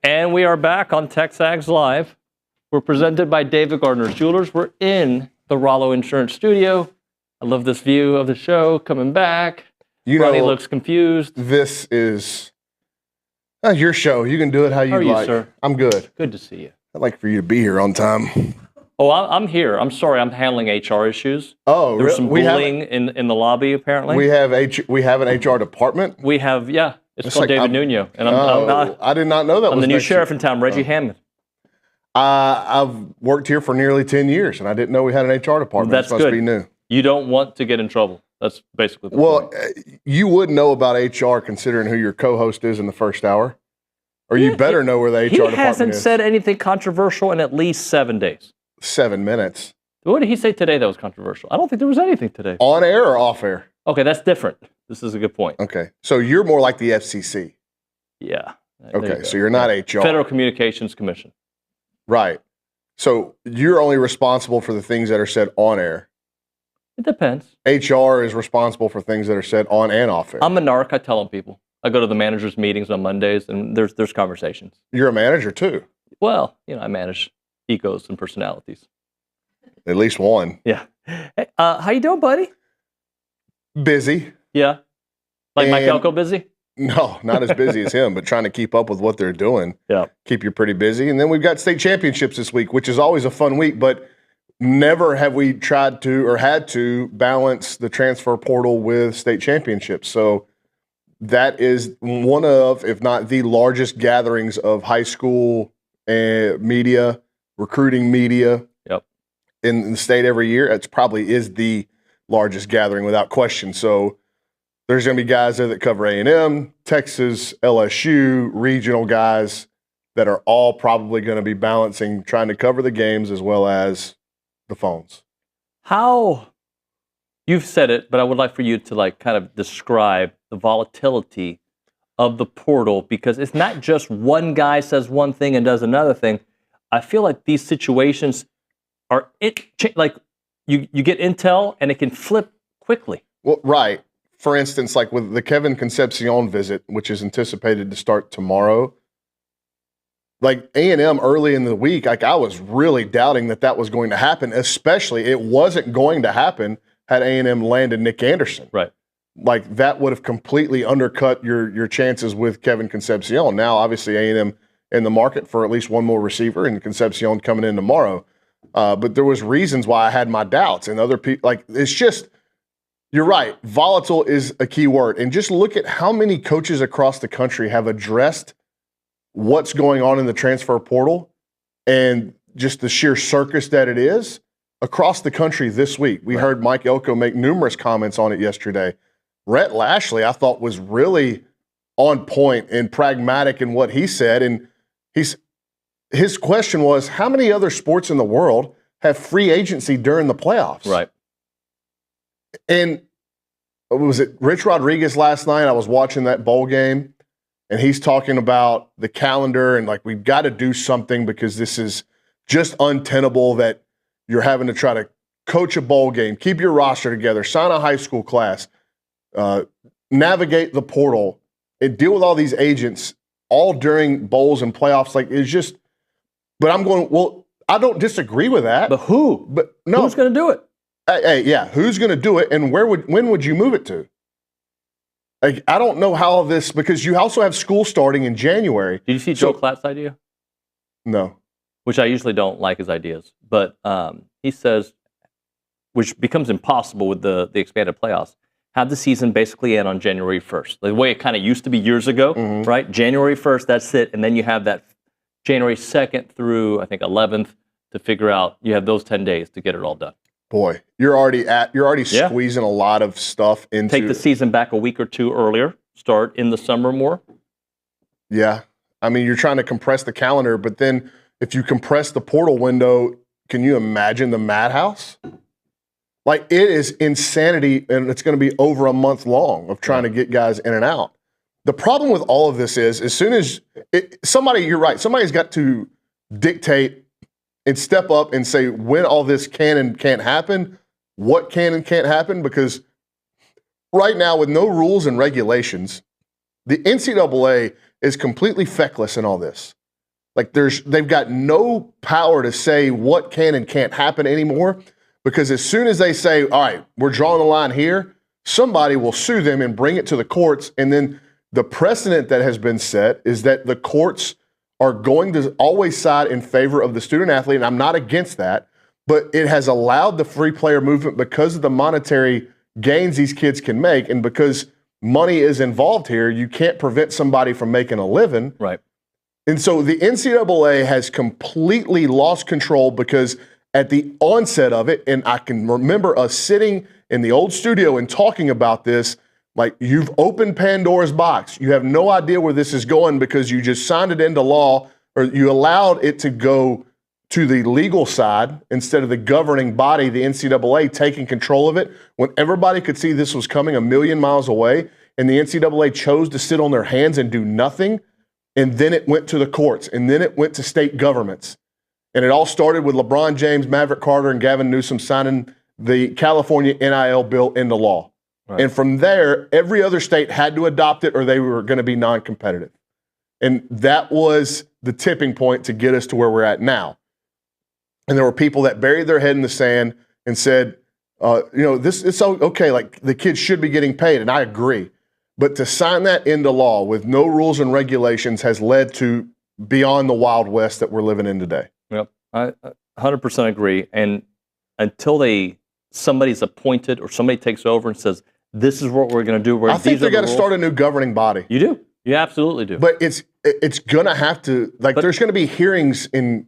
And we are back on TexAgs Live. We're presented by David Gardner's Jewelers. We're in the Rollo Insurance Studio. I love this view of the show coming back. Ronnie looks confused. This is your show. You can do it how you like. How are you, sir? I'm good. Good to see you. I'd like for you to be here on time. Oh, I'm here. I'm sorry. I'm handling HR issues. Oh, there's some bullying in the lobby. Apparently, we have an HR department. We have It's called David Nuño, and I did not know that. I'm the new sheriff in town, Reggie Hammond. I've worked here for nearly 10 years, and I didn't know we had an HR department. That's it's supposed good. to be new. You don't want to get in trouble. That's basically the point. Well, you would know about HR considering who your co-host is in the first hour, or you better know where the HR department is. He hasn't said anything controversial in at least 7 days. 7 minutes. What did he say today that was controversial? I don't think there was anything today. On air or off air? Okay, that's different. This is a good point. Okay, so you're more like the FCC. Yeah. Okay, so you're not HR. Federal Communications Commission. Right. So you're only responsible for the things that are said on air. It depends. HR is responsible for things that are said on and off air. I'm a narc. I tell them people. I go to the managers' meetings on Mondays, and there's conversations. You're a manager too. Well, I manage egos and personalities. At least one. Yeah. Hey, how you doing, buddy? Busy. Yeah. Like Mike Elko busy? No, not as busy as him, but trying to keep up with what they're doing. Yeah. Keep you pretty busy. And then we've got state championships this week, which is always a fun week, but never have we tried to or had to balance the transfer portal with state championships. So that is one of, if not the largest gatherings of high school media, recruiting media in the state every year. It probably is the largest gathering without question. So there's going to be guys there that cover A&M, Texas, LSU, regional guys that are all probably going to be balancing, trying to cover the games as well as the phones. How, you've said it, but I would like for you to kind of describe the volatility of the portal, because it's not just one guy says one thing and does another thing. I feel like these situations are, you get intel and it can flip quickly. Well, right. For instance, like with the Kevin Concepcion visit, which is anticipated to start tomorrow, like A&M early in the week, I was really doubting that was going to happen, especially it wasn't going to happen had A&M landed Nick Anderson. Right. Like that would have completely undercut your chances with Kevin Concepcion. Now, obviously, A&M in the market for at least one more receiver, and Concepcion coming in tomorrow. But there was reasons why I had my doubts, and other people, it's just, you're right. Volatile is a key word. And just look at how many coaches across the country have addressed what's going on in the transfer portal and just the sheer circus that it is across the country this week. We heard Mike Elko make numerous comments on it yesterday. Rhett Lashley, I thought, was really on point and pragmatic in what he said. And his question was, how many other sports in the world have free agency during the playoffs? Right. And was it Rich Rodriguez last night? I was watching that bowl game, and he's talking about the calendar and we've got to do something because this is just untenable that you're having to try to coach a bowl game, keep your roster together, sign a high school class, navigate the portal, and deal with all these agents all during bowls and playoffs. It's just, but I'm going, well, I don't disagree with that. But who? But no. Who's going to do it? Hey, yeah, who's going to do it, and when would you move it to? I don't know how this, because you also have school starting in January. Did you see Joe Klatt's idea? No. Which I usually don't like his ideas, but he says, which becomes impossible with the expanded playoffs, have the season basically end on January 1st. The way it kind of used to be years ago, right? January 1st, that's it, and then you have that January 2nd through, I think, 11th to figure out, you have those 10 days to get it all done. Boy, you're already squeezing a lot of stuff into. Take the season back a week or two earlier. Start in the summer more. Yeah, I mean, you're trying to compress the calendar, but then if you compress the portal window, can you imagine the madhouse? It is insanity, and it's going to be over a month long of trying to get guys in and out. The problem with all of this is, as soon as you're right, somebody's got to dictate and step up and say when all this can and can't happen, what can and can't happen, because right now with no rules and regulations, the NCAA is completely feckless in all this. Like they've got no power to say what can and can't happen anymore, because as soon as they say, all right, we're drawing the line here, somebody will sue them and bring it to the courts. And then the precedent that has been set is that the courts are going to always side in favor of the student athlete. And I'm not against that, but it has allowed the free player movement because of the monetary gains these kids can make. And because money is involved here, you can't prevent somebody from making a living. Right. And so the NCAA has completely lost control, because at the onset of it, and I can remember us sitting in the old studio and talking about this, like, you've opened Pandora's box. You have no idea where this is going because you just signed it into law, or you allowed it to go to the legal side instead of the governing body, the NCAA, taking control of it, when everybody could see this was coming a million miles away, and the NCAA chose to sit on their hands and do nothing. And then it went to the courts, and then it went to state governments. And it all started with LeBron James, Maverick Carter, and Gavin Newsom signing the California NIL bill into law. Right. And from there, every other state had to adopt it or they were going to be non-competitive. And that was the tipping point to get us to where we're at now. And there were people that buried their head in the sand and said, it's okay, like the kids should be getting paid. And I agree. But to sign that into law with no rules and regulations has led to beyond the Wild West that we're living in today. Yep, I 100% agree. And until somebody's appointed or somebody takes over and says, this is what we're going to do. I think they got to start a new governing body. You do. You absolutely do. But it's going to have to, there's going to be hearings in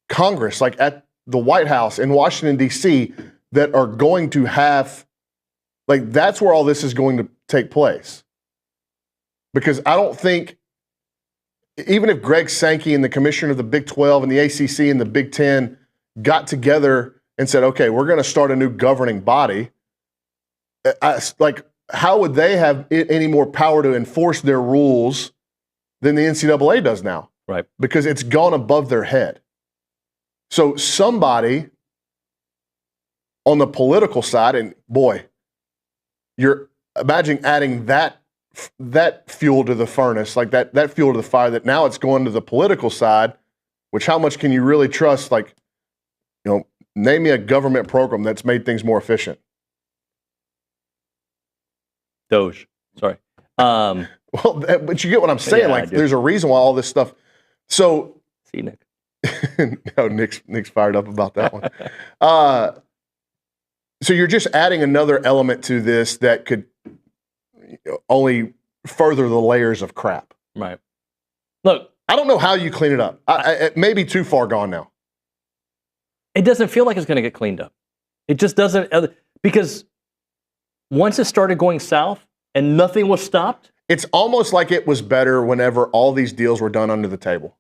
Congress, like at the White House in Washington, D.C., that are going to have, that's where all this is going to take place. Because I don't think, even if Greg Sankey and the commissioner of the Big 12 and the ACC and the Big 10 got together and said, okay, we're going to start a new governing body, how would they have any more power to enforce their rules than the NCAA does now? Right. Because it's gone above their head. So somebody on the political side, and boy, you're imagining adding that fuel to the furnace, that fuel to the fire, that now it's going to the political side, which how much can you really trust? Name me a government program that's made things more efficient. Doge. Sorry. But you get what I'm saying. Yeah, there's a reason why all this stuff. So, see, Nick. No, Nick's fired up about that one. So you're just adding another element to this that could only further the layers of crap. Right. Look, I don't know how you clean it up. It may be too far gone now. It doesn't feel like it's going to get cleaned up. It just doesn't, because once it started going south and nothing was stopped. It's almost like it was better whenever all these deals were done under the table.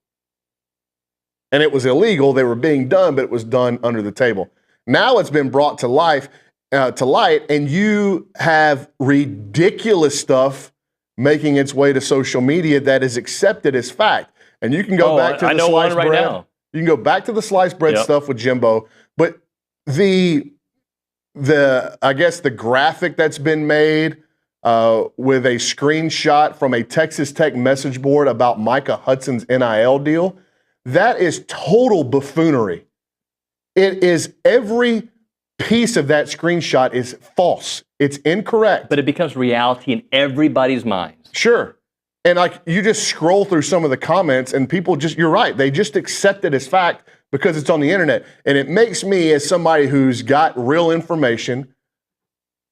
And it was illegal. They were being done, but it was done under the table. Now it's been brought to light, and you have ridiculous stuff making its way to social media that is accepted as fact. And you can go back to the sliced bread. Now. You can go back to the sliced bread stuff with Jimbo, but the I guess the graphic that's been made with a screenshot from a Texas Tech message board about Micah Hudson's NIL deal, that is total buffoonery. It is, every piece of that screenshot is false. It's incorrect. But it becomes reality in everybody's minds. Sure. And you just scroll through some of the comments and people you're right, they just accept it as fact because it's on the internet. And it makes me, as somebody who's got real information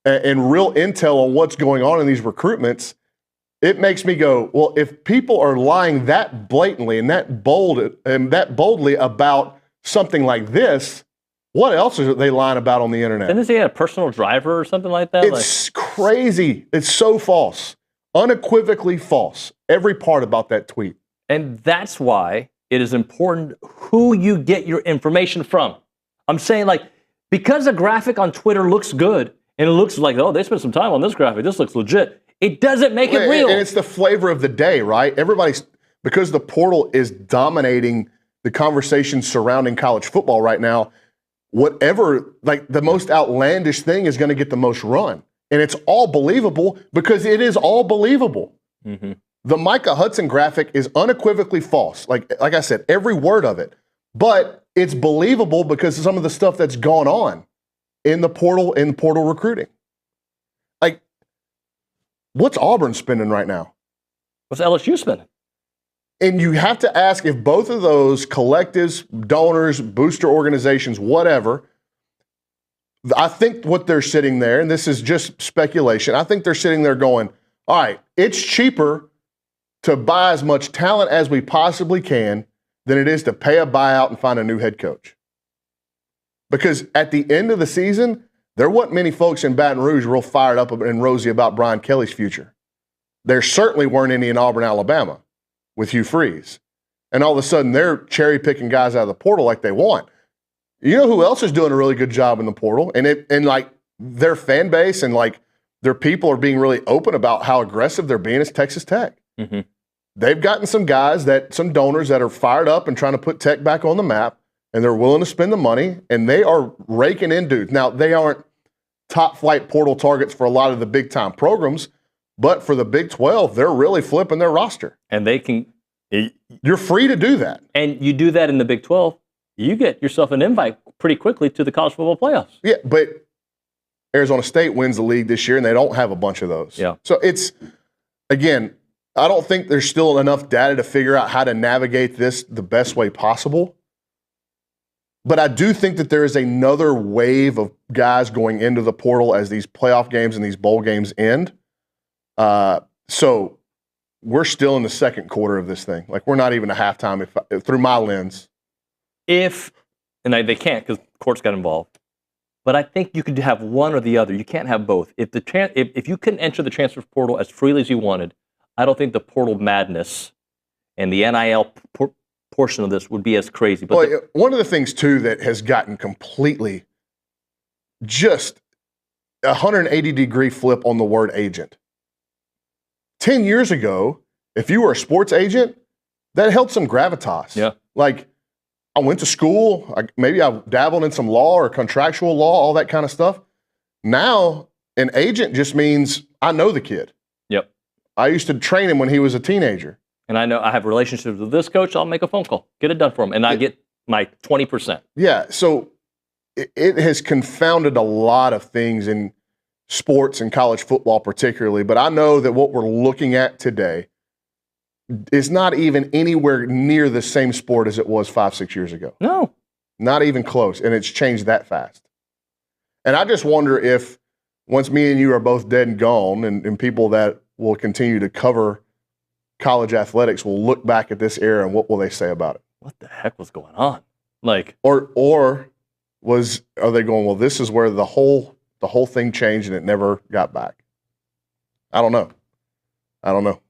and real intel on what's going on in these recruitments, it makes me go, well, if people are lying that blatantly and that boldly about something like this, what else are they lying about on the internet? Didn't they have a personal driver or something like that? It's crazy. It's so false. Unequivocally false. Every part about that tweet. And that's why it is important who you get your information from. I'm saying, because a graphic on Twitter looks good and it looks like, oh, they spent some time on this graphic, this looks legit, it doesn't make it real. And it's the flavor of the day, right? Because the portal is dominating the conversation surrounding college football right now, whatever, the most outlandish thing is going to get the most run. And it's all believable because it is all believable. Mm-hmm. The Micah Hudson graphic is unequivocally false. Like I said, every word of it. But it's believable because of some of the stuff that's gone on in the portal recruiting. Like, what's Auburn spending right now? What's LSU spending? And you have to ask if both of those collectives, donors, booster organizations, whatever, I think what they're sitting there, and this is just speculation, I think they're sitting there going, all right, it's cheaper to buy as much talent as we possibly can than it is to pay a buyout and find a new head coach. Because at the end of the season, there wasn't many folks in Baton Rouge real fired up and rosy about Brian Kelly's future. There certainly weren't any in Auburn, Alabama with Hugh Freeze. And all of a sudden, they're cherry-picking guys out of the portal like they want. You know who else is doing a really good job in the portal? And like their fan base and like their people are being really open about how aggressive they're being is Texas Tech. Mm-hmm. They've gotten some donors that are fired up and trying to put Tech back on the map, and they're willing to spend the money, and they are raking in dudes. Now, they aren't top-flight portal targets for a lot of the big-time programs, but for the Big 12, they're really flipping their roster. And they can... You're free to do that. And you do that in the Big 12, you get yourself an invite pretty quickly to the college football playoffs. Yeah, but Arizona State wins the league this year, and they don't have a bunch of those. Yeah. So it's, again, I don't think there's still enough data to figure out how to navigate this the best way possible. But I do think that there is another wave of guys going into the portal as these playoff games and these bowl games end. So we're still in the second quarter of this thing. Like, we're not even a halftime through my lens. And they can't because the courts got involved. But I think you could have one or the other. You can't have both. If you couldn't enter the transfer portal as freely as you wanted, I don't think the portal madness and the NIL portion of this would be as crazy. But one of the things, too, that has gotten completely just 180-degree flip on the word agent. 10 years ago, if you were a sports agent, that held some gravitas. Yeah. Like, I went to school, maybe I dabbled in some law or contractual law, all that kind of stuff. Now, an agent just means I know the kid. Yep. I used to train him when he was a teenager. And I know I have relationships with this coach. I'll make a phone call, get it done for him, and I get my 20%. Yeah, so it has confounded a lot of things in sports and college football particularly, but I know that what we're looking at today is not even anywhere near the same sport as it was 5-6 years ago. No. Not even close, and it's changed that fast. And I just wonder if once me and you are both dead and gone, and people that will continue to cover college athletics will look back at this era and what will they say about it? What the heck was going on? Like, or are they going, well, this is where the whole thing changed and it never got back? I don't know.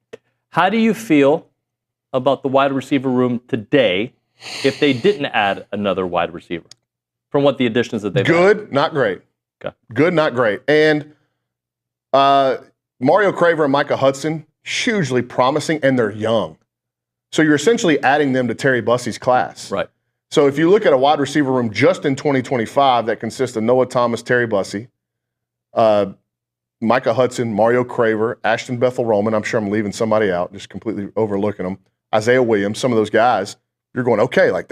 How do you feel about the wide receiver room today if they didn't add another wide receiver from what the additions that they've Good, not great. Okay. Good, not great. And Mario Craver and Micah Hudson, hugely promising, and they're young. So you're essentially adding them to Terry Bussey's class. Right. So if you look at a wide receiver room just in 2025 that consists of Noah Thomas, Terry Bussey, Micah Hudson, Mario Craver, Ashton Bethel-Roman, I'm sure I'm leaving somebody out, just completely overlooking them, Isaiah Williams, some of those guys, you're going, okay, like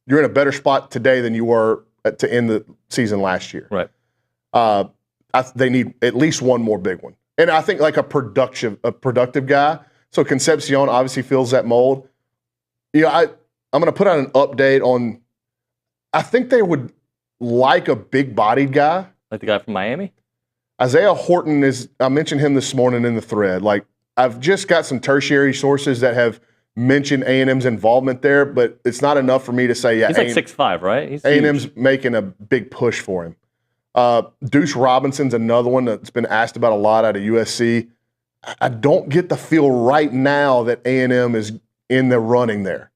you're in a better spot today than you were to end the season last year. Right. They need at least one more big one. And I think like a productive guy. So Concepcion obviously fills that mold. You know, I'm going to put out an update on, I think they would like a big-bodied guy. Like the guy from Miami? Isaiah Horton I mentioned him this morning in the thread. Like, I've just got some tertiary sources that have mentioned A&M's involvement there, but it's not enough for me to say, yeah. He's like 6'5", right? He's A&M's huge. making a big push for him. Deuce Robinson's another one that's been asked about a lot out of USC. I don't get the feel right now that A&M is in the running there.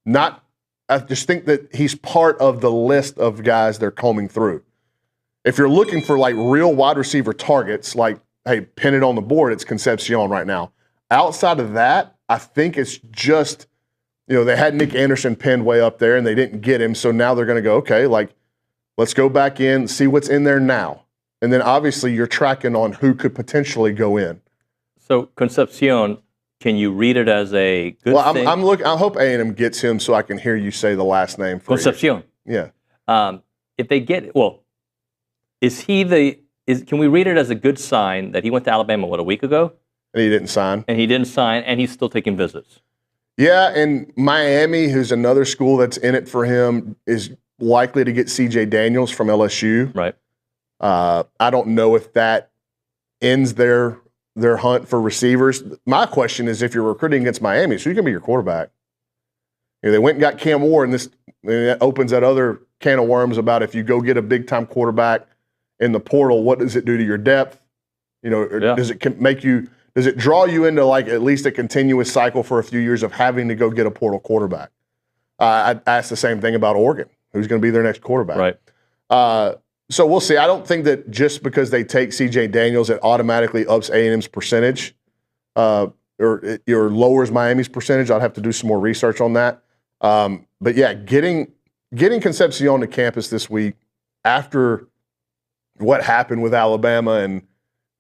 I just think that he's part of the list of guys they're combing through. If you're looking for like real wide receiver targets, like, hey, pin it on the board, it's Concepcion right now. Outside of that, I think it's just, they had Nick Anderson pinned way up there and they didn't get him. So now they're going to go, okay, like, let's go back in, see what's in there now. And then obviously you're tracking on who could potentially go in. So Concepcion, Can you read it as a good thing? I hope A&M gets him so I can hear you say the last name. Concepcion. Yeah. If they get can we read it as a good sign that he went to Alabama, a week ago? And he didn't sign. And he's still taking visits. Yeah, and Miami, who's another school that's in it for him, is likely to get C.J. Daniels from LSU. Right. I don't know if that ends their hunt for receivers. My question is, if you're recruiting against Miami, who's going to be your quarterback? They went and got Cam Ward, and that opens that other can of worms about if you go get a big-time quarterback in the portal, what does it do to your depth? Does it draw you into like at least a continuous cycle for a few years of having to go get a portal quarterback? I asked the same thing about Oregon, who's going to be their next quarterback. Right. So we'll see. I don't think that just because they take C.J. Daniels, it automatically ups A&M's percentage or lowers Miami's percentage. I'd have to do some more research on that. But yeah, getting Concepcion to campus this week after what happened with Alabama and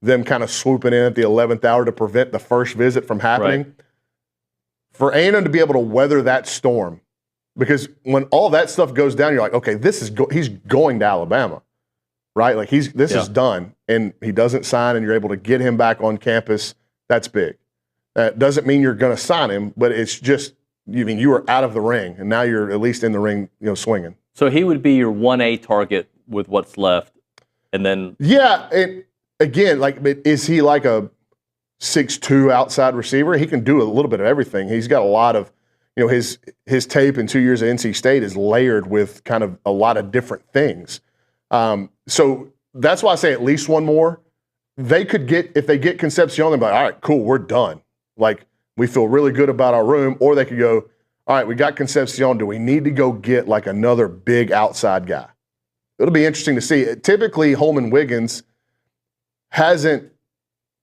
them kind of swooping in at the 11th hour to prevent the first visit from happening. Right. For A&M to be able to weather that storm, because when all that stuff goes down, you're like, okay, he's going to Alabama, right? Like this is done, and he doesn't sign, and you're able to get him back on campus. That's big. That doesn't mean you're going to sign him, but it's just you were out of the ring, and now you're at least in the ring, swinging. So he would be your 1A target with what's left, and then again, is he like a 6'2" outside receiver? He can do a little bit of everything. He's got a lot of, his tape in 2 years at NC State is layered with kind of a lot of different things. So that's why I say at least one more. If they get Concepcion, they're like, all right, cool, we're done. Like, we feel really good about our room. Or they could go, all right, we got Concepcion. Do we need to go get like another big outside guy? It'll be interesting to see. Typically, Holman Wiggins hasn't,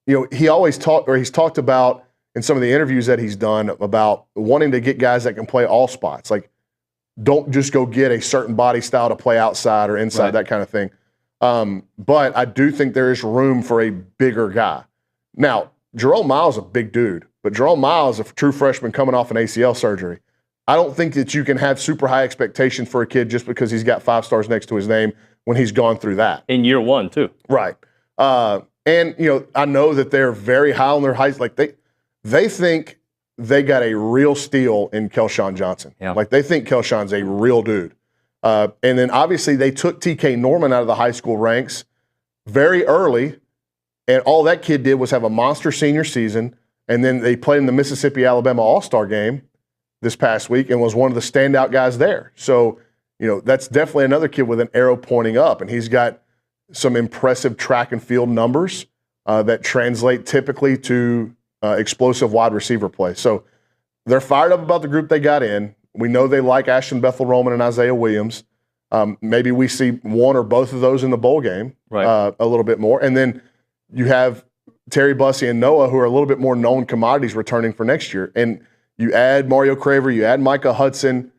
he's talked about in some of the interviews that he's done about wanting to get guys that can play all spots. Like, don't just go get a certain body style to play outside or inside, that kind of thing. But I do think there is room for a bigger guy. Now, Jerome Miles is a big dude, but Jerome Miles is a true freshman coming off an ACL surgery. I don't think that you can have super high expectations for a kid just because he's got 5 stars next to his name when he's gone through that. In year one, too. Right. And, I know that they're very high on their heights. Like, they think they got a real steal in Kelshawn Johnson. Yeah. Like, they think Kelshawn's a real dude. And then, obviously, they took TK Norman out of the high school ranks very early, and all that kid did was have a monster senior season, and then they played in the Mississippi-Alabama All-Star game this past week and was one of the standout guys there. So, that's definitely another kid with an arrow pointing up, and he's got some impressive track and field numbers that translate typically to explosive wide receiver play. So they're fired up about the group they got in. We know they like Ashton Bethel-Roman and Isaiah Williams. Maybe we see one or both of those in the bowl game a little bit more. And then you have Terry Bussey and Noah, who are a little bit more known commodities returning for next year. And you add Mario Craver, you add Micah Hudson,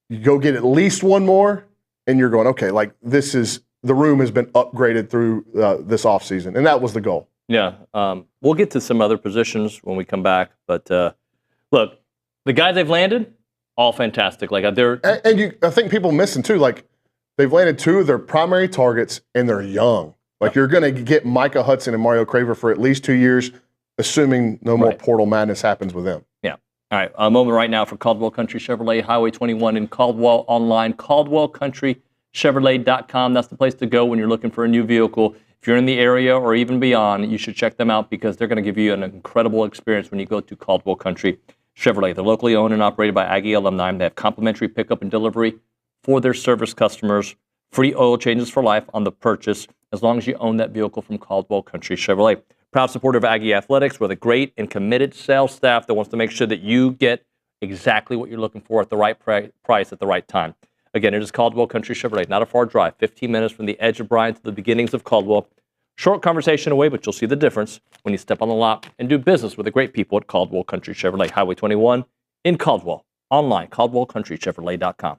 you go get at least one more, and you're going, okay, like the room has been upgraded through this offseason, and that was the goal. Yeah. We'll get to some other positions when we come back. But, look, the guys they've landed, all fantastic. Like I think people missing, too, like they've landed 2 of their primary targets, and they're young. Like, you're going to get Micah Hudson and Mario Craver for at least 2 years, assuming no more portal madness happens with them. Yeah. All right. A moment right now for Caldwell Country Chevrolet, Highway 21 in Caldwell, online, CaldwellCountryChevrolet.com. That's the place to go when you're looking for a new vehicle. If you're in the area or even beyond, you should check them out because they're going to give you an incredible experience when you go to Caldwell Country Chevrolet. They're locally owned and operated by Aggie alumni. They have complimentary pickup and delivery for their service customers. Free oil changes for life on the purchase as long as you own that vehicle from Caldwell Country Chevrolet. Proud supporter of Aggie Athletics with a great and committed sales staff that wants to make sure that you get exactly what you're looking for at the right price at the right time. Again, it is Caldwell Country Chevrolet. Not a far drive, 15 minutes from the edge of Bryan to the beginnings of Caldwell. Short conversation away, but you'll see the difference when you step on the lot and do business with the great people at Caldwell Country Chevrolet, Highway 21 in Caldwell. Online, CaldwellCountryChevrolet.com.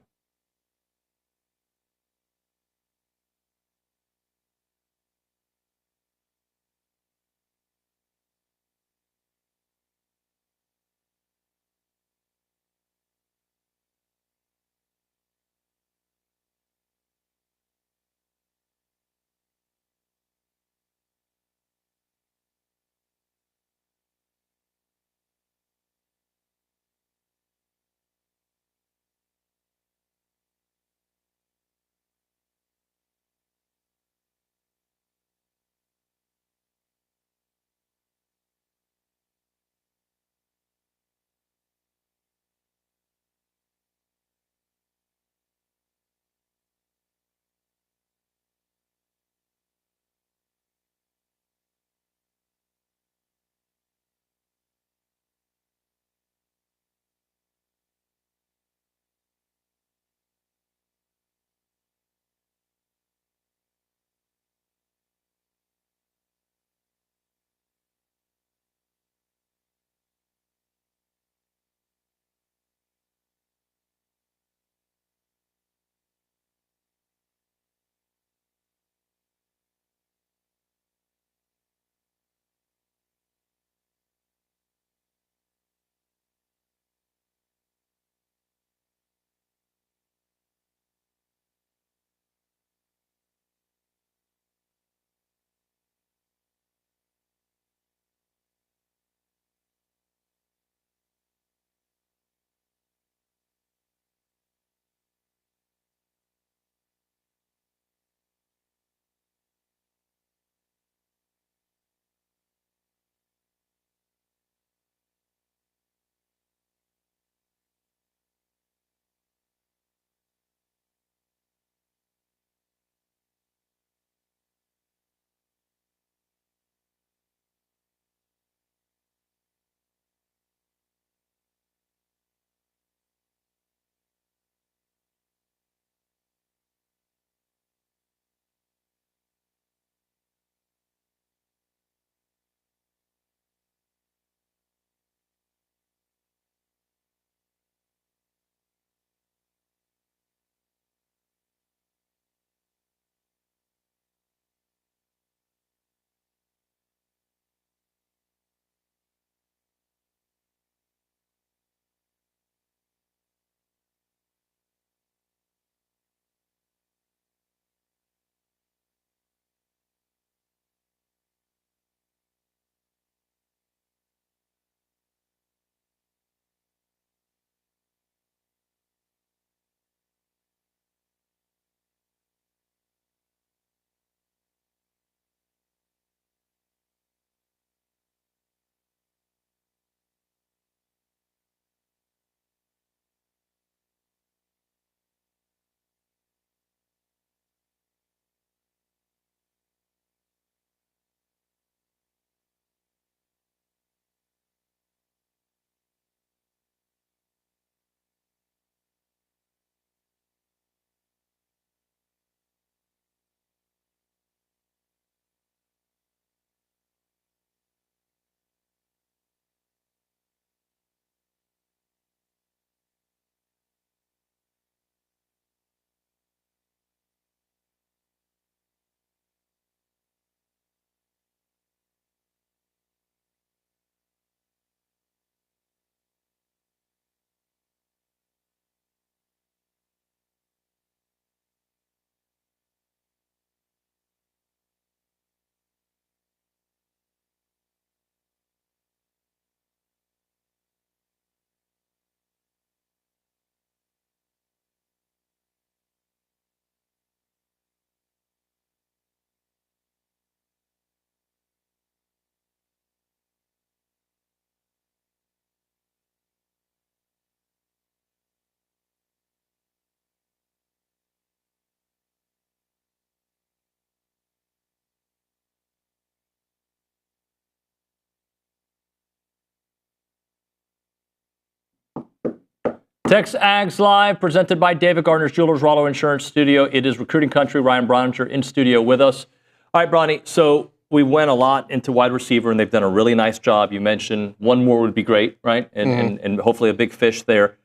TexAgs Live, presented by David Gardner's Jewelers, Rollo Insurance Studio. It is recruiting country. Ryan Brauninger in studio with us. All right, Bronny, so we went a lot into wide receiver, and they've done a really nice job. You mentioned one more would be great, right? And hopefully a big fish there.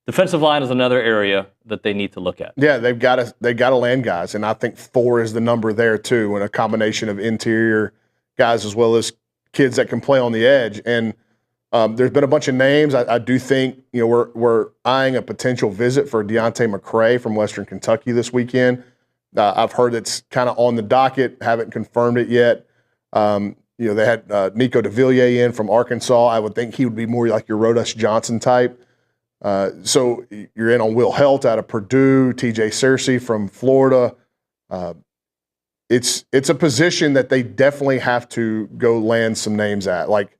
Defensive line is another area that they need to look at. Yeah, they got to land guys, and I think 4 is the number there too, and a combination of interior guys as well as kids that can play on the edge. And there's been a bunch of names. I do think we're eyeing a potential visit for Deontay McCray from Western Kentucky this weekend. I've heard it's kind of on the docket. Haven't confirmed it yet. They had Nico DeVilliers in from Arkansas. I would think he would be more like your Rodas Johnson type. So you're in on Will Helt out of Purdue, TJ Searcy from Florida. It's a position that they definitely have to go land some names at. Like,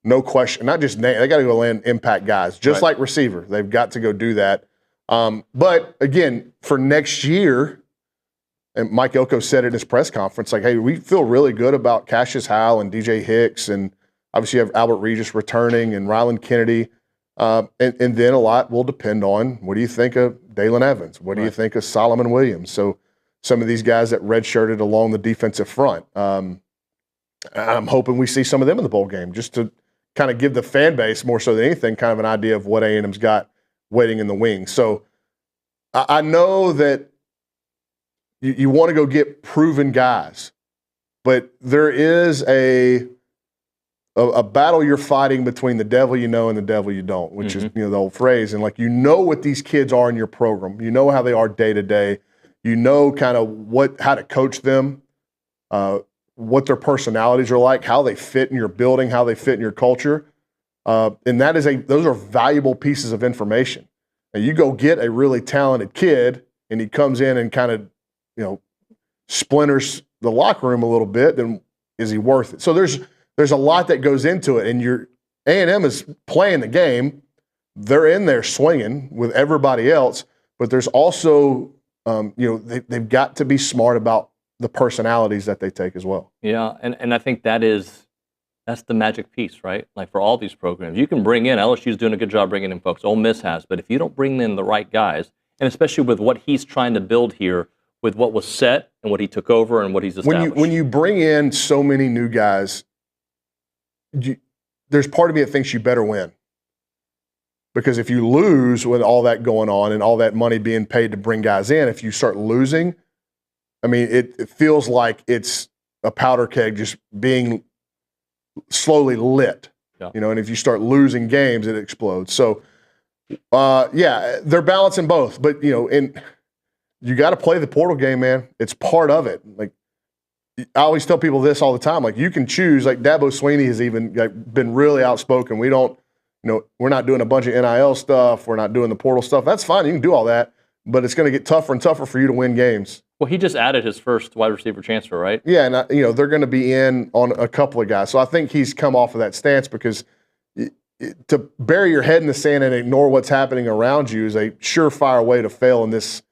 no question, not just name. They got to go land impact guys, just like receiver. They've got to go do that. But again, for next year, and Mike Elko said at his press conference, like, hey, we feel really good about Cassius Howell and DJ Hicks, and obviously you have Albert Regis returning and Ryland Kennedy. And then a lot will depend on what do you think of Dalen Evans? What do you think of Solomon Williams? So some of these guys that redshirted along the defensive front. I'm hoping we see some of them in the bowl game just to kind of give the fan base more so than anything kind of an idea of what A&M's got waiting in the wings. So I know that you want to go get proven guys, but there is a battle you're fighting between the devil you know and the devil you don't, which is the old phrase. And like, what these kids are in your program. You know how they are day to day. You know kind of how to coach them, what their personalities are like, how they fit in your building, how they fit in your culture. And those are valuable pieces of information. And you go get a really talented kid and he comes in and kind of, splinters the locker room a little bit, then is he worth it? So there's a lot that goes into it, and your A&M is playing the game. They're in there swinging with everybody else, but there's also, they've got to be smart about the personalities that they take as well. Yeah, and I think that's the magic piece, right? Like for all these programs, you can bring in, LSU's doing a good job bringing in folks, Ole Miss has, but if you don't bring in the right guys, and especially with what he's trying to build here, with what was set and what he took over and what he's established. When you bring in so many new guys, there's part of me that thinks you better win. Because if you lose with all that going on and all that money being paid to bring guys in, if you start losing, I mean, it feels like it's a powder keg just being slowly lit. Yeah. And if you start losing games, it explodes. So, they're balancing both. But, you got to play the portal game, man. It's part of it. Like, I always tell people this all the time. Like, you can choose. Like, Dabo Swinney has even been really outspoken. We don't, we're not doing a bunch of NIL stuff. We're not doing the portal stuff. That's fine. You can do all that, but it's going to get tougher and tougher for you to win games. Well, he just added his first wide receiver transfer, right? Yeah, and they're going to be in on a couple of guys. So I think he's come off of that stance because to bury your head in the sand and ignore what's happening around you is a surefire way to fail in this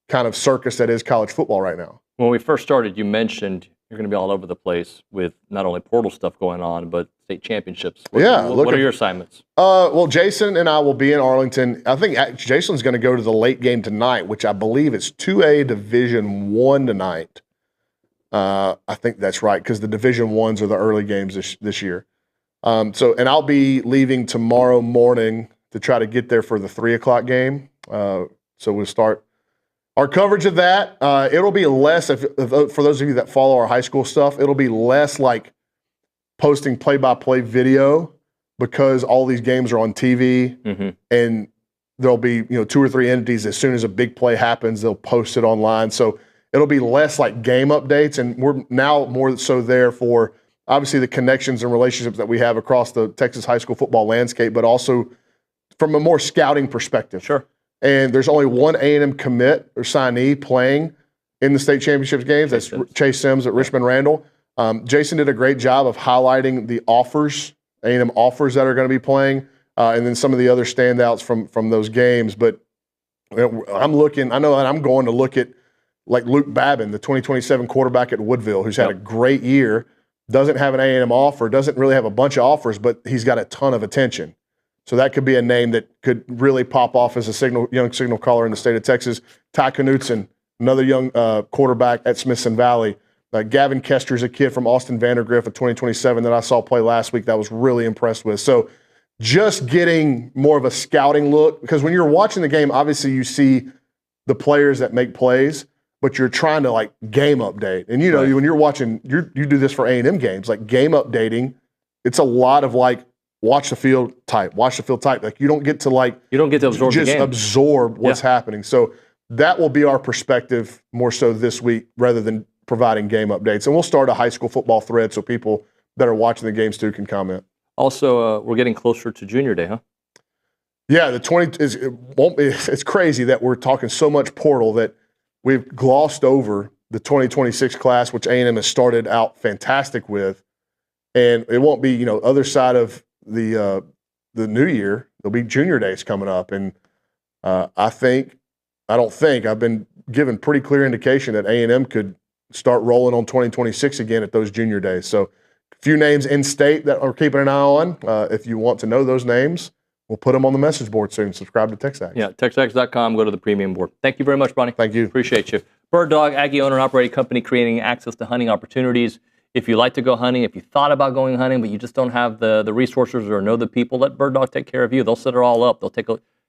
kind of circus that is college football right now. When we first started, you mentioned you're going to be all over the place with not only portal stuff going on, but state championships. What are your assignments? Well, Jason and I will be in Arlington. I think Jason's going to go to the late game tonight, which I believe is 2A Division I tonight. I think that's right, because the Division I's are the early games this year. And I'll be leaving tomorrow morning to try to get there for the 3 o'clock game. So we'll start our coverage of that. It'll be less, for those of you that follow our high school stuff, it'll be less like posting play-by-play video because all these games are on TV, and there'll be 2 or 3 entities. As soon as a big play happens, they'll post it online. So it'll be less like game updates, and we're now more so there for obviously the connections and relationships that we have across the Texas high school football landscape, but also from a more scouting perspective. Sure. And there's only one A&M commit or signee playing in the state championship games. That's Chase Sims at Richmond Randall. Jason did a great job of highlighting the offers, A&M offers that are going to be playing, and then some of the other standouts from those games. But I'm going to look at like Luke Babin, the 2027 quarterback at Woodville, who's had a great year, doesn't have an A&M offer, doesn't really have a bunch of offers, but he's got a ton of attention. So that could be a name that could really pop off as a young signal caller in the state of Texas. Ty Knutson, another young quarterback at Smithson Valley. Gavin Kester's a kid from Austin Vandergriff of 2027 that I saw play last week that I was really impressed with. So just getting more of a scouting look, because when you're watching the game, obviously you see the players that make plays, but you're trying to like game update. And when you're watching, you do this for A&M games, like game updating, it's a lot of like watch the field type. Like you don't get to absorb just the game. Absorb what's happening. So that will be our perspective more so this week rather than providing game updates. And we'll start a high school football thread so people that are watching the games too can comment. Also, we're getting closer to Junior Day, huh? Yeah, it's crazy that we're talking so much portal that we've glossed over the 2026 class, which A&M has started out fantastic with. And it won't be, other side of the new year. There'll be Junior Days coming up. And I've been given pretty clear indication that A&M could start rolling on 2026 again at those Junior Days. So a few names in state that are keeping an eye on. If you want to know those names, we'll put them on the message board soon. Subscribe to TexAgs. Yeah, TexAgs.com. Go to the premium board. Thank you very much, Bronny. Thank you. Appreciate you. Bird Dog, Aggie owner and operating company, creating access to hunting opportunities. If you like to go hunting, if you thought about going hunting, but you just don't have the resources or know the people, let Bird Dog take care of you. They'll set it all up. They'll take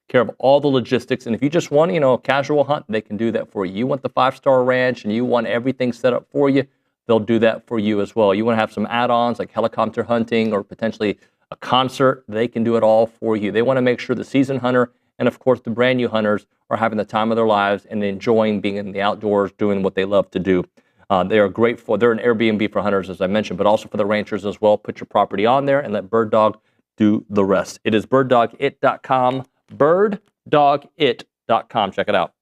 care of all the logistics. And if you just want, a casual hunt, they can do that for you. You want the 5-star ranch and you want everything set up for you, they'll do that for you as well. You want to have some add-ons like helicopter hunting or potentially a concert, they can do it all for you. They want to make sure the seasoned hunter and, of course, the brand new hunters are having the time of their lives and enjoying being in the outdoors, doing what they love to do. They are great they're an Airbnb for hunters, as I mentioned, but also for the ranchers as well. Put your property on there and let Bird Dog do the rest. It is birddogit.com, birddogit.com. Check it out.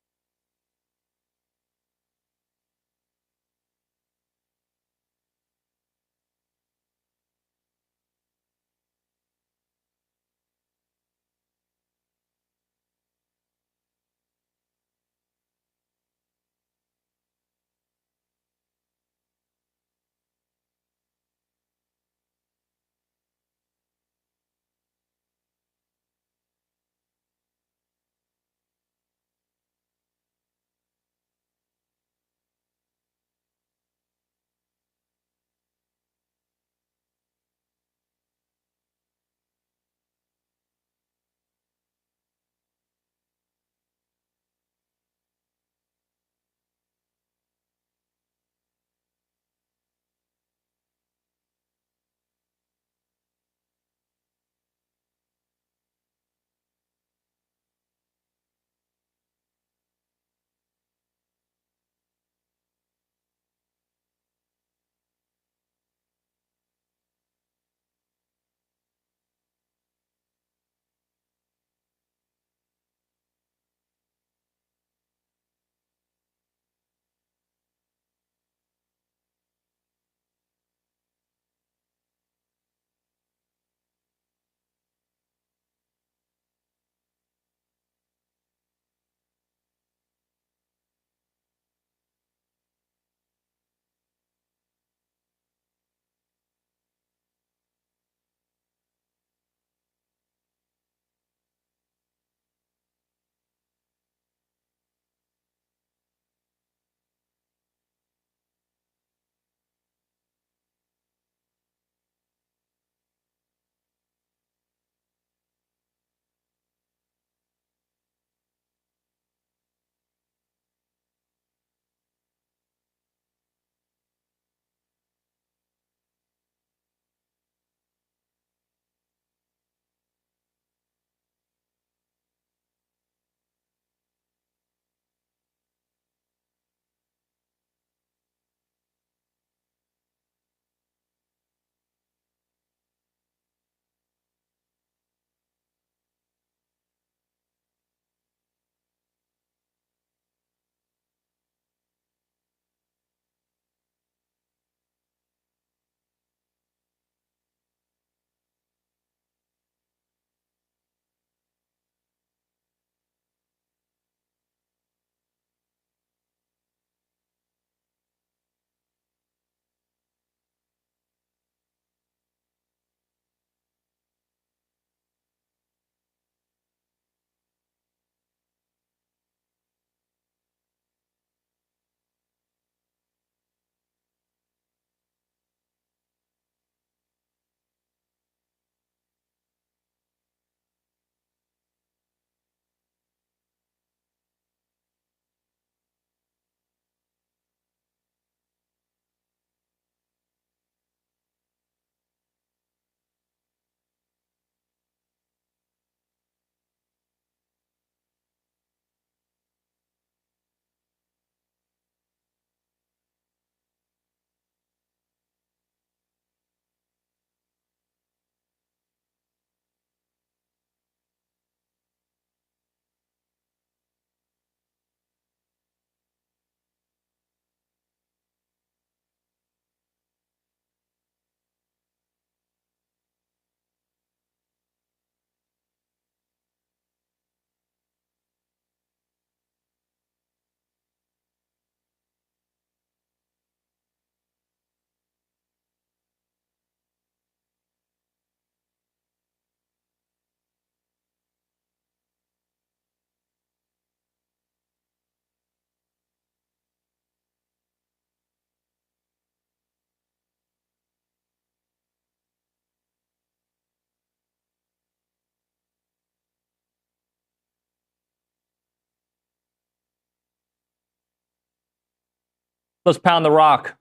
Let's pound the rock.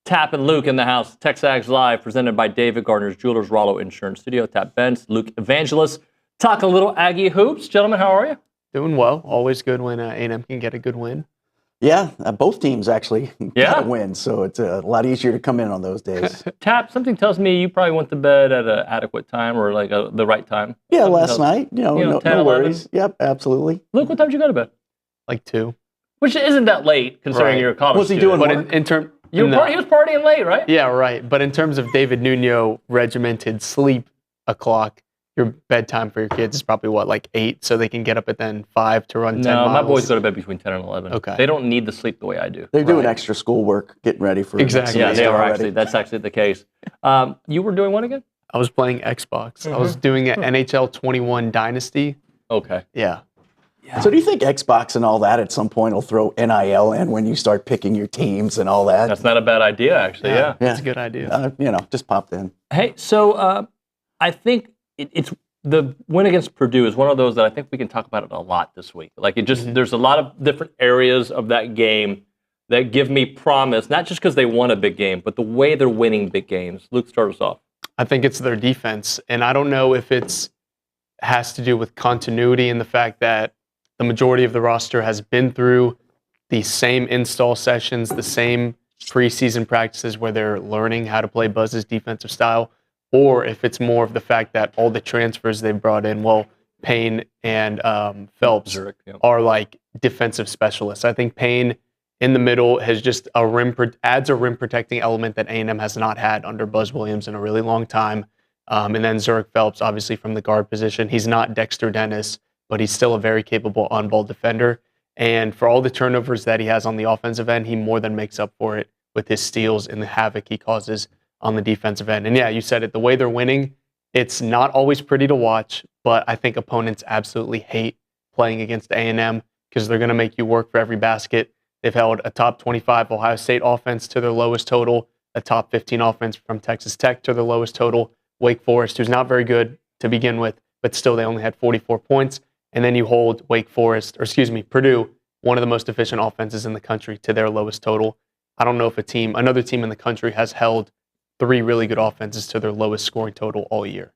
Tap and Luke in the house. TexAgs Live, presented by David Gardner's Jewelers, Rollo Insurance Studio. Tap Bentz, Luke Evangelist. Talk a little Aggie hoops. Gentlemen, how are you? Doing well. Always good when A&M can get a good win. Yeah, both teams actually got a win, so it's a lot easier to come in on those days. Tap, something tells me you probably went to bed at an adequate time or like the right time. Yeah, something last night. No 10, worries. Yep, absolutely. Luke, what time did you go to bed? Like 2. Which isn't that late considering you're a college Was he student. doing But in terms, he was partying late, right? Yeah, right. But in terms of David Nuño regimented sleep o'clock, your bedtime for your kids is probably like 8, so they can get up at then 5 to run 10 miles. No, my boys go to bed between 10 and 11. Okay. They don't need the sleep the way I do. They're doing extra schoolwork, getting ready for Exactly. Yeah, they are already. actually. That's actually the case. You were doing what again? I was playing Xbox. I was doing an NHL 21 Dynasty. Okay. Yeah. So do you think Xbox and all that at some point will throw NIL in when you start picking your teams and all that? That's not a bad idea, actually. Yeah. That's a good idea. Just popped in. Hey, so I think it's the win against Purdue is one of those that I think we can talk about it a lot this week. Like there's a lot of different areas of that game that give me promise, not just because they won a big game, but the way they're winning big games. Luke, start us off. I think it's their defense, and I don't know if has to do with continuity and the fact that the majority of the roster has been through the same install sessions, the same preseason practices where they're learning how to play Buzz's defensive style, or if it's more of the fact that all the transfers they've brought in, Payne and Phelps Zurich, are like defensive specialists. I think Payne in the middle has just adds a rim protecting element that A&M has not had under Buzz Williams in a really long time. And then Zurich Phelps, obviously from the guard position. He's not Dexter Dennis, but he's still a very capable on-ball defender. And for all the turnovers that he has on the offensive end, he more than makes up for it with his steals and the havoc he causes on the defensive end. And yeah, you said it, the way they're winning, it's not always pretty to watch, but I think opponents absolutely hate playing against A&M because they're going to make you work for every basket. They've held a top 25 Ohio State offense to their lowest total, a top 15 offense from Texas Tech to their lowest total, Wake Forest, who's not very good to begin with, but still they only had 44 points. And then you hold Purdue, one of the most efficient offenses in the country, to their lowest total. I don't know if another team in the country has held 3 really good offenses to their lowest scoring total all year.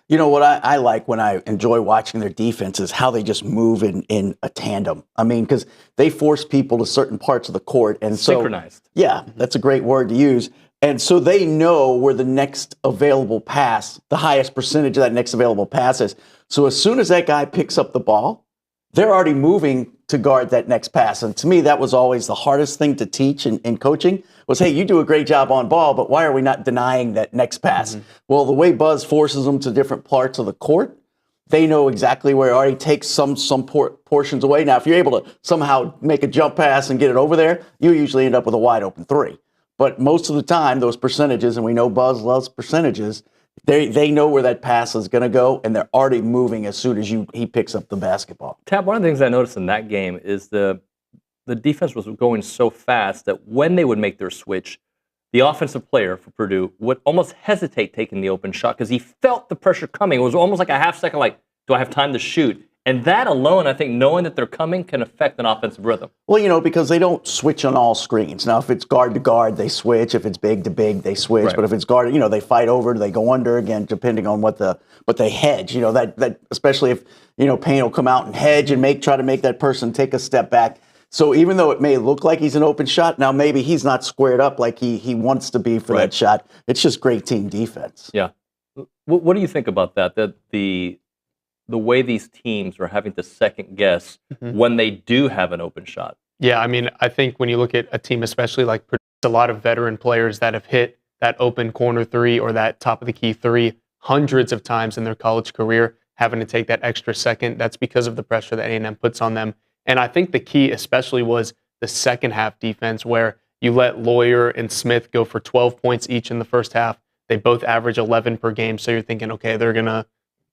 You know what I like when I enjoy watching their defense is how they just move in a tandem. I mean, because they force people to certain parts of the court. And so, synchronized. Yeah, that's a great word to use. And so they know where the next available pass, the highest percentage of that next available pass is. So as soon as that guy picks up the ball, they're already moving to guard that next pass. And to me, that was always the hardest thing to teach in coaching was, hey, you do a great job on ball, but why are we not denying that next pass? Mm-hmm. Well, the way Buzz forces them to different parts of the court, they know exactly where it already takes some portions away. Now, if you're able to somehow make a jump pass and get it over there, you usually end up with a wide open 3. But most of the time, those percentages, and we know Buzz loves percentages, they know where that pass is going to go, and they're already moving as soon as he picks up the basketball. Tap, one of the things I noticed in that game is the defense was going so fast that when they would make their switch, the offensive player for Purdue would almost hesitate taking the open shot because he felt the pressure coming. It was almost like a half second, like, do I have time to shoot? And that alone, I think, knowing that they're coming can affect an offensive rhythm. Well, because they don't switch on all screens. Now, if it's guard to guard, they switch. If it's big to big, they switch. Right. But if it's guard, they fight over, they go under again, depending on but they hedge. That especially if, Payne will come out and hedge and try to make that person take a step back. So even though it may look like he's an open shot, now maybe he's not squared up like he wants to be for that shot. It's just great team defense. Yeah. What do you think about that? That the way these teams are having to second guess when they do have an open shot. Yeah, I mean, I think when you look at a team, especially like Purdue, a lot of veteran players that have hit that open corner 3 or that top of the key 3 hundreds of times in their college career, having to take that extra second. That's because of the pressure that A&M puts on them. And I think the key especially was the second half defense where you let Lawyer and Smith go for 12 points each in the first half. They both average 11 per game. So you're thinking, okay, they're going to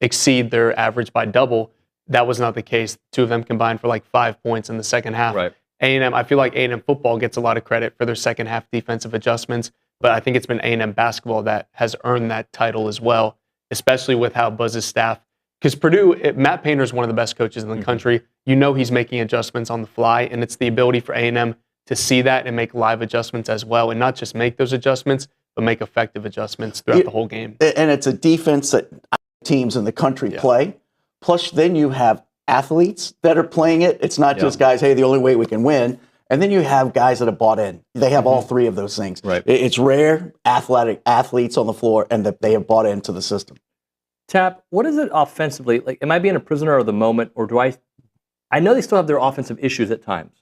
exceed their average by double. That was not the case. 2 of them combined for like 5 points in the second half. Right. A&M, I feel like A&M football gets a lot of credit for their second half defensive adjustments, but I think it's been A&M basketball that has earned that title as well, especially with how Buzz's staff, because Purdue, Matt Painter is one of the best coaches in the country. He's making adjustments on the fly, and it's the ability for A&M to see that and make live adjustments as well, and not just make those adjustments, but make effective adjustments throughout the whole game. And it's a defense that teams in the country play. Plus, then you have athletes that are playing it. It's not just guys, hey, the only way we can win. And then you have guys that have bought in. They have all three of those things. Right. It's rare, athletic athletes on the floor, and that they have bought into the system. Tap, what is it offensively? Like, am I being a prisoner of the moment, or do I know they still have their offensive issues at times,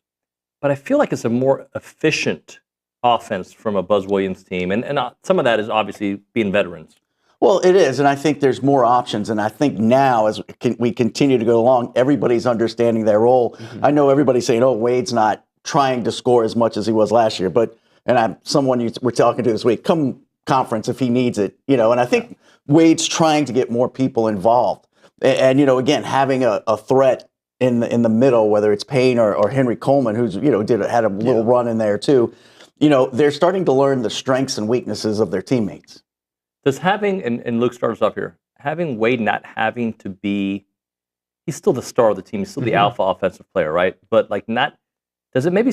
but I feel like it's a more efficient offense from a Buzz Williams team. And some of that is obviously being veterans. Well, it is, and I think there's more options. And I think now, as we continue to go along, everybody's understanding their role. I know everybody's saying, "Oh, Wade's not trying to score as much as he was last year," but I'm someone we're talking to this week. Come conference if he needs it, And I think Wade's trying to get more people involved. And again, having a threat in the middle, whether it's Payne or Henry Coleman, who's had a little run in there too. They're starting to learn the strengths and weaknesses of their teammates. Does having, and Luke starts off here, having Wade not having to be, he's still the star of the team, he's still the alpha offensive player, right? But does it maybe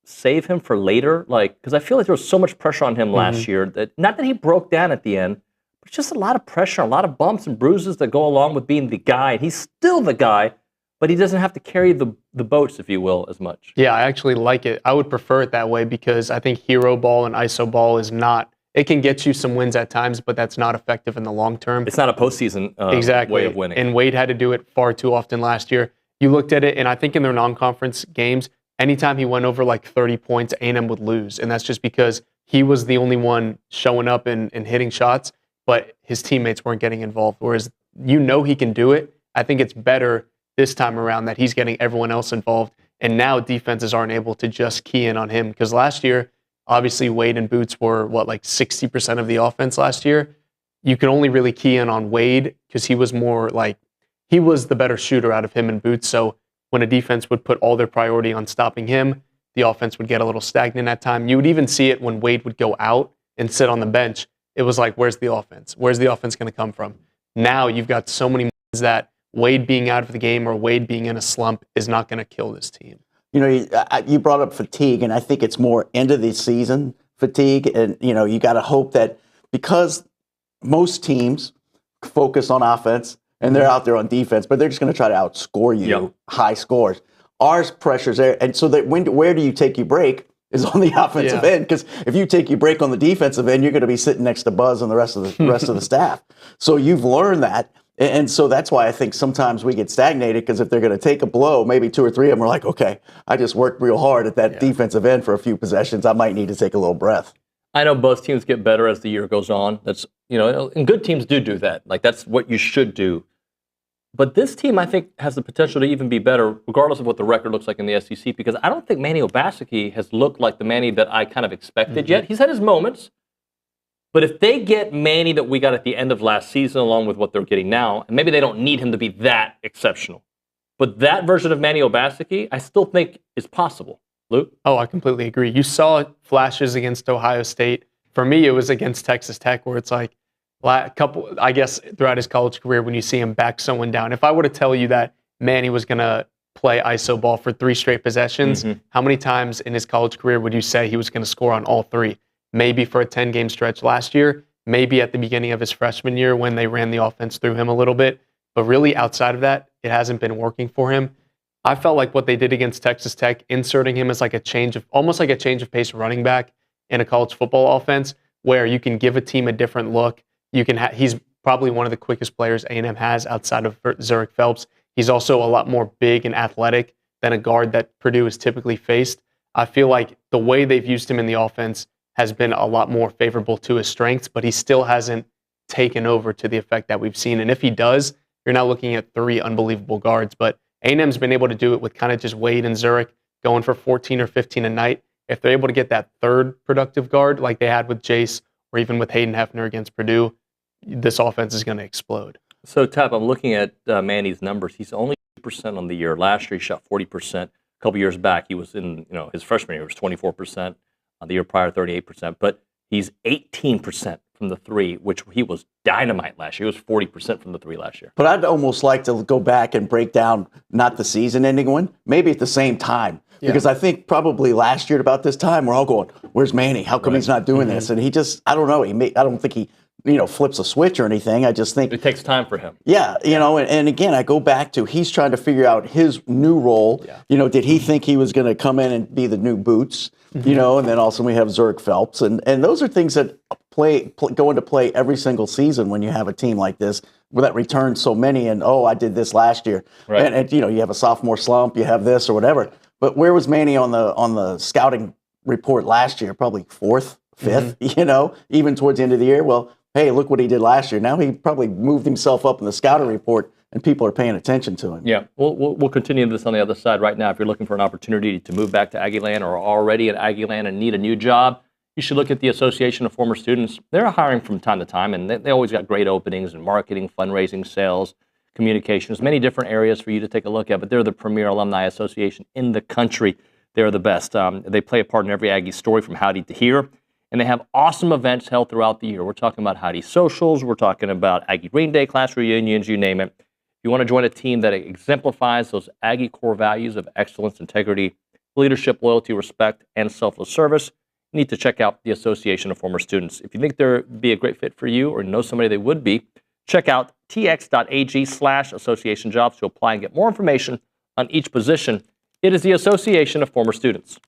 save him for later? Because I feel like there was so much pressure on him last year, that not that he broke down at the end, but just a lot of pressure, a lot of bumps and bruises that go along with being the guy. He's still the guy, but he doesn't have to carry the boats, if you will, as much. Yeah, I actually like it. I would prefer it that way because I think hero ball and ISO ball is not, it can get you some wins at times, but that's not effective in the long term. It's not a postseason way of winning. And Wade had to do it far too often last year. You looked at it, and I think in their non-conference games, anytime he went over 30 points, A&M would lose. And that's just because he was the only one showing up and hitting shots, but his teammates weren't getting involved. Whereas he can do it. I think it's better this time around that he's getting everyone else involved. And now defenses aren't able to just key in on him. Because last year, obviously Wade and Boots were, 60% of the offense last year. You can only really key in on Wade because he was more he was the better shooter out of him and Boots. So when a defense would put all their priority on stopping him, the offense would get a little stagnant at time. You would even see it when Wade would go out and sit on the bench. It was where's the offense? Where's the offense going to come from? Now you've got so many that Wade being out of the game or Wade being in a slump is not going to kill this team. You brought up fatigue, and I think it's more end of the season fatigue. And, you got to hope that because most teams focus on offense and they're out there on defense, but they're just going to try to outscore you high scores. Ours pressure's there. And so that where do you take your break is on the offensive end. Because if you take your break on the defensive end, you're going to be sitting next to Buzz and the rest of the staff. So you've learned that. And so that's why I think sometimes we get stagnated, because if they're going to take a blow, maybe two or three of them are like, okay, I just worked real hard at that defensive end for a few possessions. I might need to take a little breath. I know both teams get better as the year goes on. That's, and good teams do that. That's what you should do. But this team, I think, has the potential to even be better, regardless of what the record looks like in the SEC, because I don't think Manny Obaseki has looked like the Manny that I kind of expected yet. He's had his moments. But if they get Manny that we got at the end of last season, along with what they're getting now, and maybe they don't need him to be that exceptional, but that version of Manny Obaseki, I still think is possible. Luke? Oh, I completely agree. You saw flashes against Ohio State. For me, it was against Texas Tech, where it's I guess throughout his college career, when you see him back someone down. If I were to tell you that Manny was going to play ISO ball for 3 straight possessions, how many times in his college career would you say he was going to score on all 3? Maybe for a 10-game stretch last year, maybe at the beginning of his freshman year when they ran the offense through him a little bit. But really, outside of that, it hasn't been working for him. I felt like what they did against Texas Tech, inserting him as almost like a change of pace running back in a college football offense, where you can give a team a different look. He's probably one of the quickest players A&M has outside of Zurich Phelps. He's also a lot more big and athletic than a guard that Purdue has typically faced. I feel like the way they've used him in the offense has been a lot more favorable to his strengths, but he still hasn't taken over to the effect that we've seen. And if he does, you're now looking at 3 unbelievable guards. But A&M's been able to do it with kind of just Wade and Zurich going for 14 or 15 a night. If they're able to get that third productive guard like they had with Jace or even with Hayden Hefner against Purdue, this offense is going to explode. So, Tap, I'm looking at Manny's numbers. He's only 2% on the year. Last year, he shot 40%. A couple years back, he was in, his freshman year was 24%. The year prior, 38%. But he's 18% from the 3, which he was dynamite last year. He was 40% from the 3 last year. But I'd almost like to go back and break down not the season-ending one, maybe at the same time. Because I think probably last year at about this time, we're all going, where's Manny? How come he's not doing this? And he just, I don't know. I don't think he, flips a switch or anything. I just think it takes time for him. Yeah. And again, I go back to he's trying to figure out his new role. Yeah. Did he think he was going to come in and be the new Boots? And then also we have Zurich Phelps. And those are things that go into play every single season when you have a team like this that returns so many and, I did this last year. Right. And you have a sophomore slump, you have this or whatever. But where was Manny on the scouting report last year? Probably 4th, 5th, even towards the end of the year. Well, hey, look what he did last year. Now he probably moved himself up in the scouting report, and people are paying attention to him. Yeah, we'll continue this on the other side right now. If you're looking for an opportunity to move back to Aggieland or are already at Aggieland and need a new job, you should look at the Association of Former Students. They're hiring from time to time, and they always got great openings in marketing, fundraising, sales, communications, many different areas for you to take a look at. But they're the premier alumni association in the country. They're the best. They play a part in every Aggie story from Howdy to Here. And they have awesome events held throughout the year. We're talking about Howdy Socials. We're talking about Aggie Green Day, class reunions, you name it. If you want to join a team that exemplifies those Aggie core values of excellence, integrity, leadership, loyalty, respect, and selfless service, you need to check out the Association of Former Students. If you think they'd be a great fit for you or know somebody they would be, check out tx.ag/association jobs to apply and get more information on each position. It is the Association of Former Students.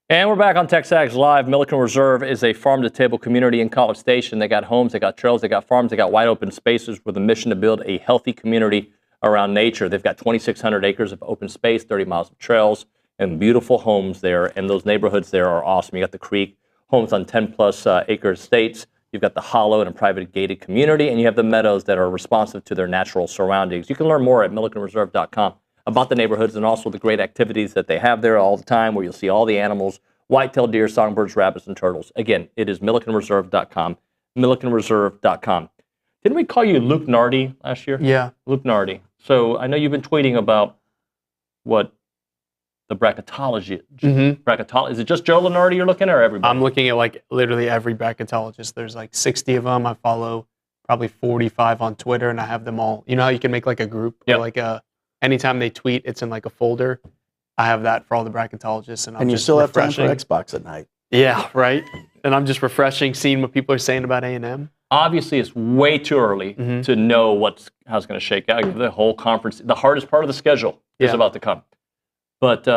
And we're back on TexAgs Live. Milliken Reserve is a farm-to-table community in College Station. They got homes, they got trails, they got farms, they got wide open spaces with a mission to build a healthy community around nature. They've got 2,600 acres of open space, 30 miles of trails, and beautiful homes there. And those neighborhoods there are awesome. You got the creek, homes on 10-plus acre estates. You've got the hollow and a private gated community, and you have the meadows that are responsive to their natural surroundings. You can learn more at millikenreserve.com about the neighborhoods and also the great activities that they have there all the time, where you'll see all the animals, white-tailed deer, songbirds, rabbits, and turtles. Again, it is millikenreserve.com, millikenreserve.com. Didn't we call you Luke Nardi last year? Yeah. Luke Nardi. So I know you've been tweeting about what the bracketology. Is it just Joe Lunardi you're looking at, or everybody? I'm looking at like literally every bracketologist. There's like 60 of them. I follow probably 45 on Twitter, and I have them all. You know how you can make like a group? Or like anytime they tweet, it's in like a folder. I have that for all the bracketologists. And you still have time for Xbox at night. Yeah, right. And I'm just refreshing, seeing what people are saying about A&M. Obviously, it's way too early to know how it's going to shake out. The whole conference, the hardest part of the schedule is about to come. But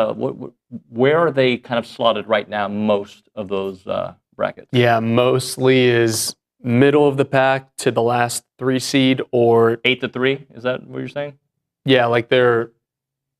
where are they kind of slotted right now, most of those brackets? Yeah, mostly is middle of the pack to the last 3 seed, or 8 to 3. Is that what you're saying? Yeah, like they're,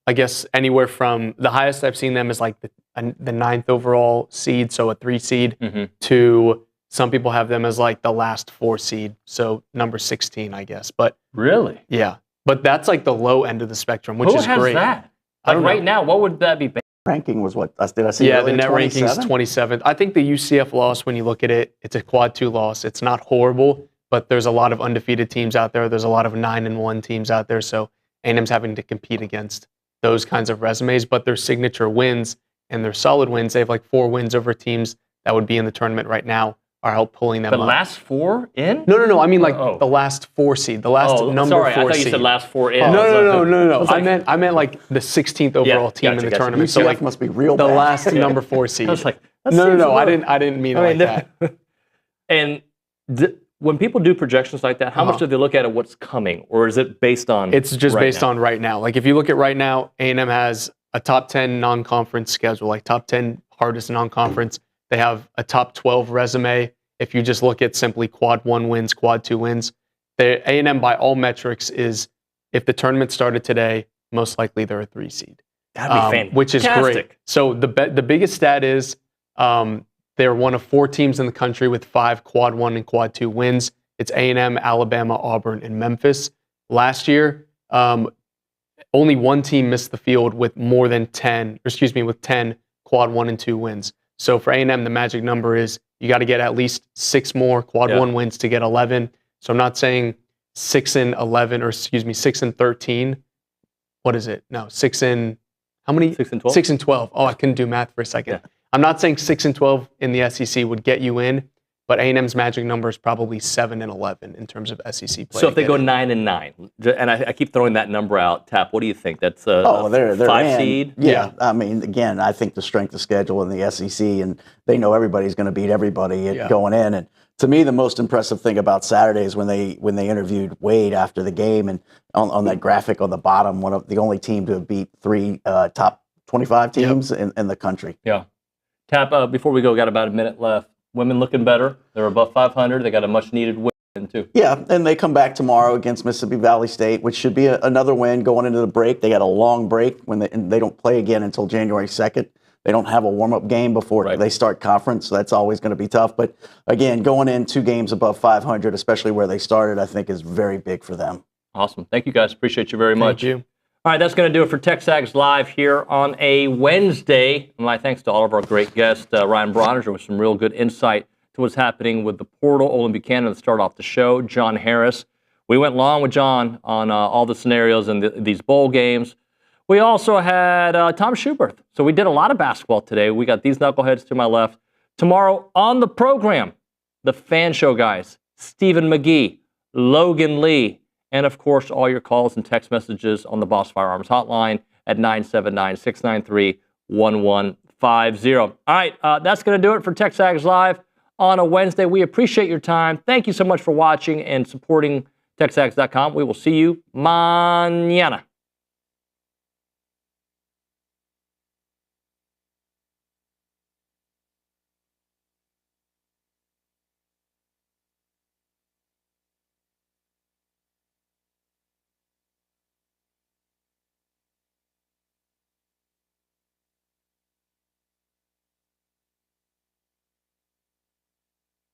I guess, anywhere from the highest I've seen them is like the 9th overall seed, so a 3 seed, to some people have them as like the last 4 seed, so number 16, I guess. But really, yeah, but that's like the low end of the spectrum, which is great. Who has that? Like right now, what would that be? Ranking was what? Did I see? Yeah, the net ranking is 27th. I think the UCF loss, when you look at it, it's a quad 2 loss. It's not horrible, but there's a lot of undefeated teams out there. There's a lot of 9-1 teams out there. So A&M's having to compete against those kinds of resumes, but their signature wins and their solid wins, they have like 4 wins over teams that would be in the tournament right now, are help pulling them up. The last 4 in? No. I mean like the last 4 seed, the last number 4 seed. Sorry, I thought you said last 4 in. No. I meant like the 16th overall team in the tournament. So like must be real the bad. last number 4 seed. I was like, no. I didn't mean it like that. And when people do projections like that, how much do they look at what's coming, or is it based on? It's just based on right now. Like if you look at right now, A&M has a top 10 non-conference schedule, like top 10 hardest non-conference. They have a top 12 resume. If you just look at simply quad 1 wins, quad 2 wins, the A&M by all metrics is, if the tournament started today, most likely they're a 3 seed. That'd be fantastic. Which is great. So the biggest stat is they're one of 4 teams in the country with 5 quad 1 and quad 2 wins. It's A&M, Alabama, Auburn, and Memphis. Last year, only 1 team missed the field with with 10 quad 1 and 2 wins. So for A&M, the magic number is you got to get at least 6 more quad 1 wins to get 11. So I'm not saying 6 and 11, or 6 and 13. What is it? No, 6 and how many? 6 and 12. 6 and 12. Oh, I couldn't do math for a second. Yeah. I'm not saying 6 and 12 in the SEC would get you in, but A&M's magic number is probably 7 and 11 in terms of SEC play. So if they go 9 and 9, and I keep throwing that number out, Tap, what do you think? That's a they're 5 seed? Yeah, I mean, again, I think the strength of schedule in the SEC, and they know everybody's going to beat everybody going in. And to me, the most impressive thing about Saturday is when they interviewed Wade after the game, and on that graphic on the bottom, one of the only team to have beat 3 top 25 teams in the country. Yeah. Tap, before we go, got about a minute left. Women looking better. They're above 500. They got a much-needed win, too. Yeah, and they come back tomorrow against Mississippi Valley State, which should be another win going into the break. They got a long break and they don't play again until January 2nd. They don't have a warm-up game before they start conference, so that's always going to be tough. But, again, going in 2 games above 500, especially where they started, I think is very big for them. Awesome. Thank you, guys. Appreciate you very much. Thank you. All right, that's going to do it for TexAgs Live here on a Wednesday. My thanks to all of our great guests. Ryan Brauninger with some real good insight to what's happening with the portal. Olin Buchanan to start off the show. John Harris. We went long with John on all the scenarios in these bowl games. We also had Tom Schuberth. So we did a lot of basketball today. We got these knuckleheads to my left. Tomorrow on the program, the Fan Show guys, Stephen McGee, Logan Lee, and, of course, all your calls and text messages on the Boss Firearms Hotline at 979-693-1150. All right, that's going to do it for TexAgs Live on a Wednesday. We appreciate your time. Thank you so much for watching and supporting TexAgs.com. We will see you mañana.